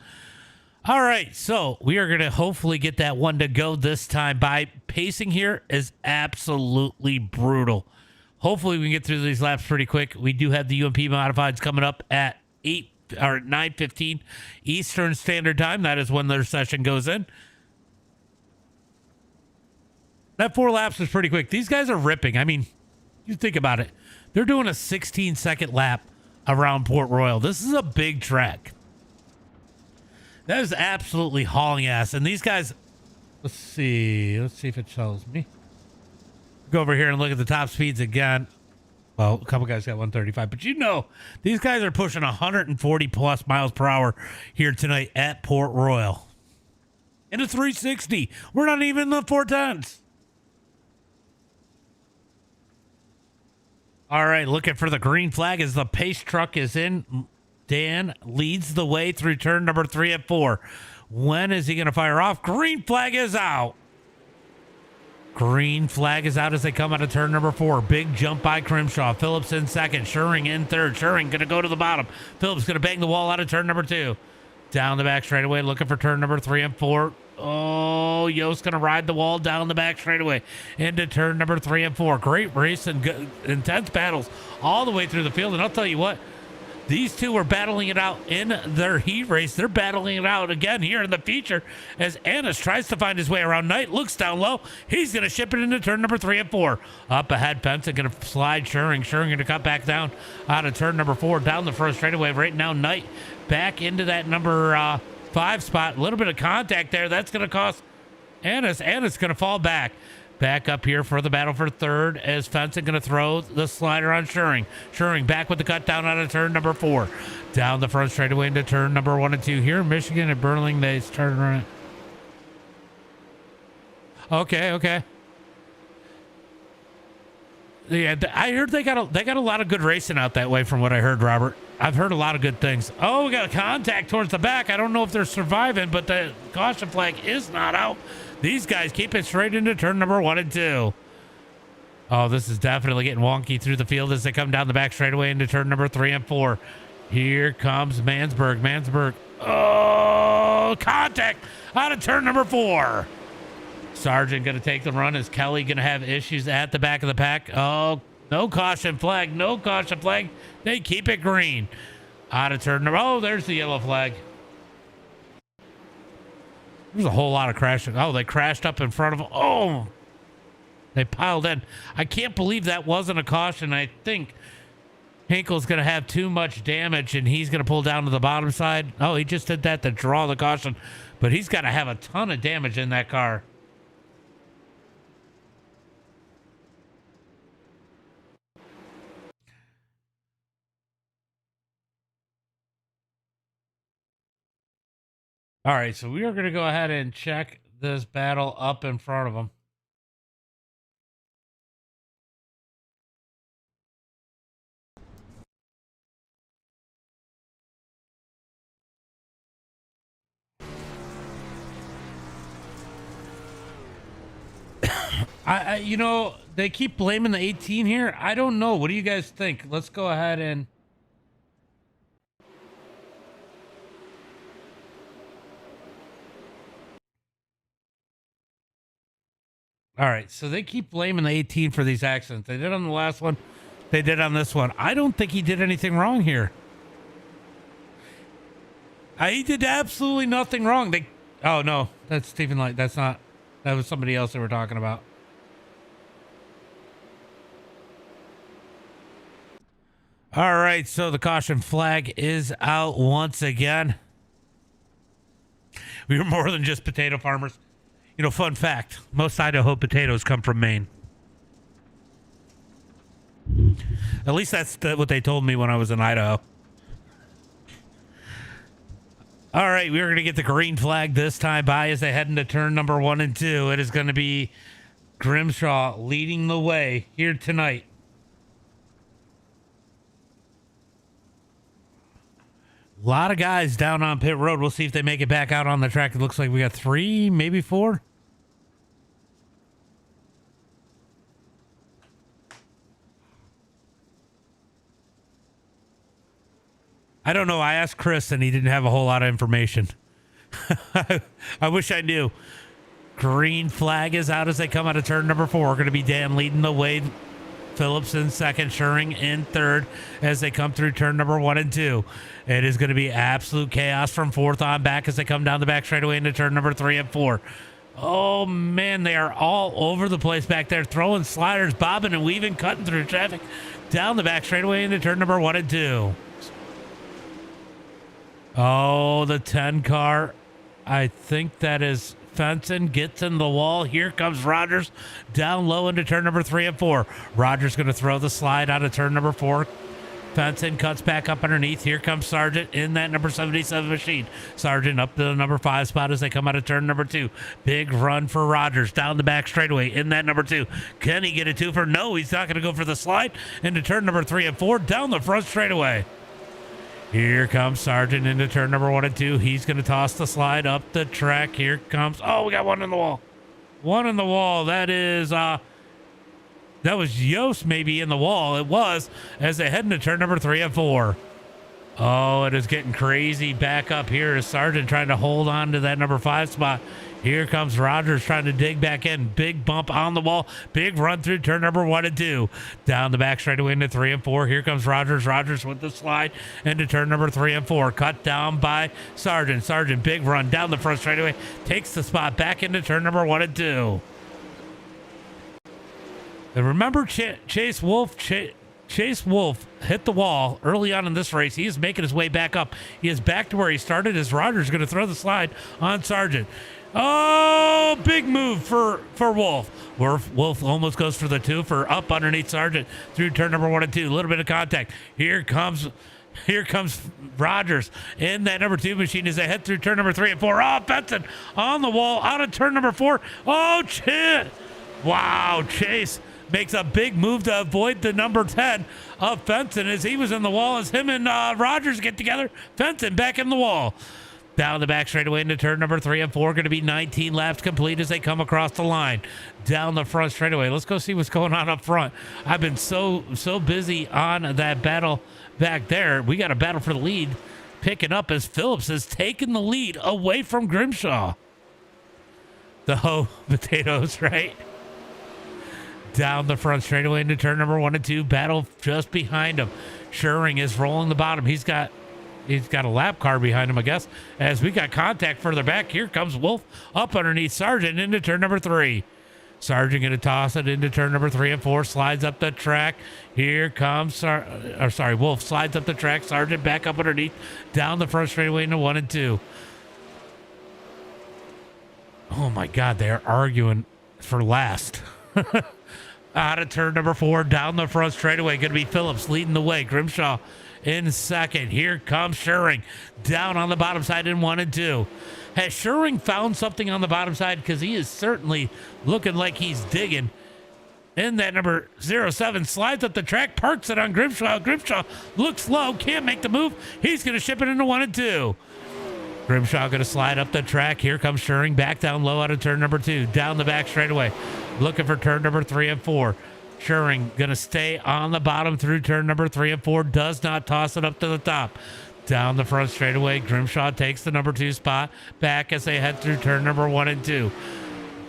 All right, so we are going to hopefully get that one to go this time. By pacing here is absolutely brutal. Hopefully we can get through these laps pretty quick. We do have the UMP Modifieds coming up at 9:15 Eastern Standard Time. That is when their session goes in. That 4 laps was pretty quick. These guys are ripping. I mean, you think about it. They're doing a 16-second lap around Port Royal. This is a big track. That is absolutely hauling ass. And these guys, let's see if it shows me. Go over here and look at the top speeds again. Well, a couple guys got 135, but you know, these guys are pushing 140 plus miles per hour here tonight at Port Royal. In a 360. We're not even in the 410s. All right, looking for the green flag as the pace truck is in. Dan leads the way through turn number 3 at 4. When is he going to fire off? Green flag is out. Green flag is out as they come out of turn number 4. Big jump by Crimshaw. Phillips in second. Schuring in third. Schuring going to go to the bottom. Phillips going to bang the wall out of turn number 2. Down the back straightaway, looking for turn number 3 and 4. Oh, Yost going to ride the wall down the back straightaway into turn number 3 and 4. Great race and intense battles all the way through the field. And I'll tell you what, these two were battling it out in their heat race. They're battling it out again here in the feature as Annis tries to find his way around. Knight looks down low. He's going to ship it into turn number 3 and 4. Up ahead, Benson going to slide Schuring. Schuring going to cut back down out of turn number 4 down the front straightaway. Right now, Knight back into that number 5 spot. A little bit of contact there. That's going to cost Annis. Annis going to fall back. Back up here for the battle for third as Fenton going to throw the slider on Schuring. Schuring back with the cut down out of turn number 4. Down the front straightaway into turn number 1 and 2. Here in Michigan at Burling, they started running. Okay. Yeah, I heard they got a lot of good racing out that way from what I heard, Robert. I've heard a lot of good things. Oh, we got a contact towards the back. I don't know if they're surviving, but the caution flag is not out. These guys keep it straight into turn number 1 and 2. Oh, this is definitely getting wonky through the field as they come down the back straightaway into turn number 3 and 4. Here comes Mansberg. Oh, contact out of turn number 4. Sargent going to take the run. Is Kelly going to have issues at the back of the pack? Oh, no caution flag. They keep it green. Out of turn number... Oh, there's the yellow flag. There's a whole lot of crashing. Oh, they crashed up in front of... Oh, they piled in. I can't believe that wasn't a caution. I think Hinkle's going to have too much damage, and he's going to pull down to the bottom side. Oh, he just did that to draw the caution. But he's got to have a ton of damage in that car. All right, so we are going to go ahead and check this battle up in front of them. You know, they keep blaming the 18 here. I don't know. What do you guys think? Let's go ahead and... All right, so they keep blaming the 18 for these accidents. They did on the last one. They did on this one. I don't think he did anything wrong here. He did absolutely nothing wrong. Oh, no, that's Stephen Light. That's not. That was somebody else they were talking about. All right, so the caution flag is out once again. We were more than just potato farmers. You know, fun fact, most Idaho potatoes come from Maine. At least that's what they told me when I was in Idaho. All right, we're going to get the green flag this time by as they head into turn number 1 and 2. It is going to be Grimshaw leading the way here tonight. A lot of guys down on pit road. We'll see if they make it back out on the track. It looks like we got 3, maybe 4. I don't know. I asked Chris and he didn't have a whole lot of information. I wish I knew. Green flag is out as they come out of turn number 4. Going to be Dan leading the way. Phillips in second, Schuring in third as they come through turn number 1 and 2. It is going to be absolute chaos from 4th on back as they come down the back straightaway into turn number 3 and 4. Oh, man, they are all over the place back there, throwing sliders, bobbing and weaving, cutting through traffic down the back straightaway into turn number 1 and 2. Oh, the 10 car. I think that is Fenton gets in the wall. Here comes Rogers down low into turn number 3 and 4. Rogers going to throw the slide out of turn number 4. Fenton cuts back up underneath. Here comes Sargent in that number 77 machine. Sargent up to the number 5 spot as they come out of turn number 2. Big run for Rogers down the back straightaway in that number 2. Can he get a 2 for? No, he's not going to go for the slide into turn number 3 and 4 down the front straightaway. Here comes Sargent into turn number 1 and 2. He's going to toss the slide up the track. Here comes, oh, we got one in the wall. One in the wall. That is, that was Yost maybe in the wall. It was as they head into turn number 3 and 4. Oh, it is getting crazy back up here as Sargent trying to hold on to that number 5 spot. Here comes Rogers trying to dig back in. Big bump on the wall. Big run through turn number 1 and 2. Down the back straightaway into 3 and 4. Here comes Rogers. Rogers with the slide into turn number 3 and 4. Cut down by Sargent. Sargent, big run down the front straightaway. Takes the spot back into turn number 1 and 2. And remember Chase Wolf. Chase Wolf hit the wall early on in this race. He is making his way back up. He is back to where he started as Rogers is going to throw the slide on Sargent. Oh, big move for Wolf. Wolf almost goes for the 2 for up underneath Sargent through turn number 1 and 2. A little bit of contact. Here comes Rogers in that number 2 machine as they head through turn number 3 and 4. Oh, Benson on the wall out of turn number 4. Oh, shit. Wow, Chase makes a big move to avoid the number 10 of Fenton as he was in the wall as him and Rogers get together. Fenton back in the wall. Down the back straightaway into turn number 3 and 4. Going to be 19 laps complete as they come across the line. Down the front straightaway. Let's go see what's going on up front. I've been so busy on that battle back there. We got a battle for the lead picking up as Phillips has taken the lead away from Grimshaw. The potatoes, right? Down the front straightaway into turn number 1 and 2. Battle just behind him. Schuring is rolling the bottom. He's got a lap car behind him, I guess, as we got contact further back. Here comes Wolf up underneath Sargent into turn number 3. Sargent going to toss it into turn number 3 and 4, slides up the track. Here comes, Wolf slides up the track. Sargent back up underneath, down the front straightaway into 1 and 2. Oh my God, they're arguing for last. Out of turn number 4, down the front straightaway. Going to be Phillips leading the way. Grimshaw in second. Here comes Schuring down on the bottom side in 1 and 2. Has Schuring found something on the bottom side? Because he is certainly looking like he's digging. In that number 07 slides up the track, parks it on Grimshaw. Grimshaw looks low, can't make the move. He's going to ship it into 1 and 2. Grimshaw going to slide up the track. Here comes Schuring back down low out of turn number 2. Down the back straightaway. Looking for turn number 3 and 4. Schuring going to stay on the bottom through turn number 3 and 4. Does not toss it up to the top. Down the front straightaway. Grimshaw takes the number 2 spot back as they head through turn number 1 and 2.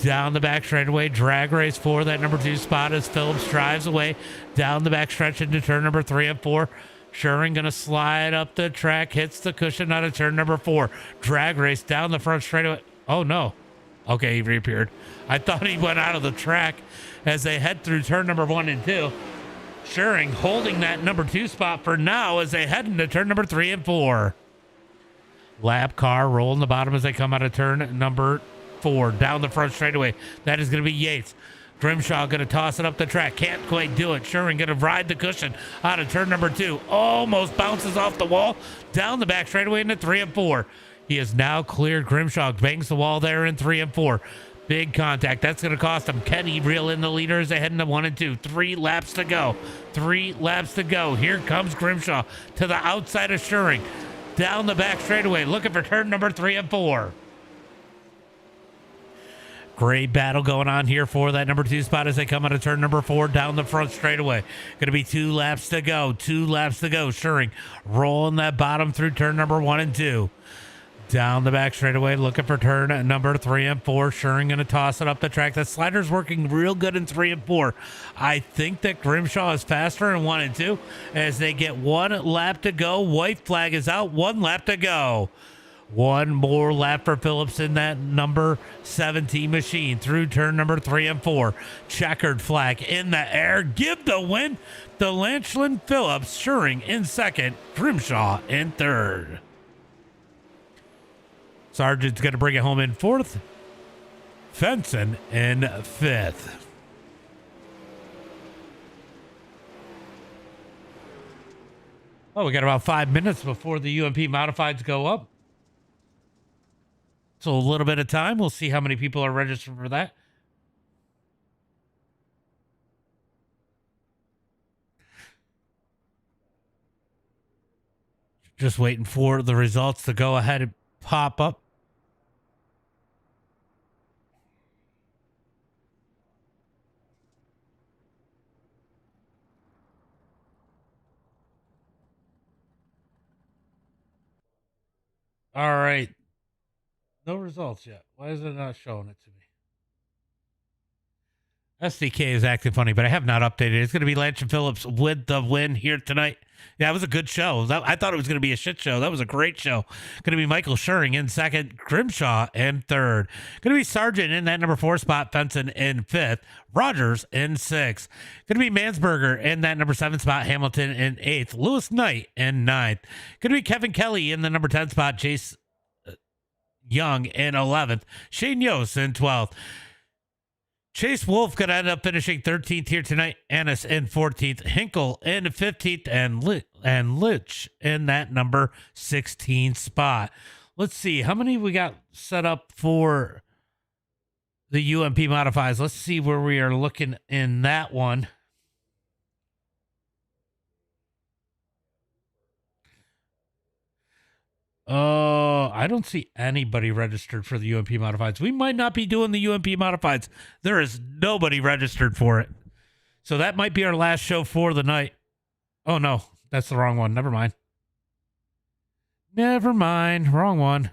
down the back straightaway. Drag race for that number 2 spot as Phillips drives away down the back stretch into turn number 3 and 4. Shuring going to slide up the track, hits the cushion out of turn number 4. Drag race down the front straightaway. Oh, no. Okay, he reappeared. I thought he went out of the track as they head through turn number 1 and 2. Shuring holding that number 2 spot for now as they head into turn number 3 and 4. Lap car rolling the bottom as they come out of turn number 4. Down the front straightaway. That is going to be Yates. Grimshaw going to toss it up the track. Can't quite do it. Shuring going to ride the cushion out of turn number 2. Almost bounces off the wall. Down the back straightaway into 3 and 4. He has now cleared Grimshaw. Bangs the wall there in 3 and 4. Big contact. That's going to cost him. Kenny reel in the leader as they head into 1 and 2. 3 laps to go. 3 laps to go. Here comes Grimshaw to the outside of Shuring. Down the back straightaway. Looking for turn number 3 and 4. Great battle going on here for that number 2 spot as they come out of turn number 4 down the front straightaway. Going to be 2 laps to go. 2 laps to go. Shuring rolling that bottom through turn number 1 and 2. Down the back straightaway, looking for turn number 3 and 4. Shuring going to toss it up the track. That slider's working real good in 3 and 4. I think that Grimshaw is faster in 1 and 2 as they get 1 lap to go. White flag is out. 1 lap to go. 1 more lap for Phillips in that number 17 machine through turn number 3 and 4. Checkered flag in the air. Give the win to Lachlan Phillips. Shuring in second. Grimshaw in third. Sargent's going to bring it home in 4th. Fenson in 5th. Oh, we got about 5 minutes before the UMP Modifieds go up. So a little bit of time. We'll see how many people are registered for that. Just waiting for the results to go ahead and pop up. All right. No results yet. Why is it not showing it to me? SDK is acting funny, but I have not updated. It's going to be Lachlan Phillips with the win here tonight. Yeah, it was a good show. I thought it was going to be a shit show. That was a great show. Going to be Michael Shuring in second, Grimshaw in third. Going to be Sargent in that number 4 spot, Fenson in 5th, Rogers in 6th. Going to be Mansberger in that number 7 spot, Hamilton in 8th, Lewis Knight in 9th. Going to be Kevin Kelly in the number 10 spot, Chase Young in 11th, Shane Yost in 12th. Chase Wolf going to end up finishing 13th here tonight. Annis in 14th. Hinkle in 15th. And Litch in that number 16 spot. Let's see. How many we got set up for the UMP Modifieds? Let's see where we are looking in that one. I don't see anybody registered for the UMP Modifieds. We might not be doing the UMP Modifieds. There is nobody registered for it. So that might be our last show for the night. Oh, no. That's the wrong one. Never mind. Never mind. Wrong one.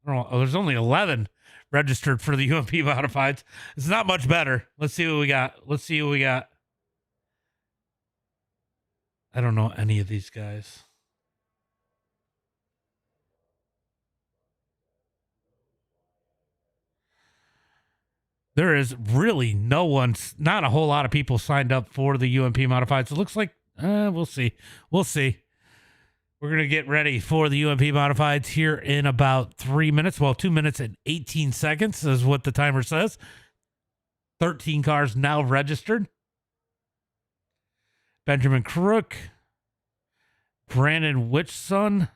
Oh, there's only 11 registered for the UMP Modifieds. It's not much better. Let's see what we got. I don't know any of these guys. There is really not a whole lot of people signed up for the UMP Modifieds. It looks like, we'll see. We're going to get ready for the UMP Modifieds here in about 3 minutes. Well, 2 minutes and 18 seconds is what the timer says. 13 cars now registered. Benjamin Crook, Brandon Witchson,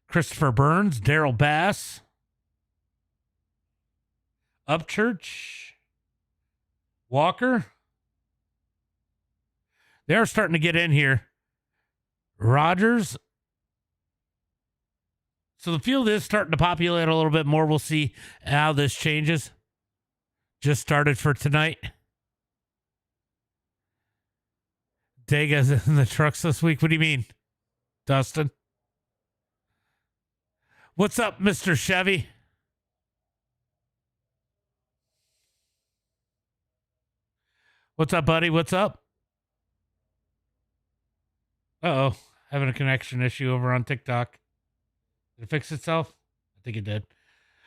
Christopher Burns, Daryl Bass, Upchurch, Walker. They're starting to get in here. Rogers. So the field is starting to populate a little bit more. We'll see how this changes. Just started for tonight. Dega's in the trucks this week. What do you mean, Dustin? What's up, Mr. Chevy? What's up, buddy? What's up? Uh-oh. Having a connection issue over on TikTok. Did it fix itself? I think it did.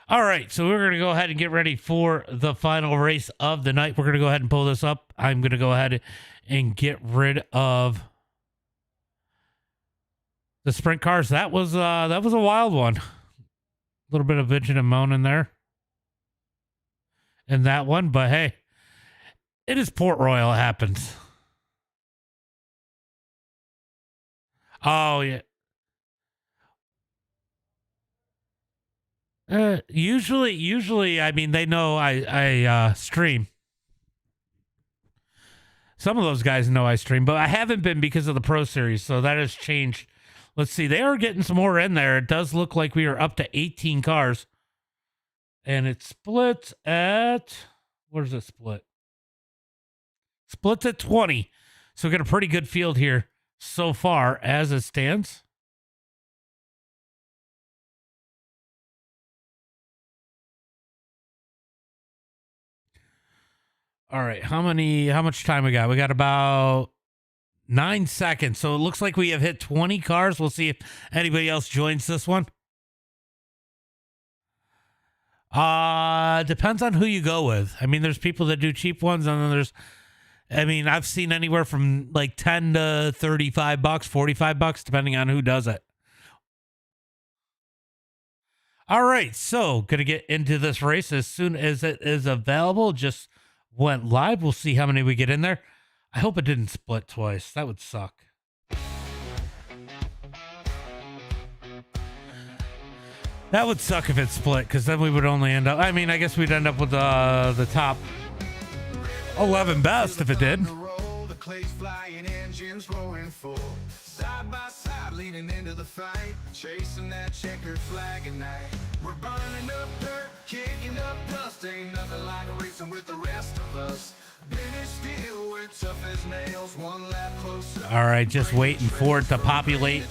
All right, so we're going to go ahead and get ready for the final race of the night. We're going to go ahead and pull this up. I'm going to go ahead and get rid of the sprint cars. That was a wild one. A little bit of bitching and moaning there in that one, but hey, it is Port Royal. It happens. Oh yeah. Usually, I mean, they know I stream. Some of those guys know I stream, but I haven't been because of the Pro Series, so that has changed. Let's see. They are getting some more in there. It does look like we are up to 18 cars. And it splits at... Where's it split? Splits at 20. So we got a pretty good field here so far as it stands. All right. How much time we got? We got about 9 seconds. So it looks like we have hit 20 cars. We'll see if anybody else joins this one. Depends on who you go with. I mean, there's people that do cheap ones, and then there's, I mean, I've seen anywhere from like 10 to 35 bucks, 45 bucks, depending on who does it. All right. So going to get into this race as soon as it is available. Just went live. We'll see how many we get in there. I hope it didn't split twice. That would suck. That would suck if it split, because then we would only end up... I mean, I guess we'd end up with the top 11 best if it did. The clay's flying, engines roaring full. Side by side, leaning into the fight, chasing that checkered flag at night. We're burning up dirt, kicking up dust. Ain't nothing like racing with the rest of us. Steel, we're tough as nails, one lap closer. All right, just waiting for it to populate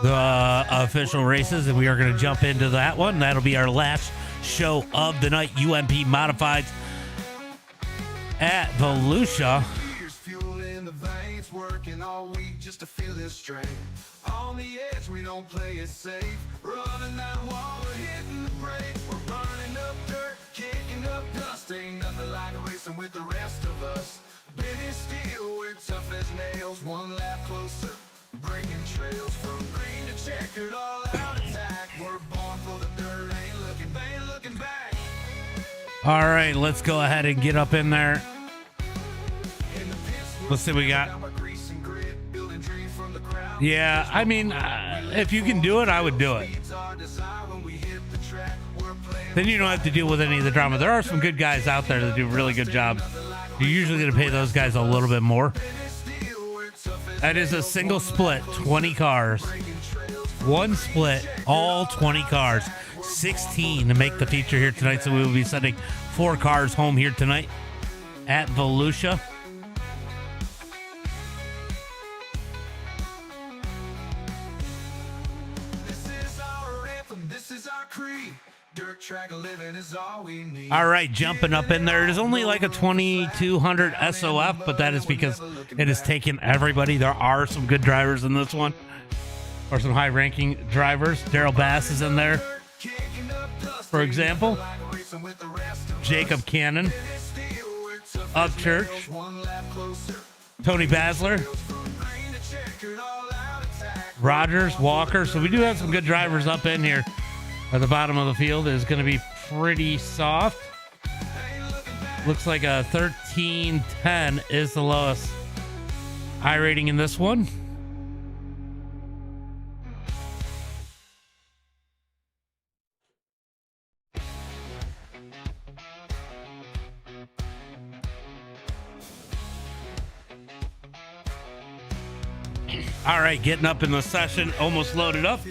the official races, and we are going to jump into that one. That'll be our last show of the night. UMP Modifieds at Volusia. Fuel in the veins, working all week just to feel this strain. On the edge, we don't play it safe. Running that wall, we're hitting the brake. We're burning up dirt, kicking up dust. Ain't nothing like racing with the rest of us. Bending steel, we're tough as nails. One lap closer, breaking trails from green to checkered, all out attack. We're born for the dirt, ain't looking back. All right, let's go ahead and get up in there. Let's see what we got. Yeah, I mean, if you can do it, I would do it. Then you don't have to deal with any of the drama. There are some good guys out there that do really good jobs. You're usually going to pay those guys a little bit more. That is a single split, 20 cars. One split, all 20 cars. 16 to make the feature here tonight, so we will be sending 4 cars home here tonight at Volusia. Dirt track living is all we need. All right, jumping up in there. It is only like a 2200 SOF, but that is because it has taken everybody. There are some good drivers in this one, or some high-ranking drivers. Daryl Bass is in there, for example. Jacob Cannon, Upchurch, Tony Basler, Rogers, Walker. So we do have some good drivers up in here. At the bottom of the field is going to be pretty soft. Looks like a 1310 is the lowest iRating in this one. All right, getting up in the session, almost loaded up.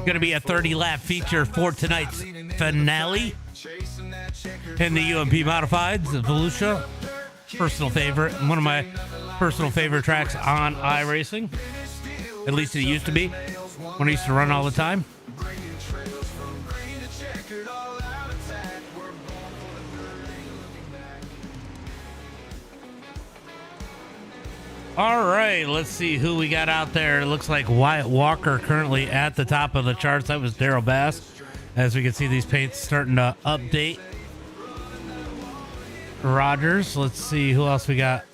Going to be a 30-lap feature for tonight's finale in the UMP Modifieds, Volusia. Personal favorite, one of my personal favorite tracks on iRacing. At least it used to be. when he used to run all the time. All right, let's see who we got out there. It looks like Wyatt Walker currently at the top of the charts. That was Daryl Bass. As we can see, these paints starting to update. Rogers. Let's see who else we got.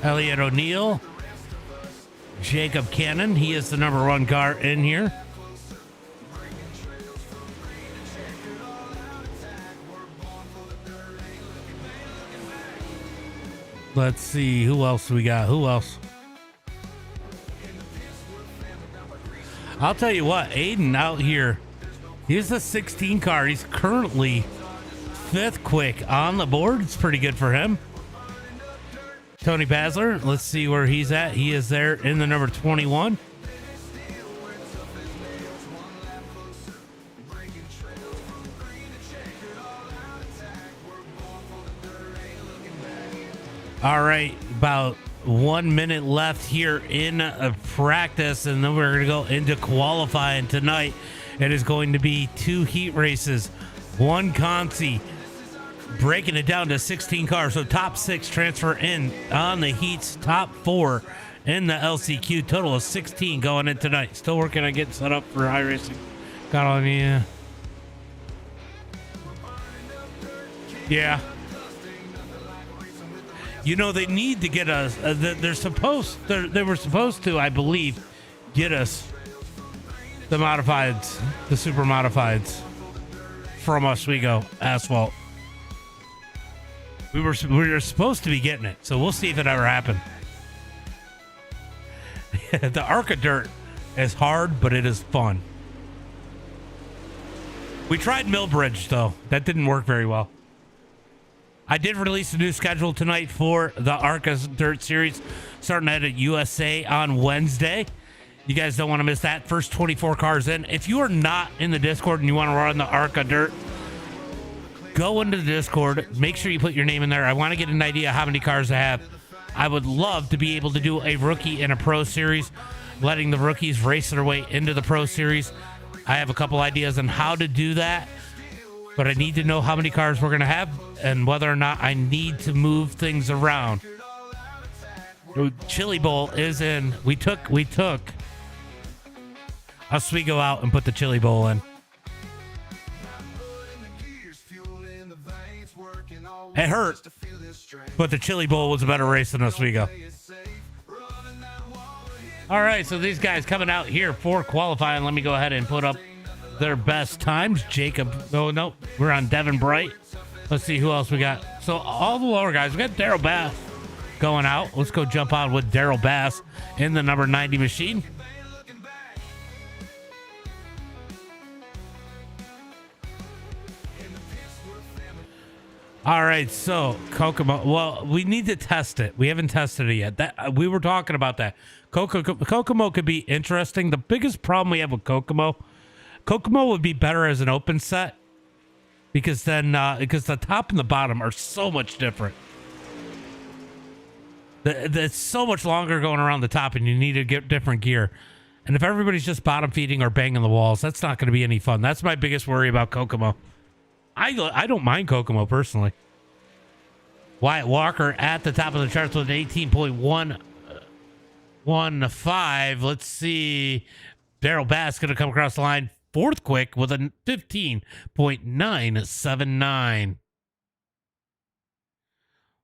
Elliot O'Neill. Jacob Cannon. He is the number 1 car in here. Let's see who else we got. Who else? I'll tell you what, Aiden out here, he's a 16 car. He's currently 5th quick on the board. It's pretty good for him. Tony Basler, let's see where he's at. He is there in the number 21. All right, about 1 minute left here in practice, and then we're going to go into qualifying tonight. It is going to be 2 heat races, 1 consi, breaking it down to 16 cars. So top 6 transfer in on the heats, top 4 in the LCQ. Total of 16 going in tonight. Still working on getting set up for iRacing. Got on me. Yeah. You know, they need to get us. They were supposed to, I believe, get us the modifieds, the super modifieds from Oswego Asphalt. We were supposed to be getting it, so we'll see if it ever happened. The Arca Dirt is hard, but it is fun. We tried Millbridge though; that didn't work very well. I did release a new schedule tonight for the Arca Dirt Series, starting at USA on Wednesday. You guys don't want to miss that. First 24 cars in. If you are not in the Discord and you want to run the Arca Dirt, go into the Discord. Make sure you put your name in there. I want to get an idea how many cars I have. I would love to be able to do a rookie and a pro series, letting the rookies race their way into the pro series. I have a couple ideas on how to do that, but I need to know how many cars we're going to have and whether or not I need to move things around. Chili Bowl is in. We took Oswego out and put the Chili Bowl in. It hurt, but the Chili Bowl was a better race than Oswego. All right, so these guys coming out here for qualifying. Let me go ahead and put up their best times. Jacob, no, we're on Devin Bright. Let's see who else we got. So all the lower guys, we got Daryl Bass going out. Let's go jump on with Daryl Bass in the number 90 machine. All right, so Kokomo. Well, we need to test it. We haven't tested it yet. That we were talking about that. Kokomo could be interesting. The biggest problem we have with Kokomo would be better as an open set, because then because the top and the bottom are so much different. It's so much longer going around the top, and you need to get different gear. And if everybody's just bottom feeding or banging the walls, that's not going to be any fun. That's my biggest worry about Kokomo. I don't mind Kokomo personally. Wyatt Walker at the top of the charts with an 18.115. Let's see. Daryl Bass going to come across the line fourth quick with a 15.979.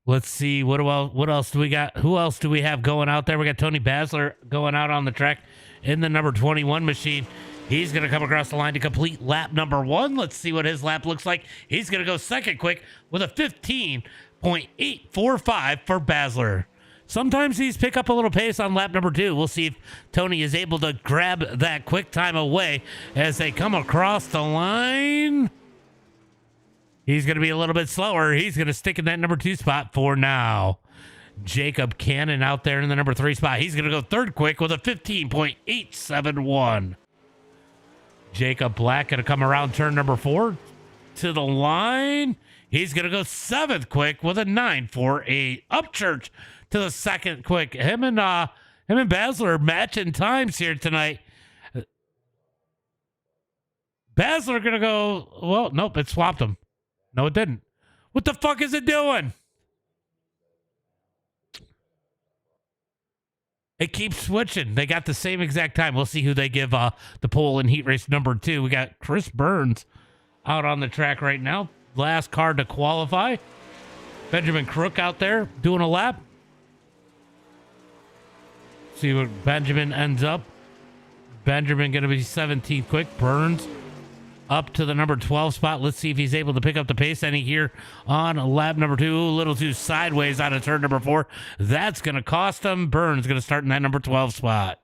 Let's see. What else do we got? Who else do we have going out there? We got Tony Basler going out on the track in the number 21 machine. He's going to come across the line to complete lap number 1. Let's see what his lap looks like. He's going to go second quick with a 15.845 for Basler. Sometimes he's pick up a little pace on lap number 2. We'll see if Tony is able to grab that quick time away as they come across the line. He's going to be a little bit slower. He's going to stick in that number 2 spot for now. Jacob Cannon out there in the number 3 spot. He's going to go third quick with a 15.871. Jacob Black going to come around turn number 4 to the line. He's going to go 7th quick with a 948. Upchurch to the second quick. Him and Him and Basler matching times here tonight. Basler going to go, well, nope, it swapped him. No, it didn't. What the fuck is it doing? It keeps switching. They got the same exact time. We'll see who they give the pole in heat race number 2. We got Chris Burns out on the track right now. Last car to qualify. Benjamin Crook out there doing a lap. See what Benjamin ends up. Benjamin going to be 17th quick. Burns up to the number 12 spot. Let's see if he's able to pick up the pace any here on lap number 2. A little too sideways out of turn number 4. That's going to cost him. Burns going to start in that number 12 spot.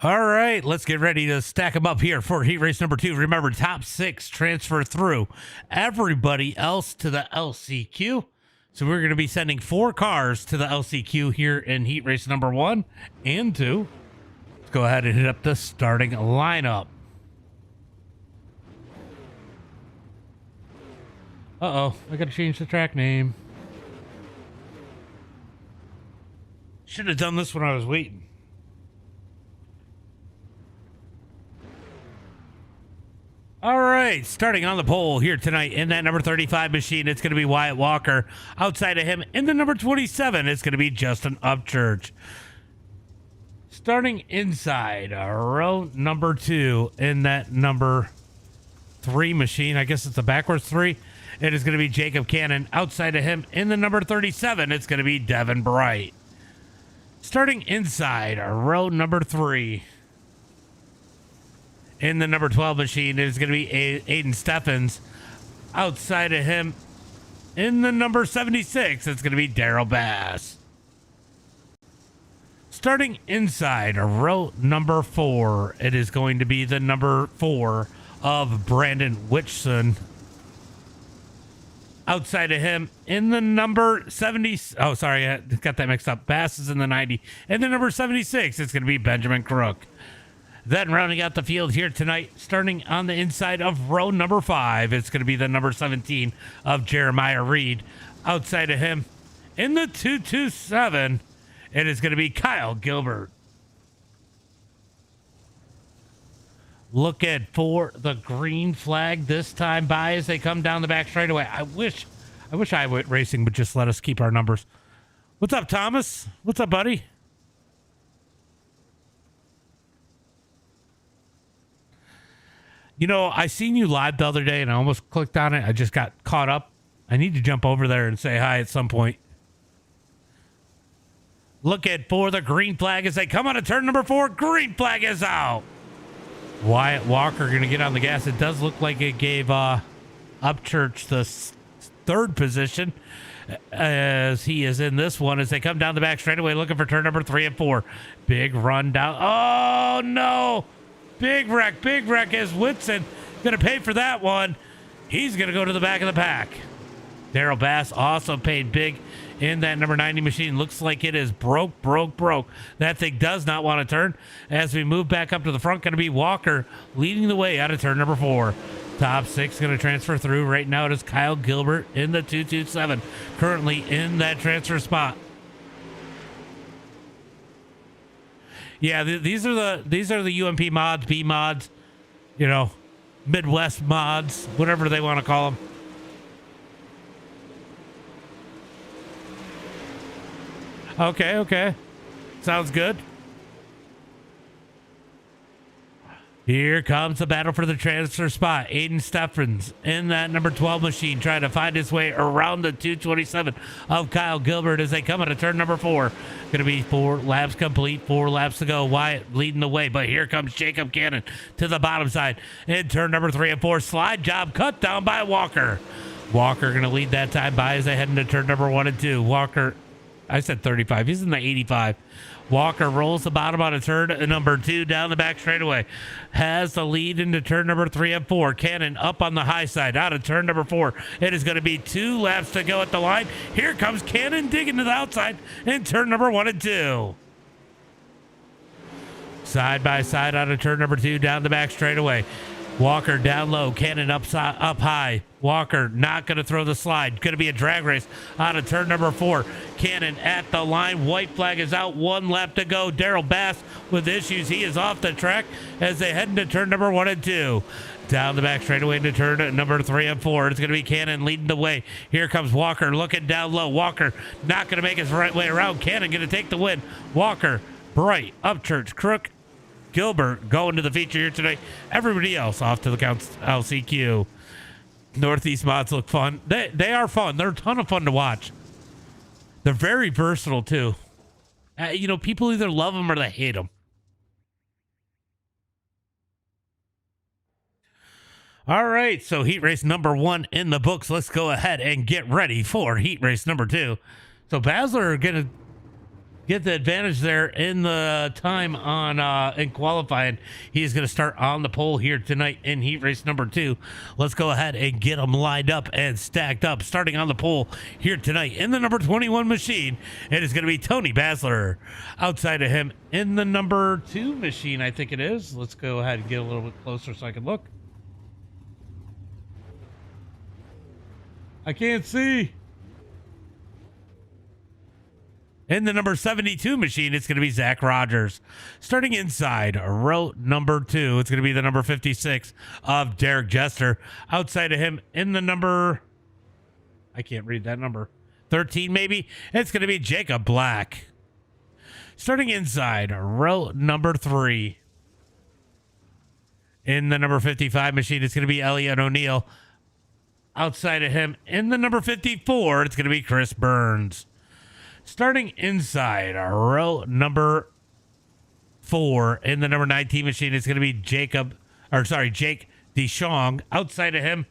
All right, let's get ready to stack them up here for heat race number 2. Remember, top 6 transfer through. Everybody else to the LCQ. So we're going to be sending 4 cars to the LCQ here in heat race number 1 and 2. Let's go ahead and hit up the starting lineup. Uh-oh, I got to change the track name. Should have done this when I was waiting. All right, starting on the pole here tonight in that number 35 machine, it's going to be Wyatt Walker. Outside of him, in the number 27, it's going to be Justin Upchurch. Starting inside, row number 2 in that number 3 machine. I guess it's a backwards 3. It is going to be Jacob Cannon. Outside of him, in the number 37, it's going to be Devin Bright. Starting inside, row number 3. In the number 12 machine, it is going to be Aiden Steffens. Outside of him, in the number 76, it's going to be Daryl Bass. Starting inside, row number 4, it is going to be the number 4 of Brandon Whitson. Outside of him, in the number 70, oh, sorry, I got that mixed up. Bass is in the 90. In the number 76, it's going to be Benjamin Crook. Then rounding out the field here tonight, starting on the inside of row number 5, it's going to be the number 17 of Jeremiah Reed. Outside of him, in the 227, it is going to be Kyle Gilbert. Looking for the green flag this time by as they come down the back straightaway. I wish iRacing would just let us keep our numbers. What's up, Thomas? What's up, buddy? You know, I seen you live the other day and I almost clicked on it. I just got caught up. I need to jump over there and say hi at some point. Looking for the green flag as they come out of turn number 4. Green flag is out. Wyatt Walker going to get on the gas. It does look like it gave Upchurch the 3rd position as he is in this one as they come down the back straightaway looking for turn number 3 and 4. Big run down. Oh, no. Big wreck as Whitson going to pay for that one. He's going to go to the back of the pack. Daryl Bass also paid big in that number 90 machine. Looks like it is broke. That thing does not want to turn. As we move back up to the front, going to be Walker leading the way out of turn number 4. Top 6 going to transfer through. Right now it is Kyle Gilbert in the 227, currently in that transfer spot. Yeah, these are the UMP mods, B mods, you know, Midwest mods, whatever they want to call them. Okay. Sounds good. Here comes the battle for the transfer spot. Aiden Steffens in that number 12 machine trying to find his way around the 227 of Kyle Gilbert as they come out of turn number 4. Going to be 4 laps complete, 4 laps to go. Wyatt leading the way, but here comes Jacob Cannon to the bottom side. In turn number 3 and 4, slide job cut down by Walker. Walker going to lead that time by as they head into turn number 1 and 2. Walker, I said 35. He's in the 85. Walker rolls the bottom out of turn number 2 down the back straightaway. Has the lead into turn number 3 and 4. Cannon up on the high side out of turn number 4. It is going to be 2 laps to go at the line. Here comes Cannon digging to the outside in turn number 1 and 2. Side by side out of turn number 2 down the back straightaway. Walker down low, Cannon up high. Walker not going to throw the slide. Going to be a drag race out of turn number 4. Cannon at the line. White flag is out. 1 lap to go. Daryl Bass with issues. He is off the track as they head into turn number 1 and 2. Down the back straightaway into turn number 3 and 4. It's going to be Cannon leading the way. Here comes Walker looking down low. Walker not going to make his right way around. Cannon going to take the win. Walker, Bright, Upchurch, Crook, Gilbert going to the feature here tonight. Everybody else off to the LCQ. Northeast mods look fun. They are fun. They're a ton of fun to watch. They're very versatile too. You know, people either love them or they hate them. All right, so heat race number 1 in the books. Let's go ahead and get ready for heat race number 2. So Basler are going to get the advantage there in the time on in qualifying. He's going to start on the pole here tonight in heat race number 2. Let's go ahead and get them lined up and stacked up. Starting on the pole here tonight in the number 21 machine, it is going to be Tony Basler. Outside of him in the number 2 machine, I think it is. Let's go ahead and get a little bit closer so I can look. I can't see. In the number 72 machine, it's going to be Zach Rogers. Starting inside row number 2, it's going to be the number 56 of Derek Jester. Outside of him in the number, I can't read that number, 13 maybe, it's going to be Jacob Black. Starting inside row number 3. In the number 55 machine, it's going to be Elliot O'Neill. Outside of him in the number 54, it's going to be Chris Burns. Starting inside row number 4 in the number 19 machine, it's going to be Jake DeShong. Outside of him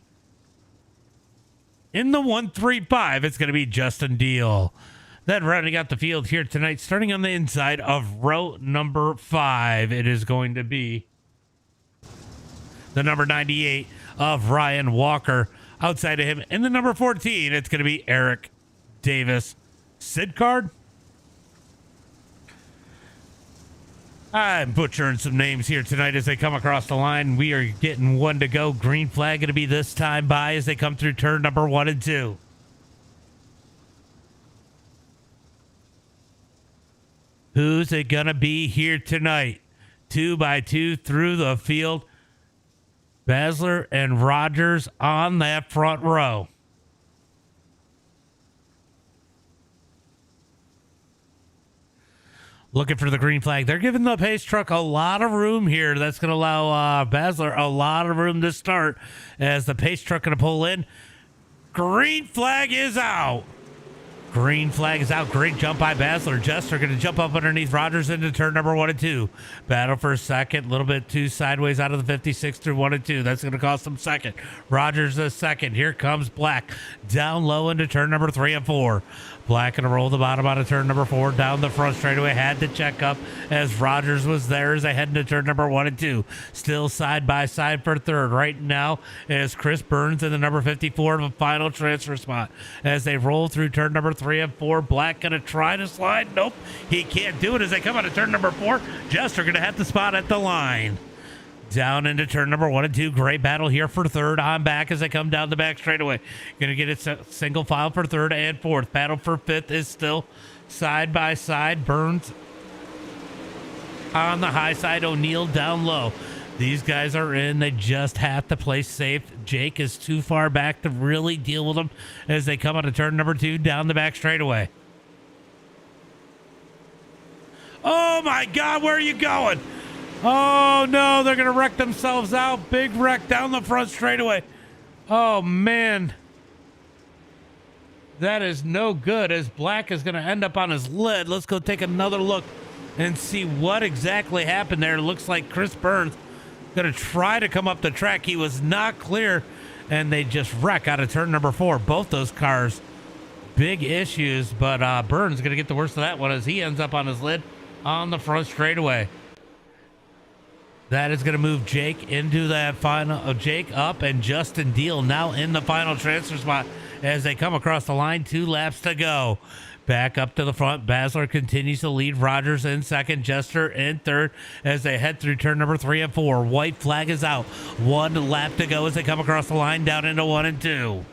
in the 135, it's going to be Justin Deal. Then rounding out the field here tonight, starting on the inside of row number 5, it is going to be the number 98 of Ryan Walker. Outside of him in the number 14, it's going to be Eric Davis. Sid card? I'm butchering some names here tonight as they come across the line. We are getting 1 to go. Green flag going to be this time by as they come through turn number 1 and 2. Who's it going to be here tonight? 2 by 2 through the field. Basler and Rogers on that front row. Looking for the green flag. They're giving the pace truck a lot of room here. That's going to allow Basler a lot of room to start as the pace truck going to pull in. Green flag is out. Green flag is out. Great jump by Basler. Jester going to jump up underneath Rogers into turn number 1 and 2. Battle for a second. A little bit too sideways out of the 56 through 1 and 2. That's going to cost them second. Rogers a second. Here comes Black. Down low into turn number 3 and 4. Black going to roll the bottom out of turn number 4. Down the front straightaway. Had to check up as Rogers was there as they head into turn number 1 and 2. Still side by side for third. Right now is Chris Burns in the number 54 of a final transfer spot. As they roll through turn number 3 and 4. Black going to try to slide. Nope. He can't do it as they come out of turn number 4. Jester going to have the spot at the line. Down into turn number 1 and 2. Great battle here for third on back as they come down the back straightaway. Going to get it single file for third and fourth. Battle for fifth is still side by side. Burns on the high side. O'Neill down low. These guys are in. They just have to play safe. Jake is too far back to really deal with them as they come out of turn number 2 down the back straightaway. Oh my God, where are you going? Oh no, they're going to wreck themselves out. Big wreck down the front straightaway. Oh man. That is no good as Black is going to end up on his lid. Let's go take another look and see what exactly happened there. It looks like Chris Burns going to try to come up the track. He was not clear and they just wreck out of turn number 4. Both those cars, big issues, but Burns going to get the worst of that one as he ends up on his lid on the front straightaway. That is going to move Jake into that final. Jake up and Justin Deal now in the final transfer spot as they come across the line. 2 laps to go. Back up to the front. Basler continues to lead Rogers in second. Jester in third as they head through turn number 3 and 4. White flag is out. 1 lap to go as they come across the line down into 1 and 2.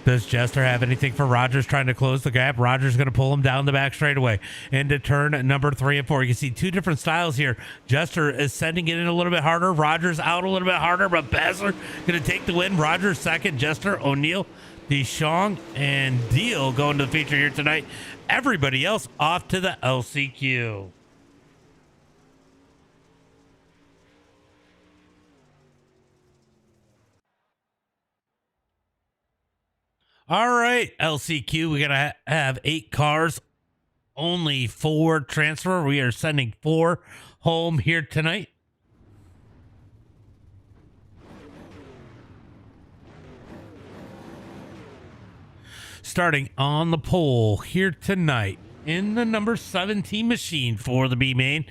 Does Jester have anything for Rogers trying to close the gap? Rogers going to pull him down the back straightaway into turn number 3 and 4. You can see 2 different styles here. Jester is sending it in a little bit harder. Rogers out a little bit harder, but Basler going to take the win. Rogers second. Jester, O'Neill, Deschong, and Deal going to the feature here tonight. Everybody else off to the LCQ. All right, LCQ, we're going to have 8 cars, only 4 transfer. We are sending 4 home here tonight. Starting on the pole here tonight in the number 17 machine for the B main,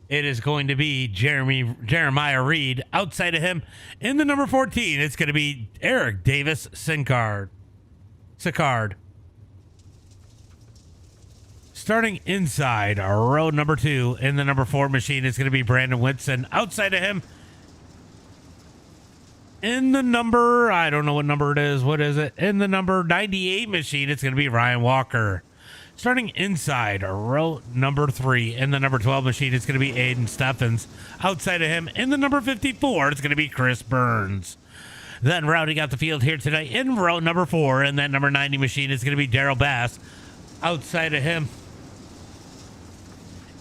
it is going to be Jeremiah Reed. Outside of him in the number 14, it's going to be Eric Davis Sicard. Starting inside row number 2 in the number 4 machine is going to be Brandon Whitson. Outside of him in the number, I don't know what number it is. What is it? In the number 98 machine, it's going to be Ryan Walker. Starting inside row number 3 in the number 12 machine, it's going to be Aiden Steffens. Outside of him in the number 54, it's going to be Chris Burns. Then rounding out the field here tonight in row number 4 in that number 90 machine is going to be Daryl Bass. Outside of him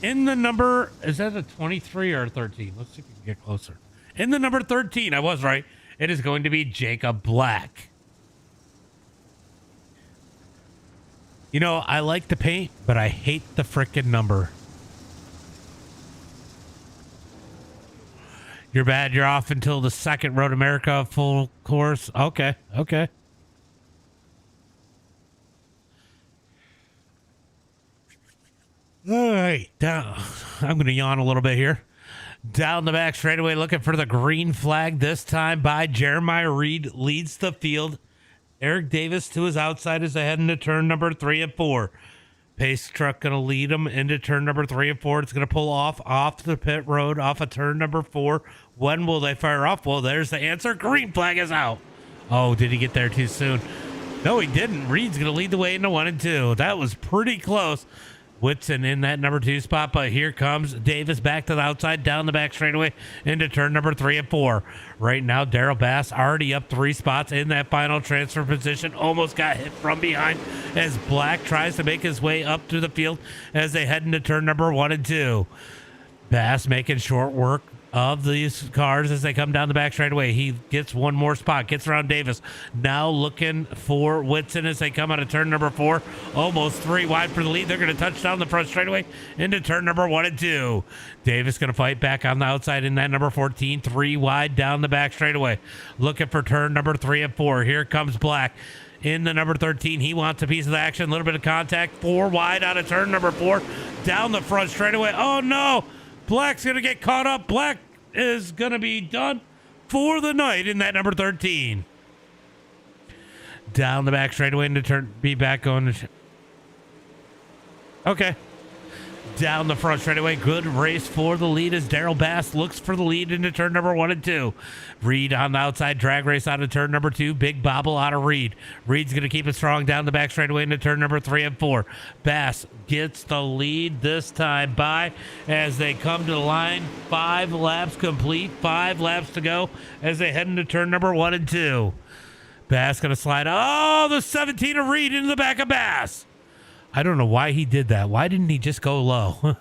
in the number, is that a 23 or a 13? Let's see if we can get closer. In the number 13, I was right. It is going to be Jacob Black. You know, I like the paint, but I hate the frickin' number. You're bad. You're off until the second Road America full course. Okay. Okay. All right. Down. I'm going to yawn a little bit here. Down the back straightaway, looking for the green flag this time by Jeremiah Reed. Leads the field. Eric Davis to his outside as they head into turn number 3 and 4. Pace truck going to lead them into turn number 3 and 4. It's going to pull off the pit road, off of turn number 4. When will they fire off? Well, there's the answer. Green flag is out. Oh, did he get there too soon? No, he didn't. Reed's going to lead the way into 1 and 2. That was pretty close. Whitson in that number 2 spot, but here comes Davis back to the outside, down the back straightaway into turn number 3 and 4. Right now, Daryl Bass already up 3 spots in that final transfer position. Almost got hit from behind as Black tries to make his way up through the field as they head into turn number 1 and 2. Bass making short work of these cars as they come down the back straightaway. He gets 1 more spot, gets around Davis. Now looking for Whitson as they come out of turn number 4. Almost 3 wide for the lead. They're going to touch down the front straightaway into turn number 1 and 2. Davis going to fight back on the outside in that number 14. 3 wide down the back straightaway. Looking for turn number 3 and 4. Here comes Black. In the number 13, he wants a piece of the action. A little bit of contact. 4 wide out of turn number 4. Down the front straightaway. Oh, no. Black's going to get caught up. Black is going to be done for the night in that number 13. Down the back straightaway into turn. Be back going to... Okay. Down the front straightaway. Good race for the lead as Daryl Bass looks for the lead into turn number 1 and 2. Reed on the outside. Drag race out of turn number 2. Big bobble out of Reed. Reed's going to keep it strong down the back straightaway into turn number 3 and 4. Bass gets the lead this time by as they come to the line. 5 laps complete. 5 laps to go as they head into turn number 1 and 2. Bass going to slide. Oh, the 17 of Reed into the back of Bass. I don't know why he did that. Why didn't he just go low?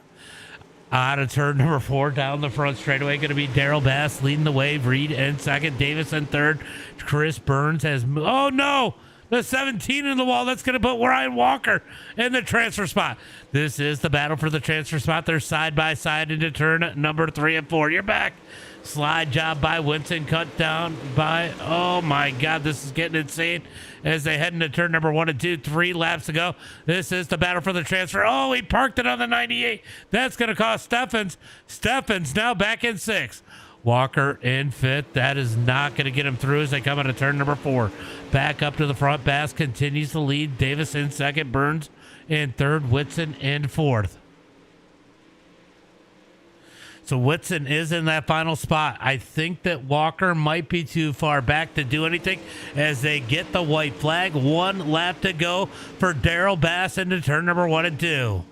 Out of turn number 4, down the front straightaway, going to be Daryl Bass leading the way. Reed in second, Davis in third. Chris Burns has... Oh, no! The 17 in the wall. That's going to put Ryan Walker in the transfer spot. This is the battle for the transfer spot. They're side by side into turn number 3 and 4. You're back. Slide job by Winston, cut down by... Oh, my God, this is getting insane. As they head into turn number 1 and 2, 3 laps to go. This is the battle for the transfer. Oh, he parked it on the 98. That's going to cost Steffens. Steffens now back in 6th. Walker in 5th. That is not going to get him through as they come out of turn number 4. Back up to the front. Bass continues to lead. Davis in 2nd. Burns in third, Whitson in fourth. So Whitson is in that final spot. I think that Walker might be too far back to do anything as they get the white flag. 1 lap to go for Daryl Bass into turn number 1 and 2.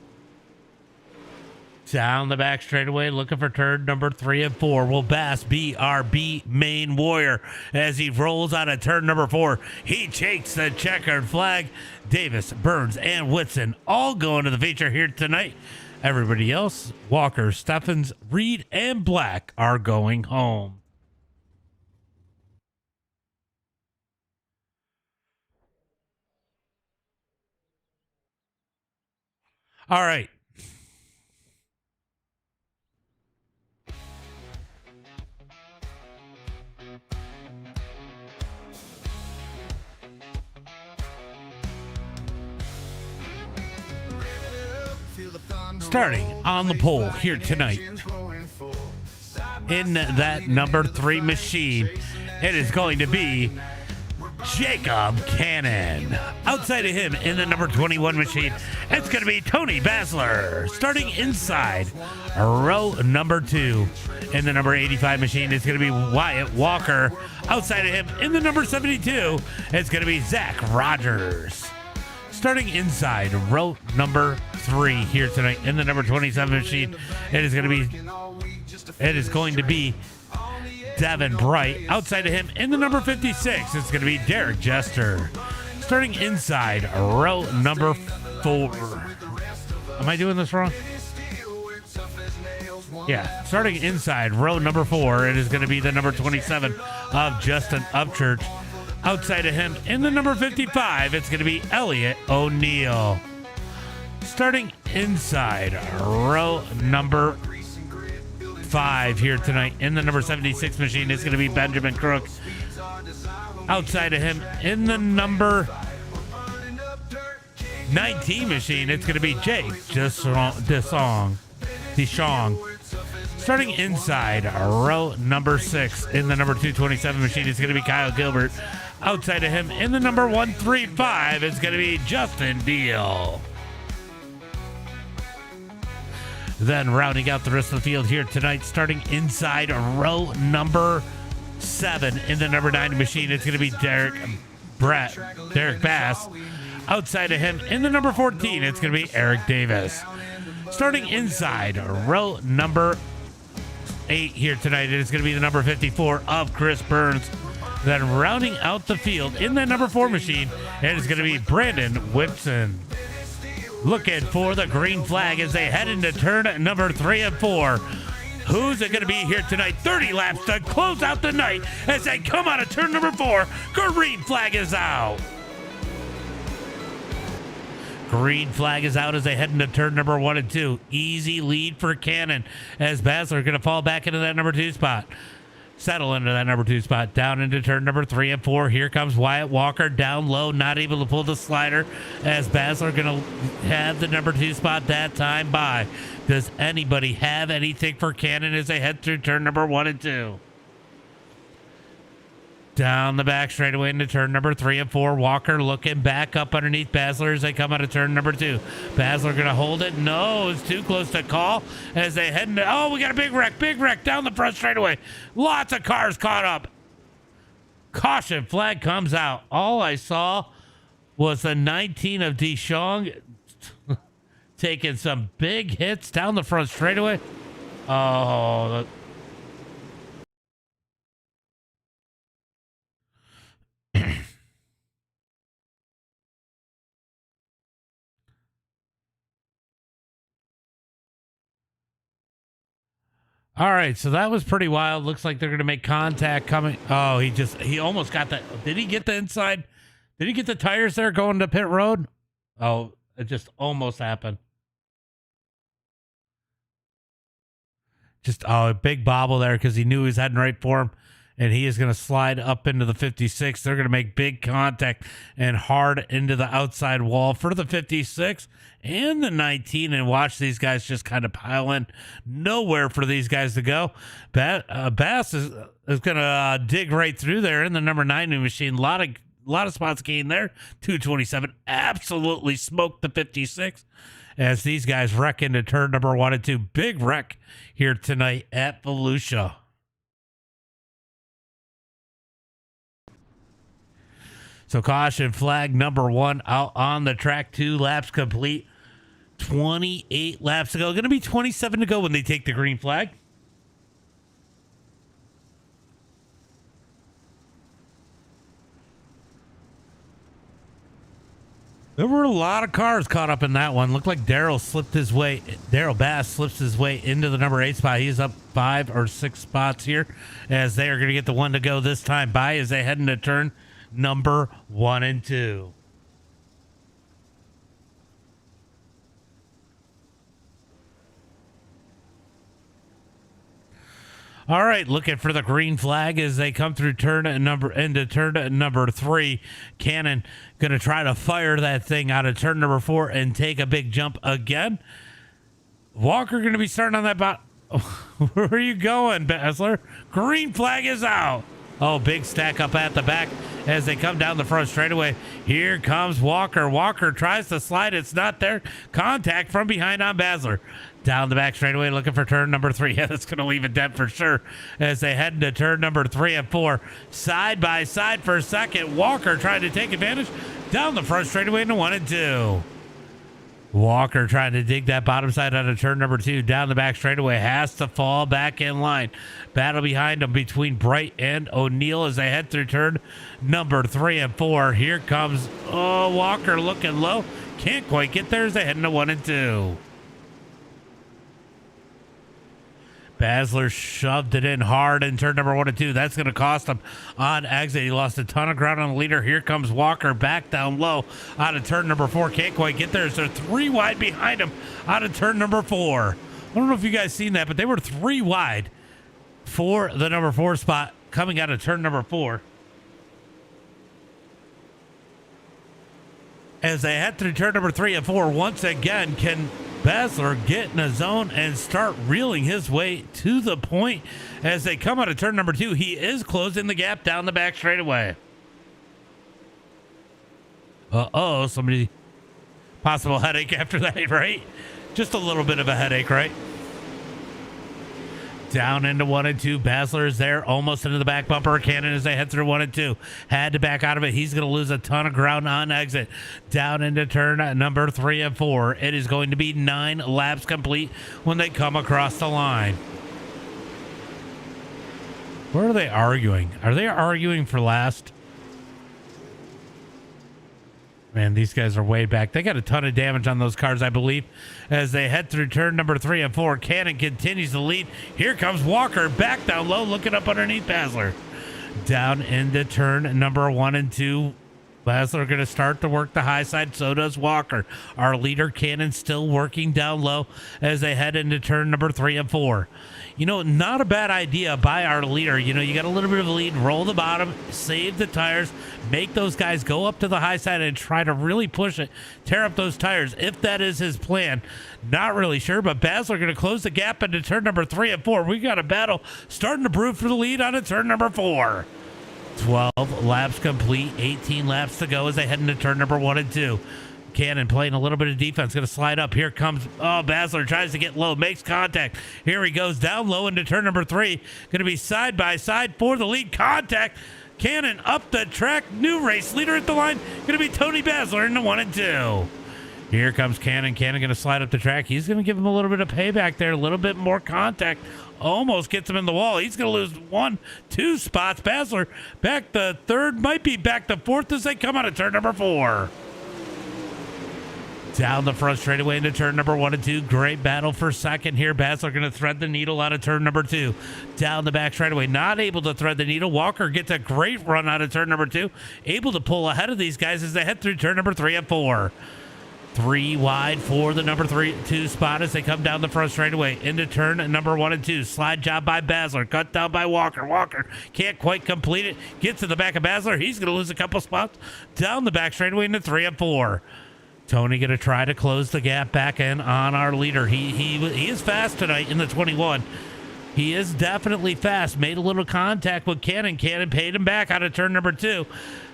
Down the back straightaway, looking for turn number 3 and 4. Will Bass be our main warrior as he rolls out of turn number 4? He takes the checkered flag. Davis, Burns, and Whitson all going to the feature here tonight. Everybody else, Walker, Steffens, Reed, and Black are going home. All right. Starting on the pole here tonight in that number 3 machine, it is going to be Jacob Cannon. Outside of him in the number 21 machine, it's going to be Tony Basler. Starting inside row number 2 in the number 85 machine, it's going to be Wyatt Walker. Outside of him in the number 72, it's going to be Zach Rogers. Starting inside row number 3 here tonight in the number 27 machine, it is going to be Devin Bright. Outside of him in the number 56, it's going to be Derek Jester. Starting inside row number 4. Am I doing this wrong? Yeah, starting inside row number 4, it is going to be the number 27 of Justin Upchurch. Outside of him in the number 55, it's going to be Elliot O'Neill. Starting inside row number 5 here tonight in the number 76 machine, it's going to be Benjamin Crook. Outside of him in the number 19 machine, it's going to be Jake DeSong. Starting inside row number 6 in the number 227 machine, it's going to be Kyle Gilbert. Outside of him in the number 135, it's going to be Justin Deal. Then rounding out the rest of the field here tonight, starting inside row number 7 in the number 9 machine, it's going to be Derek Bass. Outside of him in the number 14, it's going to be Eric Davis. Starting inside row number 8 here tonight, it is going to be the number 54 of Chris Burns. Then rounding out the field in the number 4 machine, it is going to be Brandon Whitson. Looking for the green flag as they head into turn number 3 and 4. Who's it going to be here tonight? 30 laps to close out the night as they come out of turn number 4. Green flag is out. Green flag is out as they head into turn number 1 and 2. Easy lead for Cannon as Basler going to fall back into that number 2 spot. Settle into that number 2 spot. Down into turn number 3 and 4. Here comes Wyatt Walker down low, not able to pull the slider as Basler going to have the number 2 spot that time by. Does anybody have anything for Cannon as they head through turn number 1 and 2? Down the back straightaway into turn number 3 and 4. Walker looking back up underneath Basler as they come out of turn number 2. Basler going to hold it. No, it's too close to call as they head into... Oh, we got a big wreck down the front straightaway. Lots of cars caught up. Caution flag comes out. All I saw was the 19 of DeShong taking some big hits down the front straightaway. Oh, all right, so that was pretty wild. Looks like they're going to make contact coming. Oh, he almost got that. Did he get the inside? Did he get the tires there going to pit road? Oh, it just almost happened. Just, a big bobble there because he knew he was heading right for him. And he is going to slide up into the 56. They're going to make big contact and hard into the outside wall for the 56 and the 19. And watch these guys just kind of pile in. Nowhere for these guys to go. Bass is going to dig right through there in the number 9 machine. A lot of spots gained there. 227 absolutely smoked the 56 as these guys wreck into turn number 1 and 2. Big wreck here tonight at Volusia. So caution flag number 1 out on the track. 2 laps complete. 28 laps to go. Going to be 27 to go when they take the green flag. There were a lot of cars caught up in that one. Looked like Daryl Bass slips his way into the number 8 spot. He's up 5 or 6 spots here as they are going to get the one to go this time by as they head into turn number 1 and 2. All right, looking for the green flag as they come through into turn number 3. Cannon going to try to fire that thing out of turn number 4 and take a big jump again. Walker going to be starting on that bot. Where are you going, Basler? Green flag is out. Oh, big stack up at the back as they come down the front straightaway. Here comes Walker. Walker tries to slide. It's not there. Contact from behind on Basler. Down the back straightaway looking for turn number 3. Yeah, that's going to leave a dent for sure as they head into turn number 3 and 4. Side by side for a second. Walker trying to take advantage. Down the front straightaway into 1 and 2. Walker trying to dig that bottom side out of turn number 2. Down the back straightaway. Has to fall back in line. Battle behind him between Bright and O'Neill as they head through turn number 3 and 4. Here comes Walker looking low. Can't quite get there as they head into 1 and 2. Basler shoved it in hard in turn number 1 and 2. That's going to cost him on exit. He lost a ton of ground on the leader. Here comes Walker back down low out of turn number 4. Can't quite get there. So 3 wide behind him out of turn number 4. I don't know if you guys seen that, but they were 3 wide for the number 4 spot coming out of turn number 4. As they head through turn number 3 and 4, once again, can Basler get in a zone and start reeling his way to the point as they come out of turn number 2. He is closing the gap down the back straightaway. Somebody possible headache after that, right? Just a little bit of a headache, right? Down into 1 and 2. Basler is there, almost into the back bumper. Cannon as they head through 1 and 2. Had to back out of it. He's going to lose a ton of ground on exit. Down into turn number 3 and 4. It is going to be 9 laps complete when they come across the line. Where are they arguing? Are they arguing for last? Man, these guys are way back. They got a ton of damage on those cars, I believe, as they head through turn number 3 and 4. Cannon continues to lead. Here comes Walker back down low, looking up underneath Basler. Down into turn number 1 and 2. Basler going to start to work the high side. So does Walker. Our leader, Cannon, still working down low as they head into turn number 3 and 4. You know, not a bad idea by our leader. You know, you got a little bit of a lead, roll the bottom, save the tires, make those guys go up to the high side and try to really push it, tear up those tires, if that is his plan. Not really sure, but Basler going to close the gap into turn number 3 and 4. We got a battle starting to brew for the lead on turn number 4. 12 laps complete, 18 laps to go as they head into turn number 1 and 2. Cannon playing a little bit of defense, going to slide up. Here comes, Basler tries to get low, makes contact. Here he goes down low into turn number 3. Going to be side by side for the lead. Contact. Cannon up the track. New race leader at the line. Going to be Tony Basler into 1 and 2. Here comes Cannon. Cannon going to slide up the track. He's going to give him a little bit of payback there, a little bit more contact. Almost gets him in the wall. He's going to lose 1, 2 spots. Basler back to 3rd, might be back to 4th as they come out of turn number 4. Down the front straightaway into turn number 1 and 2. Great battle for 2nd here. Basler going to thread the needle out of turn number 2. Down the back straightaway, not able to thread the needle. Walker gets a great run out of turn number 2. Able to pull ahead of these guys as they head through turn number 3 and 4. 3 wide for the number 2 spot as they come down the front straightaway into turn number 1 and 2. Slide job by Basler, cut down by Walker. Walker can't quite complete it. Gets to the back of Basler. He's going to lose a couple spots down the back straightaway into 3 and 4. Tony going to try to close the gap back in on our leader. He is fast tonight in the 21. He is definitely fast. Made a little contact with Cannon. Cannon paid him back out of turn number 2.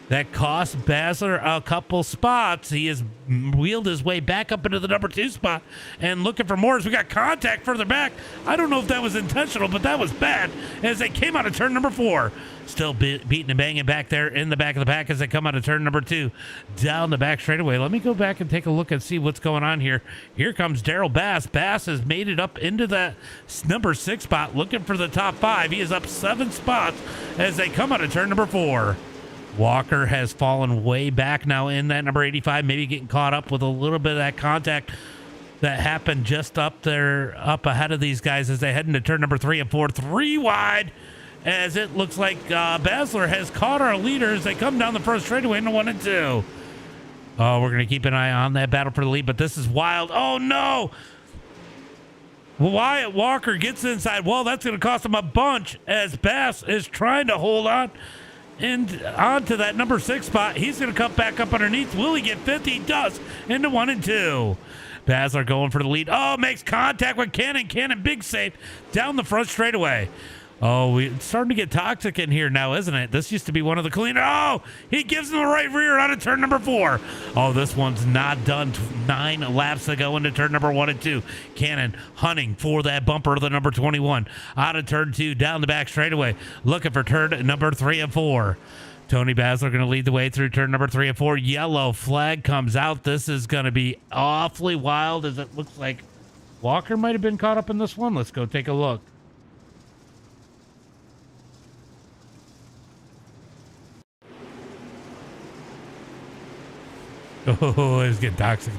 That cost Basler a couple spots. He has wheeled his way back up into the number 2 spot and looking for more as we got contact further back. I don't know if that was intentional, but that was bad as they came out of turn number 4. Still beating and banging back there in the back of the pack as they come out of turn number 2 down the back straightaway. Let me go back and take a look and see what's going on here. Here comes Daryl Bass. Bass has made it up into that number 6 spot looking for the top 5. He is up 7 spots as they come out of turn number 4. Walker has fallen way back now in that number 85, maybe getting caught up with a little bit of that contact that happened just up there, up ahead of these guys as they head into turn number 3 and 4. 3 wide as it looks like Basler has caught our leader as they come down the first straightaway into 1 and 2. Oh, we're going to keep an eye on that battle for the lead, but this is wild. Oh, no. Wyatt Walker gets inside. Well, that's going to cost him a bunch as Bass is trying to hold on and onto that number 6 spot. He's going to come back up underneath. Will he get 50? He does into 1 and 2. Basler going for the lead. Oh, makes contact with Cannon. Cannon, big save down the front straightaway. Oh, it's starting to get toxic in here now, isn't it? This used to be one of the cleaner. Oh, he gives him the right rear out of turn number 4. Oh, this one's not done. 9 laps to go into turn number 1 and 2. Cannon hunting for that bumper of the number 21. Out of turn 2, down the back straightaway. Looking for turn number 3 and 4. Tony Basler going to lead the way through turn number 3 and 4. Yellow flag comes out. This is going to be awfully wild as it looks like Walker might have been caught up in this one. Let's go take a look. Oh, it's getting toxic.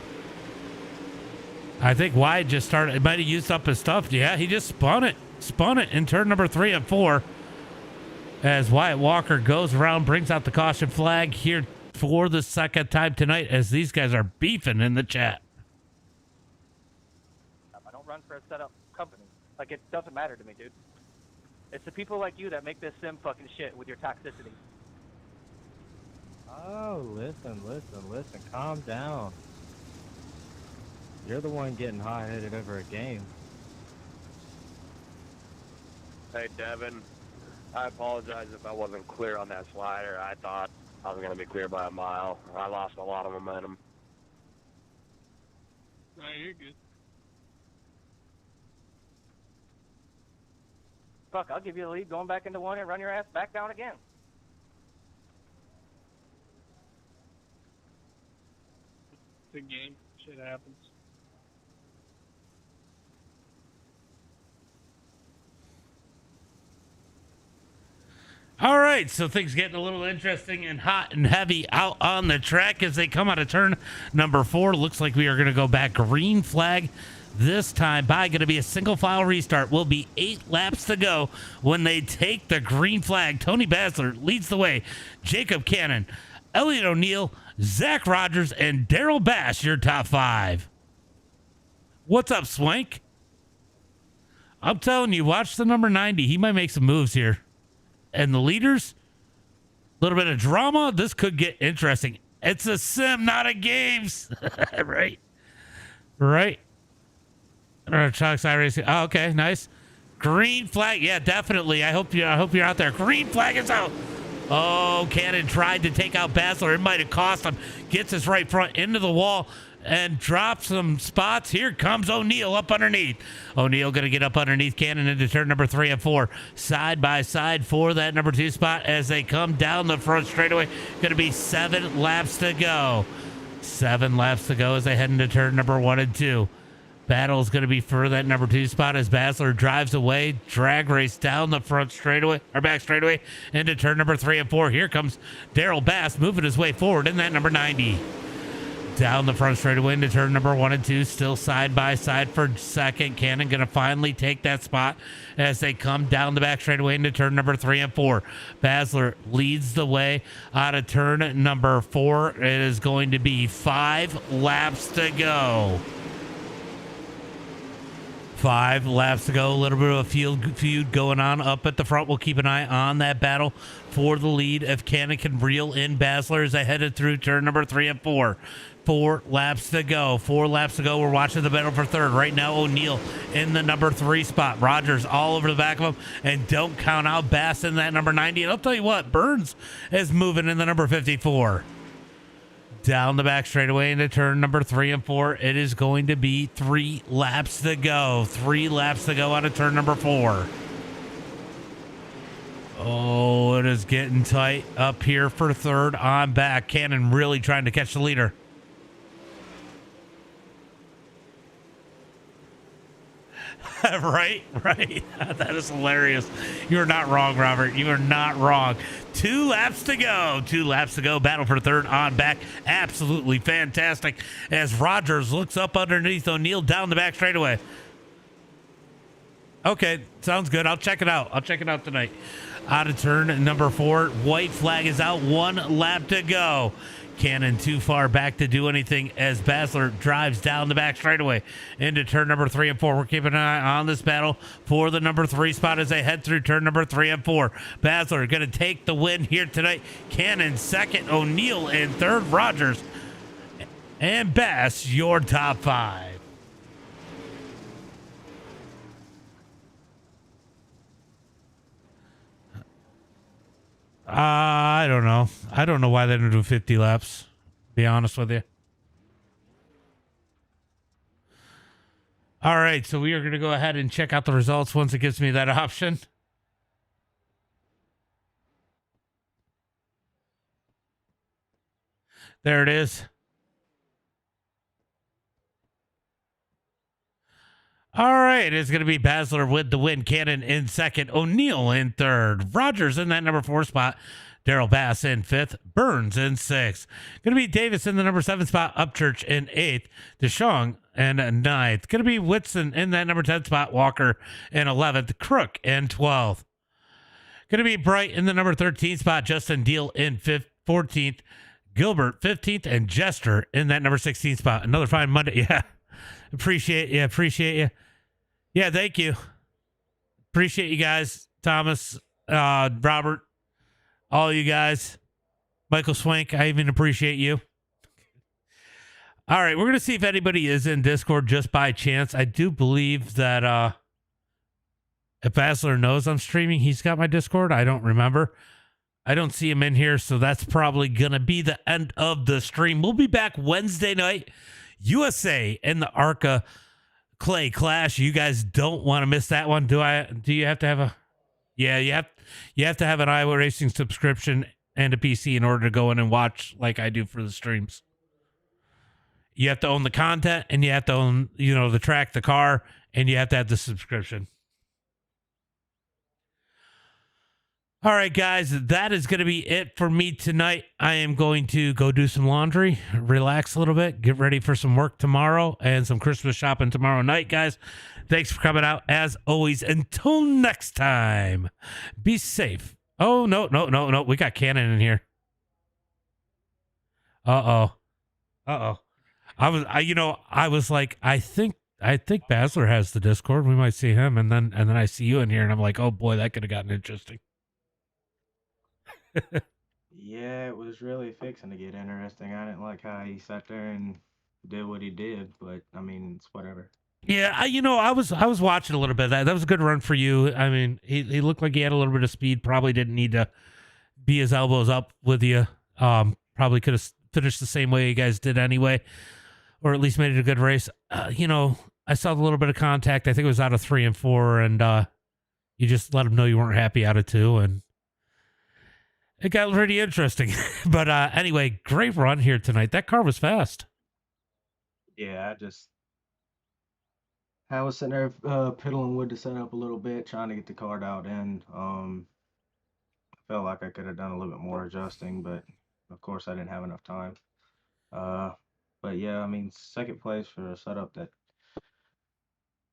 I think Wyatt just started. It might have used up his stuff. Yeah, he just spun it in turn number 3 and 4. As Wyatt Walker goes around, brings out the caution flag here for the second time tonight as these guys are beefing in the chat. I don't run for a setup company. Like, it doesn't matter to me, dude. It's the people like you that make this sim fucking shit with your toxicity. Oh, listen. Calm down. You're the one getting hot-headed over a game. Hey, Devin. I apologize if I wasn't clear on that slider. I thought I was going to be clear by a mile. I lost a lot of momentum. No, you're good. Fuck, I'll give you the lead going back into 1 and run your ass back down again. It's a game. Shit happens. All right, so things getting a little interesting and hot and heavy out on the track as they come out of turn number 4. Looks like we are going to go back green flag this time by. Going to be a single file restart. Will be 8 laps to go when they take the green flag. Tony Basler leads the way. Jacob Cannon, Elliot O'Neill, Zach Rogers, and Daryl Bass, your top 5. What's up, Swank? I'm telling you, watch the number 90. He might make some moves here. And the leaders, a little bit of drama. This could get interesting. It's a sim, not a games. Right. Chalks iRacing. Oh, okay, nice. Green flag. Yeah, definitely. I hope you're out there. Green flag is out. Oh, Cannon tried to take out Basler. It might have cost him. Gets his right front into the wall and drops some spots. Here comes O'Neill up underneath. O'Neill going to get up underneath Cannon into turn number 3 and 4. Side by side for that number 2 spot as they come down the front straightaway. Going to be 7 laps to go. 7 laps to go as they head into turn number 1 and 2. Battle is going to be for that number 2 spot as Basler drives away. Drag race down the front straightaway, or back straightaway, into turn number 3 and 4. Here comes Daryl Bass moving his way forward in that number 90. Down the front straightaway into turn number 1 and 2. Still side by side for second. Cannon going to finally take that spot as they come down the back straightaway into turn number 3 and 4. Basler leads the way out of turn number 4. It is going to be 5 laps to go. 5 laps to go. A little bit of a feud going on up at the front. We'll keep an eye on that battle for the lead. If Cannon can reel in Basler as they headed through turn number 3 and 4. 4 laps to go. 4 laps to go. We're watching the battle for third. Right now, O'Neill in the number 3 spot. Rogers all over the back of him. And don't count out Bass in that number 90. And I'll tell you what, Burns is moving in the number 54. Down the back straightaway into turn number 3 and 4. It is going to be 3 laps to go. 3 laps to go out of turn number 4. Oh, it is getting tight up here for third on back. Cannon really trying to catch the leader. Right. That is hilarious. You're not wrong, Robert. You are not wrong. 2 laps to go. 2 laps to go. Battle for third on back. Absolutely fantastic as Rogers looks up underneath O'Neill down the back straightaway. Okay, sounds good. I'll check it out. I'll check it out tonight. Out of turn number 4. White flag is out. 1 lap to go. Cannon too far back to do anything as Basler drives down the back straightaway into turn number 3 and 4. We're keeping an eye on this battle for the number 3 spot as they head through turn number 3 and 4. Basler going to take the win here tonight. Cannon second, O'Neill in third, Rogers and Bass your top 5. I don't know. I don't know why they don't do 50 laps, to be honest with you. All right, so we are going to go ahead and check out the results once it gives me that option. There it is. All right, it's going to be Basler with the win. Cannon in second. O'Neill in third. Rogers in that number 4 spot. Daryl Bass in 5th. Burns in 6th. Going to be Davis in the number 7 spot. Upchurch in 8th. DeShong in 9th. Going to be Whitson in that number 10 spot. Walker in 11th. Crook in 12th. Going to be Bright in the number 13 spot. Justin Deal in 14th. Gilbert 15th. And Jester in that number 16 spot. Another fine Monday. Yeah. Appreciate you. Yeah, thank you. Appreciate you guys. Thomas, Robert, all you guys. Michael Swank, I even appreciate you. All right, we're going to see if anybody is in Discord just by chance. I do believe that if Basler knows I'm streaming, he's got my Discord. I don't remember. I don't see him in here, so that's probably going to be the end of the stream. We'll be back Wednesday night. USA and the ARCA Clay Clash. You guys don't want to miss that one. Do you have to have a you have to have an iRacing subscription and a PC in order to go in and watch like I do for the streams. You have to own the content and you have to own, the track, the car, and you have to have the subscription. All right, guys, that is going to be it for me tonight. I am going to go do some laundry, relax a little bit, get ready for some work tomorrow and some Christmas shopping tomorrow night, guys. Thanks for coming out. As always, until next time, be safe. Oh, no. We got Cannon in here. Uh-oh. I was like, I think Basler has the Discord. We might see him. And then I see you in here and I'm like, oh boy, that could have gotten interesting. Yeah, it was really fixing to get interesting. I didn't like how he sat there and did what he did, but I mean, it's whatever. Yeah, I was watching a little bit of that. That was a good run for you. I mean, he looked like he had a little bit of speed. Probably didn't need to be his elbows up with you. Probably could have finished the same way you guys did anyway, or at least made it a good race. I saw a little bit of contact. I think it was out of 3 and 4, and you just let him know you weren't happy out of 2, and it got pretty interesting. But anyway, great run here tonight. That car was fast. Yeah, I was sitting there piddling with the setup a little bit, trying to get the card out in. I felt like I could have done a little bit more adjusting, but of course I didn't have enough time. But yeah, I mean, second place for a setup that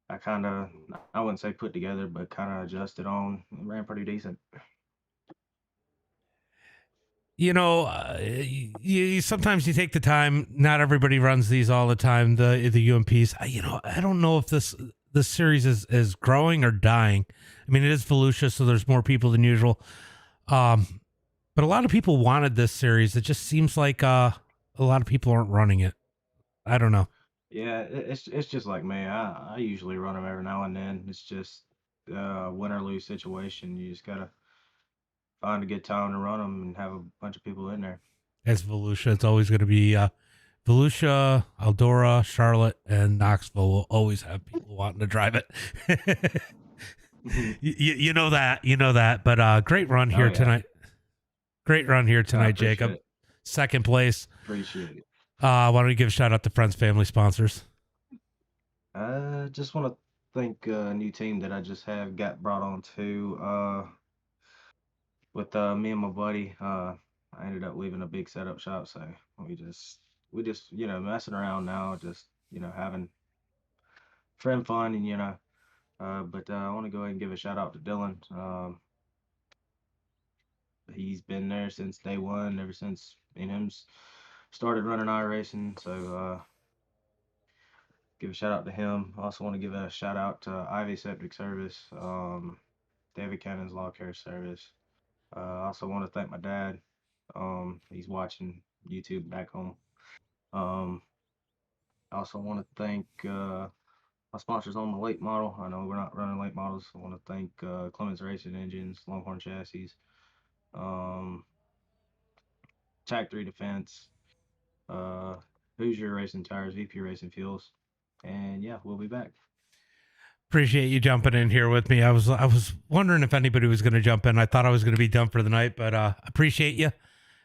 I wouldn't say put together, but kind of adjusted on. It ran pretty decent. Sometimes you take the time. Not everybody runs these all the time. The UMPs. I don't know if this this series is growing or dying. I mean, it is Volusia, so there's more people than usual. But a lot of people wanted this series. It just seems like a lot of people aren't running it. I don't know. Yeah, it's just like me. I usually run them every now and then. It's just win or lose situation. You just gotta find a good time to run them and have a bunch of people in there. As Volusia, it's always going to be Volusia, Eldora, Charlotte, and Knoxville will always have people wanting to drive it. you know that. But great run here tonight. Great run here tonight, Jacob. It. Second place. Appreciate it. Why don't you give a shout out to friends, family, sponsors? Just want to thank a new team that I just got brought on to with me and my buddy. I ended up leaving a big setup shop, so we just messing around now, just having friend fun, and but I want to go ahead and give a shout out to Dylan. He's been there since day one, ever since me and him started running iRacing. So give a shout out to him. Also want to give a shout out to Ivy Septic Service, David Cannon's Law Care Service. I also want to thank my dad. He's watching YouTube back home. I also want to thank my sponsors on the late model. I know we're not running late models. I want to thank Clemens Racing Engines, Longhorn Chassis, Tac 3 Defense, Hoosier Racing Tires, VP Racing Fuels, and yeah, we'll be back. Appreciate you jumping in here with me. I was wondering if anybody was going to jump in. I thought I was going to be done for the night, but appreciate you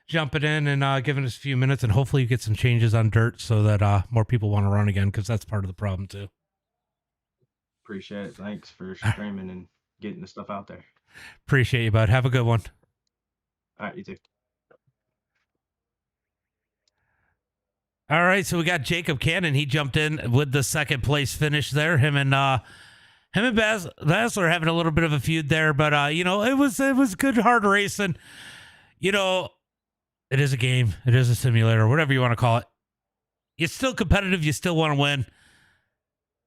jumping in and giving us a few minutes, and hopefully you get some changes on dirt so that more people want to run again, because that's part of the problem too. Appreciate it. Thanks for streaming and getting the stuff out there. Appreciate you, bud. Have a good one. All right, you too. All right, so we got Jacob Cannon. He jumped in with the second place finish there. Him and Baz are having a little bit of a feud there, but it was good, hard racing. It is a game. It is a simulator, whatever you want to call it. It's still competitive. You still want to win.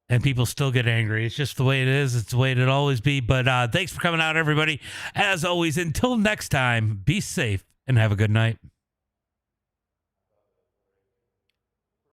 And people still get angry. It's just the way it is. It's the way it'll always be. But thanks for coming out, everybody. As always, until next time, be safe and have a good night.